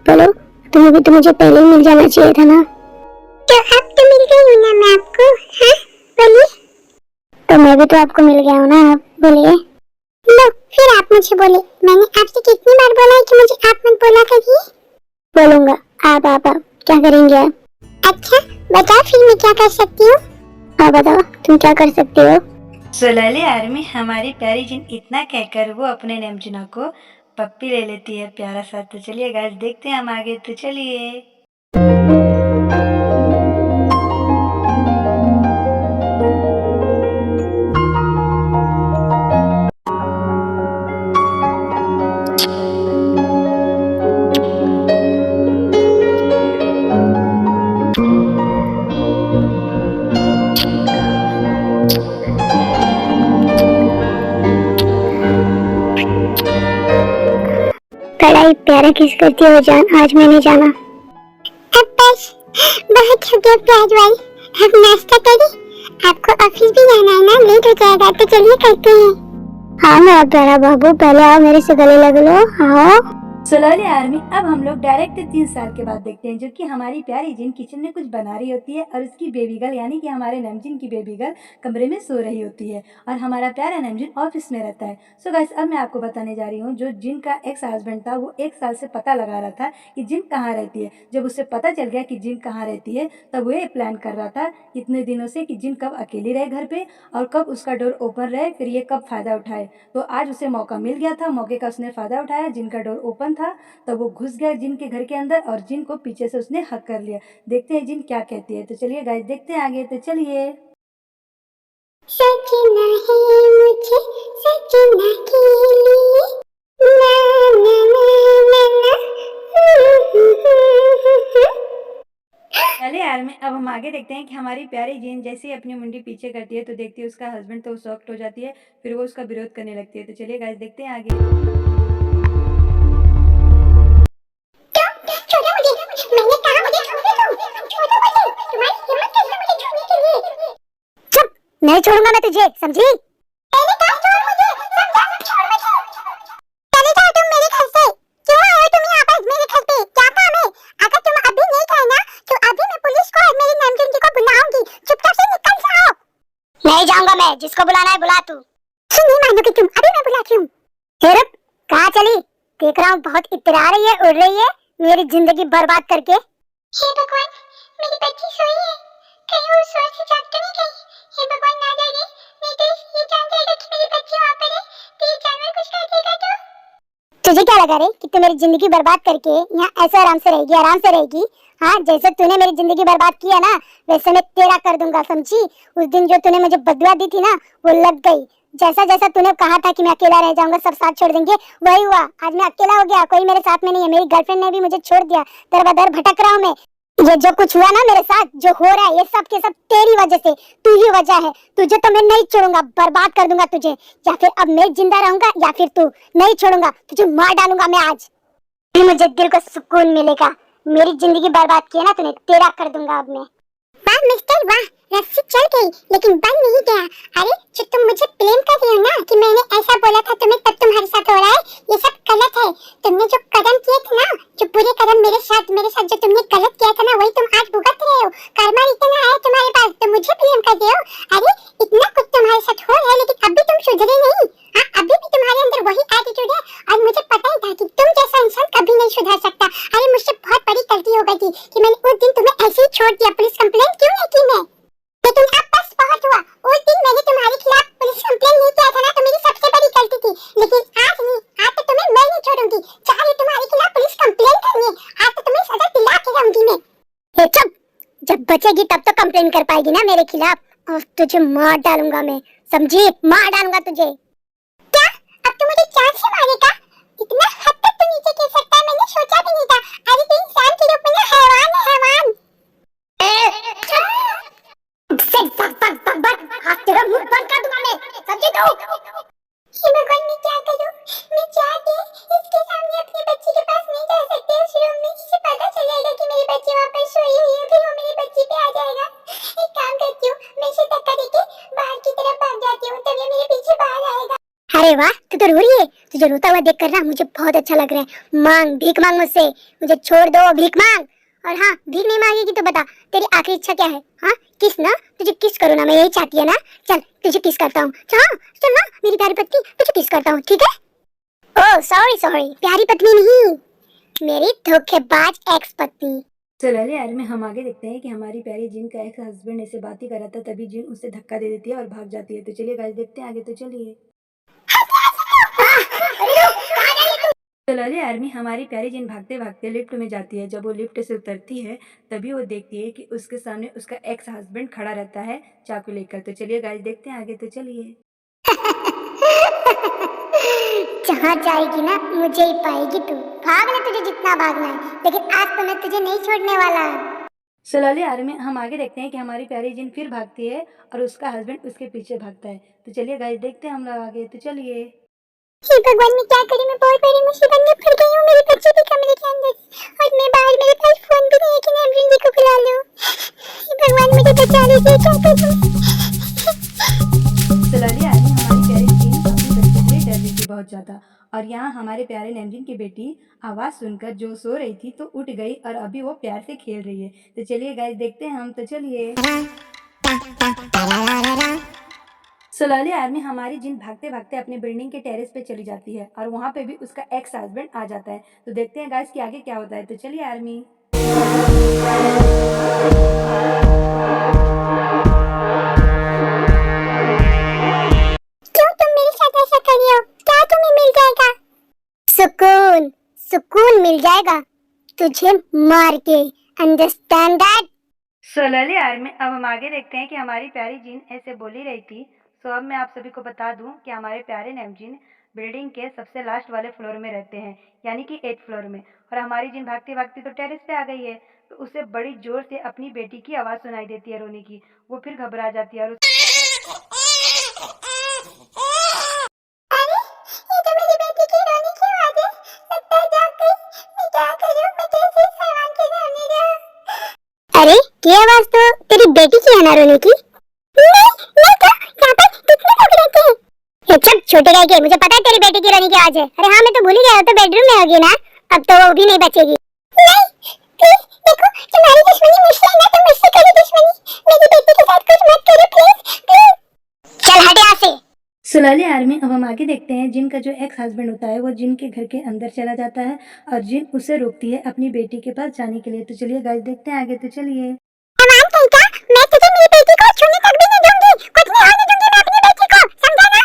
बोलो, तुम्हें भी तो मुझे पहले ही मिल जाना चाहिए था ना। तो अब तो मिल गई हूँ ना मैं आपको। हाँ बोलिए। तो मैं भी तो आपको मिल गया हूँ ना, आप बोलिए। लो फिर आप मुझे बोले। मैंने आपसे कितनी बार बोला है कि मुझे आप मत बोला करिए? बोलूंगा, आप क्या करेंगे आप? अच्छा बताओ फिर मैं क्या कर सकती हूँ? हाँ बताओ, तुम क्या कर सकते हो? सोलह आर्मी, हमारी प्यारी जिन इतना कहकर वो अपने नमजुना को पप्पी ले लेती है प्यारा सा। तो चलिए गाइस देखते हैं हम आगे, तो चलिए। बड़ा ही प्यारा किस करती हो जान, आज मैंने जाना। अब बस बहुत हो गया प्याज वाली, अब नाश्ता करें। आपको ऑफिस भी जाना है ना, लेट हो जाएगा, तो चलिए करते हैं। हाँ मेरा प्यारा बाबू, पहले आओ मेरे से गले लग लो, आओ। सोलह आर्मी, अब हम लोग डायरेक्ट 3 साल के बाद देखते हैं जो कि हमारी प्यारी जिन किचन में कुछ बना रही होती है और उसकी बेबी गर्ल यानी कि हमारे नमजीन की बेबी गर्ल कमरे में सो रही होती है और हमारा प्यारा नमजीन ऑफिस में रहता है। सो गाइस, अब मैं आपको बताने जा रही हूँ जो जिन का एक्स हस्बैंड था वो 1 साल से पता लगा रहा था कि जिन कहाँ रहती है। जब उसे पता चल गया कि जिन कहाँ रहती है तब वो ये प्लान कर रहा था इतने दिनों से कि जिन कब अकेली रहे घर पे और कब उसका डोर ओपन रहे, फिर ये कब फ़ायदा उठाए। तो आज उसे मौका मिल गया था, मौके का उसने फ़ायदा उठाया। जिनका डोर ओपन था तब वो घुस गया जिन के घर के अंदर और जिन को पीछे से उसने हक कर लिया। देखते हैं जिन क्या कहती है। तो चलिए गाइस देखते हैं आगे, तो चलिए। सजना है मुझे सजना के लिए, ना ना ना ना ना। चलिए यार में अब हम आगे देखते हैं कि हमारी प्यारी जीन जैसे ही अपनी मुंडी पीछे करती है तो देखती है उसका हस्बैंड तो शॉक्ड हो जाती है, फिर वो उसका विरोध करने लगती है। तो चलिए गाइस देखते हैं आगे। छोड़ो मुझे, मैंने कहा मुझे छोड़ दो, छोड़ो मुझे, तुम्हारी हिम्मत कैसे मुझे छोड़ने के लिए? चुप, नहीं छोड़ूंगा मैं तुझे, समझी? मैंने कहा छोड़ मुझे, समझा? छोड़ मुझे। चले जाओ तुम मेरे घर से। क्यों आए हो तुम यहाँ पर मेरे घर पे? क्या काम है? अगर तुम अभी नहीं गए ना तो अभी मैं पुलिस को और मेरी नमकीन जी को बुलाऊंगी। चुपचाप से निकल जाओ। नहीं जाऊंगा मैं, जिसको बुलाना है बुला तू। नहीं मानोगे तुम, अभी मैं बुलाती हूँ। हेरप, कहाँ चली? देख रहा हूँ बहुत इतरा रही है, उड़ रही है मेरी जिंदगी बर्बाद करके। हे भगवान, मेरी बच्ची सोई है, कहीं वो सोच से जाग तो नहीं गई? हे भगवान ना जागे, नहीं तो ये जान जाएगा कि मेरी बच्ची वहाँ पर है, तो ये जानवर कुछ कर देगा तो? तुझे क्या लगा रे कि तू मेरी जिंदगी बर्बाद करके यहाँ ऐसे आराम से रहेगी, आराम से रहेगी? हाँ, जैसे तूने मेरी जिंदगी बर्बाद किया ना वैसे मैं तेरा कर दूंगा, समझी? उस दिन जो तूने मुझे बदुआ दी थी ना वो लग गई। जैसा जैसा तूने कहा था कि मैं अकेला रह जाऊंगा, सब साथ छोड़ देंगे, वही हुआ। आज मैं अकेला हो गया, कोई मेरे साथ में नहीं है, मेरी गर्लफ्रेंड ने भी मुझे छोड़ दिया, दर बदर भटक रहा हूँ मैं। ये जो कुछ हुआ ना मेरे साथ, जो हो रहा है, ये सब के सब तेरी वजह से, तू ही वजह है। तुझे तो मैं नहीं छोड़ूंगा, बर्बाद कर दूंगा तुझे। या फिर अब मैं जिंदा रहूंगा या फिर तू, नहीं छोड़ूंगा तुझे, मार डालूंगा मैं आज। फिर मुझे दिल को सुकून मिलेगा। मेरी जिंदगी बर्बाद की है ना तूने, तेरा कर दूंगा अब मैं। वाह मिस्टर वाह, रस्सी चल गई लेकिन बन नहीं गया। अरे जो तुम मुझे ब्लेम कर रही हो ना कि मैंने ऐसा बोला था तुम्हें तब तुम्हारे साथ हो रहा है, ये सब गलत है। तुमने जो कदम किए थे ना, जो बुरे कदम मेरे साथ जो तुमने गलत किया था ना, वही तुम आज भुगत रहे हो। कर्मा इतना है तुम्हारे पास तो मुझे ब्लेम कर रहे हो। अरे इतना कुछ तुम्हारे साथ हो रहा है लेकिन अभी तुम सुधरे नहीं। हाँ, अभी भी तुम्हारे अंदर वही एटीट्यूड है और मुझे पता ही था कि तुम जैसा इंसान कभी नहीं सुधर सकता। अरे मुझसे बहुत बड़ी गलती हो गई थी कि मैंने उस दिन तुम्हें ऐसे ही छोड़ दिया। पुलिस कंप्लेंट क्यों नहीं की मैं? लेकिन अब बस बहुत हुआ। उस दिन मैंने तुम्हारे खिलाफ पुलिस कंप्लेंट नहीं किया था ना, तो मेरी सबसे बड़ी गलती थी। लेकिन आज नहीं, आज तो तुम्हें मैं नहीं छोड़ूंगी। चाहे तुम्हारे खिलाफ पुलिस कंप्लेंट करनी है, आज तो तुम्हें सजा दिला के रहूंगी मैं। ए चुप, जब बचेगी तब तो कंप्लेन कर पाएगी ना मेरे खिलाफ, और तुझे मार डालूंगा मैं, समझी? मार डालूंगा तुझे। क्या अब तो मुझे जान से मारेगा? इतना हद तक तो नीचे गिर सकता है, मैंने सोचा भी नहीं था। अरे तो इंसान के रूप में ना हैवान है, हैवान। हाथ तेरा मुंह बंद कर दूंगा मैं, समझी तू? हे भगवान, मैं क्या करूं? मैं चाहती इसके सामने अपने बच्ची के पास नहीं जा सकती। उस रूम में इसे पता चल जाएगा कि मेरी बच्ची वहां पर सोई हुई है, फिर वो मेरी बच्ची पे आ जाएगा। एक काम करती हूँ, मैं इसे धक्का देके बाहर की तरफ भाग जाती हूँ, तब ये मेरे पीछे बाहर आएगा। अरे वाह, तू तो रो रही है। तुझे रोता हुआ देख कर ना मुझे बहुत अच्छा लग रहा है। मांग, भीख मांग मुझसे, मुझे छोड़ दो, भीख मांग। और हाँ, भीख नहीं मांगेगी तो बता तेरी आखिरी इच्छा क्या है? हाँ, किस ना, तुझे किस करूँ ना, मैं यही चाहती है ना। चल तुझे किस करता हूँ। हाँ चल ना मेरी प्यारी पत्नी, तुझे किस करता हूँ, ठीक है? ओह सॉरी सॉरी, प्यारी पत्नी नहीं, मेरी धोखेबाज एक्स पत्नी। चलो यार में हम आगे देखते हैं कि हमारी प्यारी जिन का एक्स हस्बैंड ऐसे बात ही कर रहा था, तभी जिन उसे धक्का दे देती है और भाग जाती है। तो चलिए गाइस देखते हैं आगे, तो चलिए। चलो यार में हमारी प्यारी जिन भागते भागते लिफ्ट में जाती है। जब वो लिफ्ट से उतरती है तभी वो देखती है कि उसके सामने उसका एक्स हस्बैंड खड़ा रहता है चाकू लेकर। तो चलिए गाइस देखते हैं आगे, तो चलिए। जहाँ जाएगी ना मुझे ही पाएगी तू। भाग ले तुझे जितना भागना है, लेकिन आज तो मैं तुझे नहीं छोड़ने वाला। सलाले यार में हम आगे देखते हैं कि हमारी प्यारी जिन फिर भागती है और उसका हस्बैंड उसके पीछे भागता है। तो चलिए गाइस देखते हैं हम लोग आगे, तो चलिए। हे भगवान, मैं क्या करूं? मैं बहुत बड़ी मुसीबत में पड़ गई हूँ। मेरे बच्चे भी कमरे के अंदर और मैं बाहर, मेरे पास फोन भी नहीं है कि मैं एम्बुलेंस को बुला लूं। हे भगवान, मुझे बचा लीजिए, क्या करूं? सलाले यार में हमारी प्यारी जिन अपनी बच्ची से डर रही थी बहुत ज्यादा, और यहाँ हमारे प्यारे नैमजिन की बेटी आवाज सुनकर जो सो रही थी तो उठ गई और अभी वो प्यार से खेल रही है। तो चलिए गाइस देखते हैं हम, तो चलिए। सलाले यार में हमारी जिन भागते भागते अपने बिल्डिंग के टेरेस पे चली जाती है और वहाँ पे भी उसका एक्स हस्बैंड आ जाता है। तो देखते हैं गाइस कि आगे क्या होता है। तो चलिए आर्मी। क्यों तुम मेरे साथ ऐसा कर रही हो? क्या तुम्हें मिल जाएगा? सुकून, सुकून मिल जाएगा तुझे मार के, अंडरस्टैंड दैट? सलाले यार में अब हम आगे देखते हैं कि हमारी प्यारी जिन ऐसे बोली रही थी। तो अब मैं आप सभी को बता दूं कि हमारे प्यारे नैमजिन बिल्डिंग के सबसे लास्ट वाले फ्लोर में रहते हैं, यानी कि 8th फ्लोर में। और हमारी जिन भागती भागती तो टेरेस पे आ गई है, तो उसे बड़ी जोर से अपनी बेटी की आवाज़ सुनाई देती है रोने की। वो फिर घबरा जाती है और अरे ये तो मेरी बेटी की रोने की आवाज है। लगता है जाग गई। मैं क्या करूं? मैं कैसे इस हैवान के सामने जाऊं? अरे ये आवाज तो तेरी बेटी की है ना रोने की? नहीं तो यहाँ पर कितने लोग रहते हैं? ये चुप छोटे गाय के, मुझे पता है तेरी बेटी की रोने की आवाज है। अरे हाँ मैं तो भूल ही गया, तो बेडरूम में होगी ना, अब तो वो भी नहीं बचेगी। नहीं प्लीज, देखो तुम्हारी दुश्मनी मुझसे है ना, तो मुझसे करो दुश्मनी। मेरी बेटी के साथ कुछ मत करो प्लीज, प्लीज। चल हट यहाँ से। सलाले यार में अब हम आगे देखते हैं जिन का जो एक्स हस्बैंड होता है वो जिन के घर के अंदर चला जाता है और जिन उसे रोकती है अपनी बेटी के पास जाने के लिए। तो चलिए गाइस देखते हैं आगे, तो चलिए। हैवान कहीं का, मैं तुझे मेरी बेटी को छूने तक भी नहीं दूंगी। कुछ नहीं होने दूंगी मैं अपनी बेटी को, समझा ना?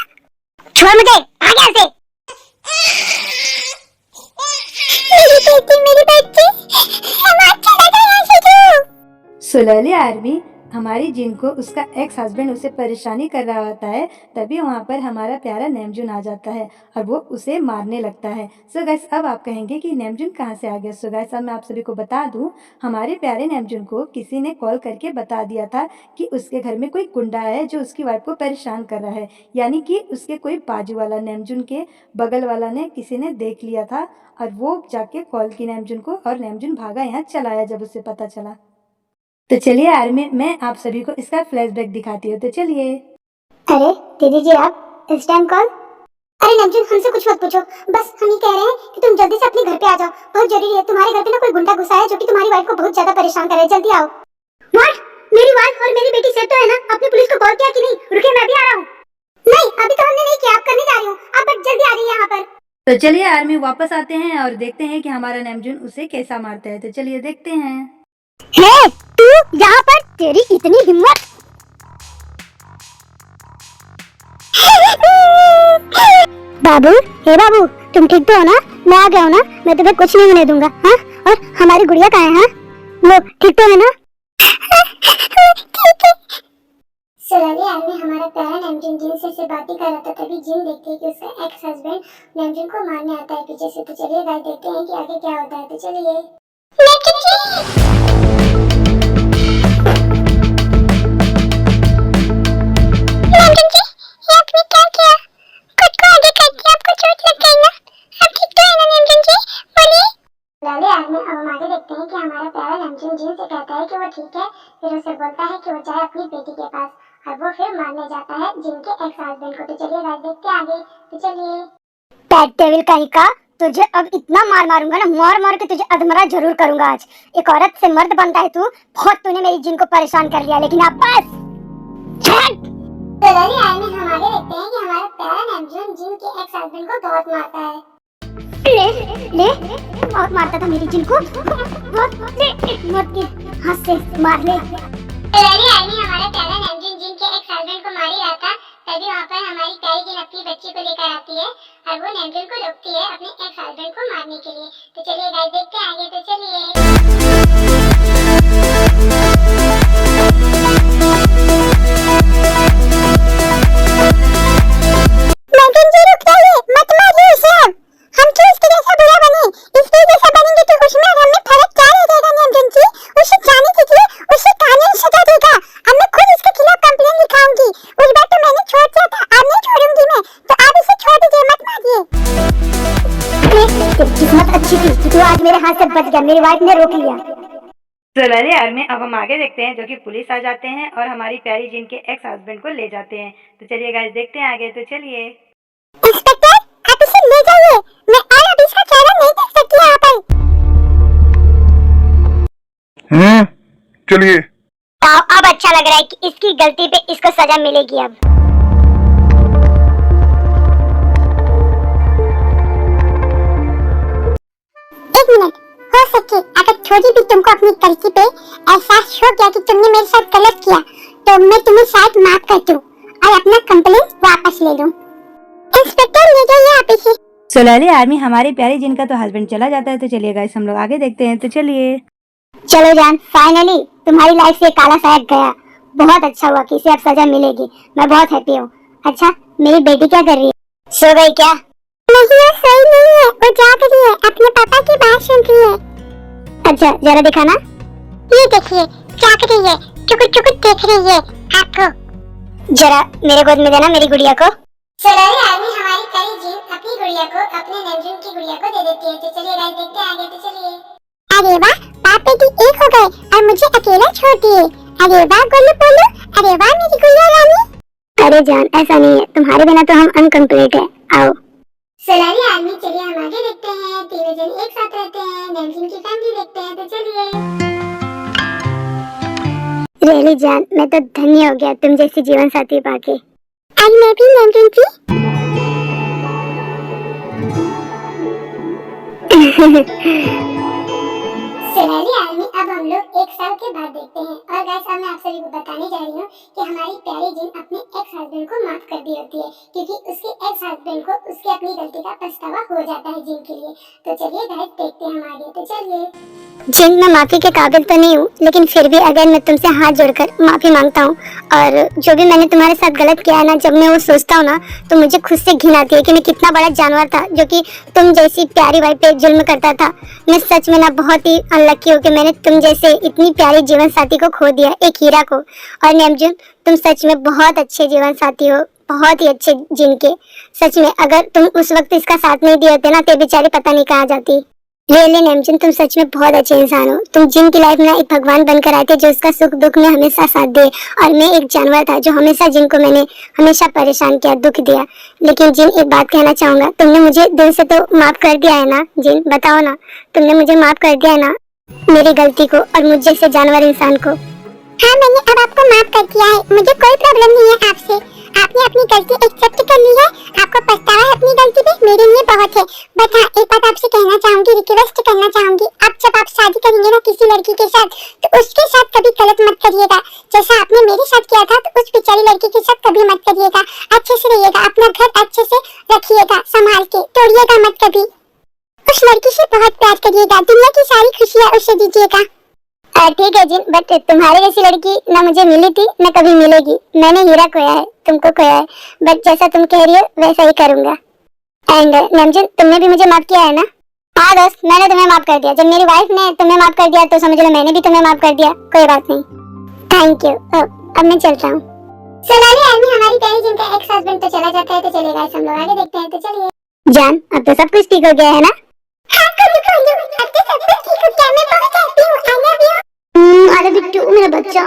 छोड़ मुझे, भाग यहाँ से। मेरी बेटी, मेरी बच्ची, हैवान चला जा यहाँ से तू। सलाले यार में हमारी जिन को उसका एक्स हस्बैंड उसे परेशानी कर रहा होता है, तभी वहाँ पर हमारा प्यारा नेमजुन आ जाता है और वो उसे मारने लगता है। सो गाइस, अब आप कहेंगे कि नेमजुन कहाँ से आ गया। सो गाइस, अब मैं आप सभी को बता दूँ, हमारे प्यारे नेमजुन को किसी ने कॉल करके बता दिया था कि उसके घर में कोई गुंडा है जो उसकी वाइफ को परेशान कर रहा है, यानी कि उसके कोई बाजू वाला, नेमजुन के बगल वाला ने किसी ने देख लिया था और वो जाके कॉल की नेमजुन को, और नेमजुन भागा यहाँ चला आया जब उसे पता चला। तो चलिए आर्मी, मैं आप सभी को इसका फ्लैशबैक दिखाती हूँ। तो चलिए। अरे दीदी जी, आप इस टाइम कॉल? अरे नमजून, हमसे कुछ मत पूछो, बस हम ही कह रहे हैं कि तुम जल्दी से अपने घर पे आ जाओ, बहुत जरूरी है। तुम्हारे घर पे ना कोई गुंडा घुसा है जो कि तुम्हारी वाइफ को बहुत ज्यादा परेशान कर रहा है, जल्दी आओ। व्हाट? मेरी वाइफ और मेरी बेटी सेफ तो है ना? आपने पुलिस को कॉल किया कि नहीं? रुकिए, मैं भी आ रहा हूँ। नहीं, अभी तो हमने नहीं किया, आप करने जा रही हूँ, आप बस जल्दी आ जाइए यहाँ पर। तो चलिए आर्मी, वापस आते हैं और देखते हैं कि हमारा नेमजुन उसे कैसा मारता है। तो चलिए देखते हैं। हे, तू यहाँ पर, तेरी इतनी हिम्मत! बाबू, हे बाबू, तुम ठीक तो हो ना? मैं आ गया हूँ ना, मैं तुम्हें कुछ नहीं होने दूंगा। हाँ, और हमारी गुड़िया कहाँ है? हाँ, वो ठीक तो है ना? सुराली आदमी हमारा प्यारा नेमजुन जिन से बात ही कर रहा था, तभी जिन देखती है कि उसका एक्स हस्बैंड नेमजुन को मारने आता है पीछे से। तो चलिए गाइस, देखते हैं कि आगे क्या होता है। तो चलिए। फिर उसे बोलता है कि वो जाए अपनी बेटी के पास, और वो फिर मारने जाता है जिनके एक्स हस्बैंड को। तो चलिए गाइस, देखते हैं आगे। तो चलिए। बैड डेविल कहीं का, तुझे अब इतना मार मारूंगा ना, मार मार के तुझे अधमरा जरूर करूंगा आज। एक औरत से मर्द बनता है तू, बहुत तूने मेरी जिन को परेशान कर लिया, लेकिन अब बस। हम आगे देखते हैं कि हमारा प्यारा नेमजुन जिन के एक्स हस्बैंड को बहुत मारता है। ले बहुत मारता था मेरी जिन को, बहुत मत के हाथ से मार ले। हमारा प्यारा नेमजुन जिन के एक्स हस्बैंड को मार ही रहा था, तभी वहाँ पर हमारी प्यारी जिन अपनी बच्ची को लेकर आती है और वो नेमजुन को रोकती है अपने एक्स हस्बैंड को मारने के लिए। तो चलिए गाइस, देखते हैं आगे। तो चलिए। किस्मत अच्छी थी कि तू आज मेरे हाथ से बच गया, मेरी वाइफ ने रोक लिया। चलिए आर्मी, अब हम आगे देखते हैं, जो कि पुलिस आ जाते हैं और हमारी प्यारी जिन के एक्स हस्बैंड को ले जाते हैं। तो चलिए गाइस, देखते हैं आगे। तो चलिए। इंस्पेक्टर, आप इसे ले जाइए, मैं और अभी इसका चेहरा नहीं देख सकती यहाँ पर। चलिए। अब अच्छा लग रहा है कि इसकी गलती पे इसको सजा मिलेगी अब। एक मिनट, हो सके अगर थोड़ी भी तुमको अपनी गलती पे एहसास हो गया कि तुमने मेरे साथ गलत किया, तो मैं तुम्हें शायद माफ कर दूं और अपना कंप्लेंट वापस ले लूं। इंस्पेक्टर, ले जाइए आप इसे। सोलाली आर्मी, हमारे प्यारे जिन का तो हस्बैंड चला जाता है। तो चलिए गाइस, हम लोग आगे देखते हैं। तो चलिए। चलो जान, फाइनली तुम्हारी लाइफ से काला साहब गया, बहुत अच्छा हुआ कि इसे अब सजा मिलेगी, मैं बहुत हैप्पी हूँ। अच्छा, मेरी बेटी क्या कर रही है? सो गई क्या? नहीं, वो सोई नहीं है, वो जाग रही है, अपने पापा की बात सुन रही है। अच्छा, जरा दिखाना। ये देखिए, जाग रही है, चुकुर चुकुर देख रही है आपको। जरा मेरे गोद में देना मेरी गुड़िया को। सोलाली आर्मी हमारी प्यारी जिन अपनी गुड़िया को अपने नेमजुन की गुड़िया को दे देती है। तो चलिए गाइस, देखते हैं आगे। तो चलिए। अरे वाह, बाप बेटी एक हो गए और मुझे अकेला छोड़ दिए। अरे वाह गोलू पोलू, अरे वाह मेरी गुड़िया रानी। अरे जान, ऐसा नहीं है, तुम्हारे बिना तो हम अनकम्प्लीट है। आओ। सोलाली आर्मी, चलिए हम आगे देखते हैं। तीनों जन एक साथ रहते हैं, नेमजुन की फैमिली देखते हैं। तो चलिए। रेली जान, मैं तो धन्य हो गया तुम जैसी जीवन साथी पाके। आज मैं भी नेमजुन की सोनाली आर्मी अब हम लोग 1 साल के बाद देखते हैं। और गाइस अब मैं आप सभी को बताने जा रही हूँ कि हमारी प्यारी जिन अपने एक्स हस्बैंड को माफ कर दी होती है, क्योंकि उसके एक्स हस्बैंड को उसकी अपनी गलती का पछतावा हो जाता है जिन के लिए। तो चलिए गाइस देखते हैं हम आगे। तो चलिए। जिन, मैं माफी के काबिल तो नहीं हूँ, लेकिन फिर भी अगर मैं तुमसे हाथ जोड़कर माफी मांगता हूँ, और जो भी मैंने तुम्हारे साथ गलत किया है ना, जब मैं वो सोचता हूँ ना, तो मुझे खुद से घिन आती है कि मैं कितना बड़ा जानवर था जो कि तुम जैसी प्यारी वाइफ पे जुल्म करता था। मैं सच में ना बहुत ही अनलकी हूँ कि मैंने तुम जैसे इतनी प्यारी जीवन साथी को खो दिया, एक हीरा को। और नेमजुन, तुम सच में बहुत अच्छे जीवन साथी हो, बहुत ही अच्छे जिनके। सच में अगर तुम उस वक्त इसका साथ नहीं दिए होते ना, तो बेचारी पता नहीं कहाँ जाती। रियली नेमजुन, तुम सच में बहुत अच्छे इंसान हो। तुम जिन की लाइफ में एक भगवान बनकर आए थे, जो उसका सुख दुख में हमेशा साथ दे। और मैं एक जानवर था जो हमेशा जिनको मैंने हमेशा परेशान किया, दुख दिया। लेकिन जिन, एक बात कहना चाहूंगा, तुमने मुझे दिल से तो माफ कर दिया है ना? जिन, बताओ ना, तुमने मुझे माफ कर दिया है ना मेरी गलती को और मुझ जैसे जानवर इंसान को? हाँ, मैंने अब आपको माफ कर दिया है। मुझे कोई प्रॉब्लम नहीं है आपसे। आपने अपनी गलती एक्सेप्ट कर ली है। आपको पछतावा है अपनी गलती पे, मेरे लिए बहुत है। बट हाँ, एक बात आपसे कहना चाहूंगी, रिक्वेस्ट करना चाहूंगी। अब जब आप शादी करेंगे ना किसी लड़की के साथ, तो उसके साथ कभी गलत मत करिएगा। जैसा आपने मेरे साथ किया था, तो उस बेचारी लड़की के साथ कभी मत करिएगा। अच्छे से रहिएगा, अपना घर अच्छे से रखिएगा, संभाल के, तोड़िएगा मत कभी। उस लड़की से बहुत प्यार करिएगा, दुनिया की सारी खुशियाँ उसे दीजिएगा। ठीक है जिन, बट तुम्हारे जैसी लड़की ना मुझे मिली थी ना कभी मिलेगी। मैंने हीरा खोया है, तुमको खोया है, बट जैसा तुम कह रही हो वैसा ही करूंगा। एंड नमजुन, तुमने भी मुझे माफ किया है ना? हाँ दोस्त, मैंने तुम्हें माफ कर दिया। जब मेरी वाइफ ने तुम्हें माफ कर दिया, तो समझ लो मैंने भी तुम्हें माफ कर दिया। कोई बात नहीं, थैंक यू। अब मैं चलता हूँ। सोनाली आर्मी, हमारी प्यारी जिन का एक्स हस्बैंड तो चला जाता है, तो चलेगा, हम लोग आगे देखते हैं। तो चलिए। जान, अब तो सब कुछ ठीक हो गया है ना? हाँ, खोलो खोलो, अब तो सब कुछ ठीक हो गया। मैं बहुत हैप्पी हूँ। आई लव यू। अरे बिट्टू, मेरा बच्चा।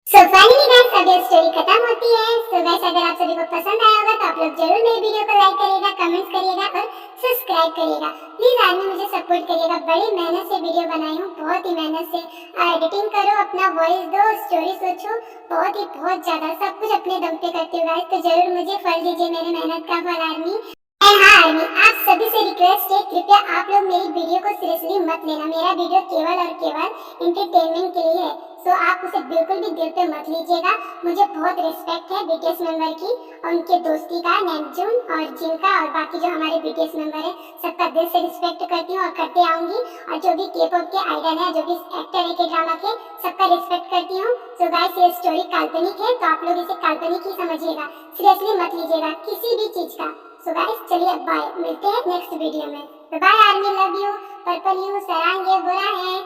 सो फाइनली गाइस, अब ये स्टोरी खत्म होती है। सो गाइस, अगर आप सभी को पसंद आया होगा, तो आप लोग जरूर मेरे वीडियो को लाइक करिएगा, कमेंट्स करिएगा और सब्सक्राइब करिएगा। प्लीज आर्मी मुझे सपोर्ट करिएगा। बड़ी मेहनत से वीडियो बनाई हूँ, बहुत ही मेहनत से। एडिटिंग करो, अपना वॉइस दो, स्टोरी सोचो, बहुत ज्यादा सब कुछ अपने दम पे करती हूँ गाइस। तो जरूर मुझे फल दीजिए, मेरी मेहनत का फल आर्मी। एंड हाँ आर्मी, आप सभी से रिक्वेस्ट है, कृपया आप लोग मेरी वीडियो को सीरियसली मत लेना। मेरा वीडियो केवल और केवल एंटरटेनमेंट के लिए है। सो आप उसे बिल्कुल भी दिल पे मत लीजिएगा। मुझे बहुत रिस्पेक्ट है बीटीएस मेंबर की और उनके दोस्ती का, नेमजुन और जिन का, और बाकी जो हमारे बीटीएस मेंबर है, सबका दिल से रिस्पेक्ट करती हूँ और करते आऊंगी। और जो भी के-पॉप के आइडल है, जो भी एक्टर है के ड्रामा के, सबका रिस्पेक्ट करती हूँ। सो गाइस, ये स्टोरी काल्पनिक है, तो आप लोग इसे काल्पनिक ही समझिएगा, सीरियसली मत लीजिएगा किसी भी चीज का। सो गाइस, चलिए बाय, मिलते हैं नेक्स्ट वीडियो में। Bye army, love you, purple you, सरांगे बुरा है।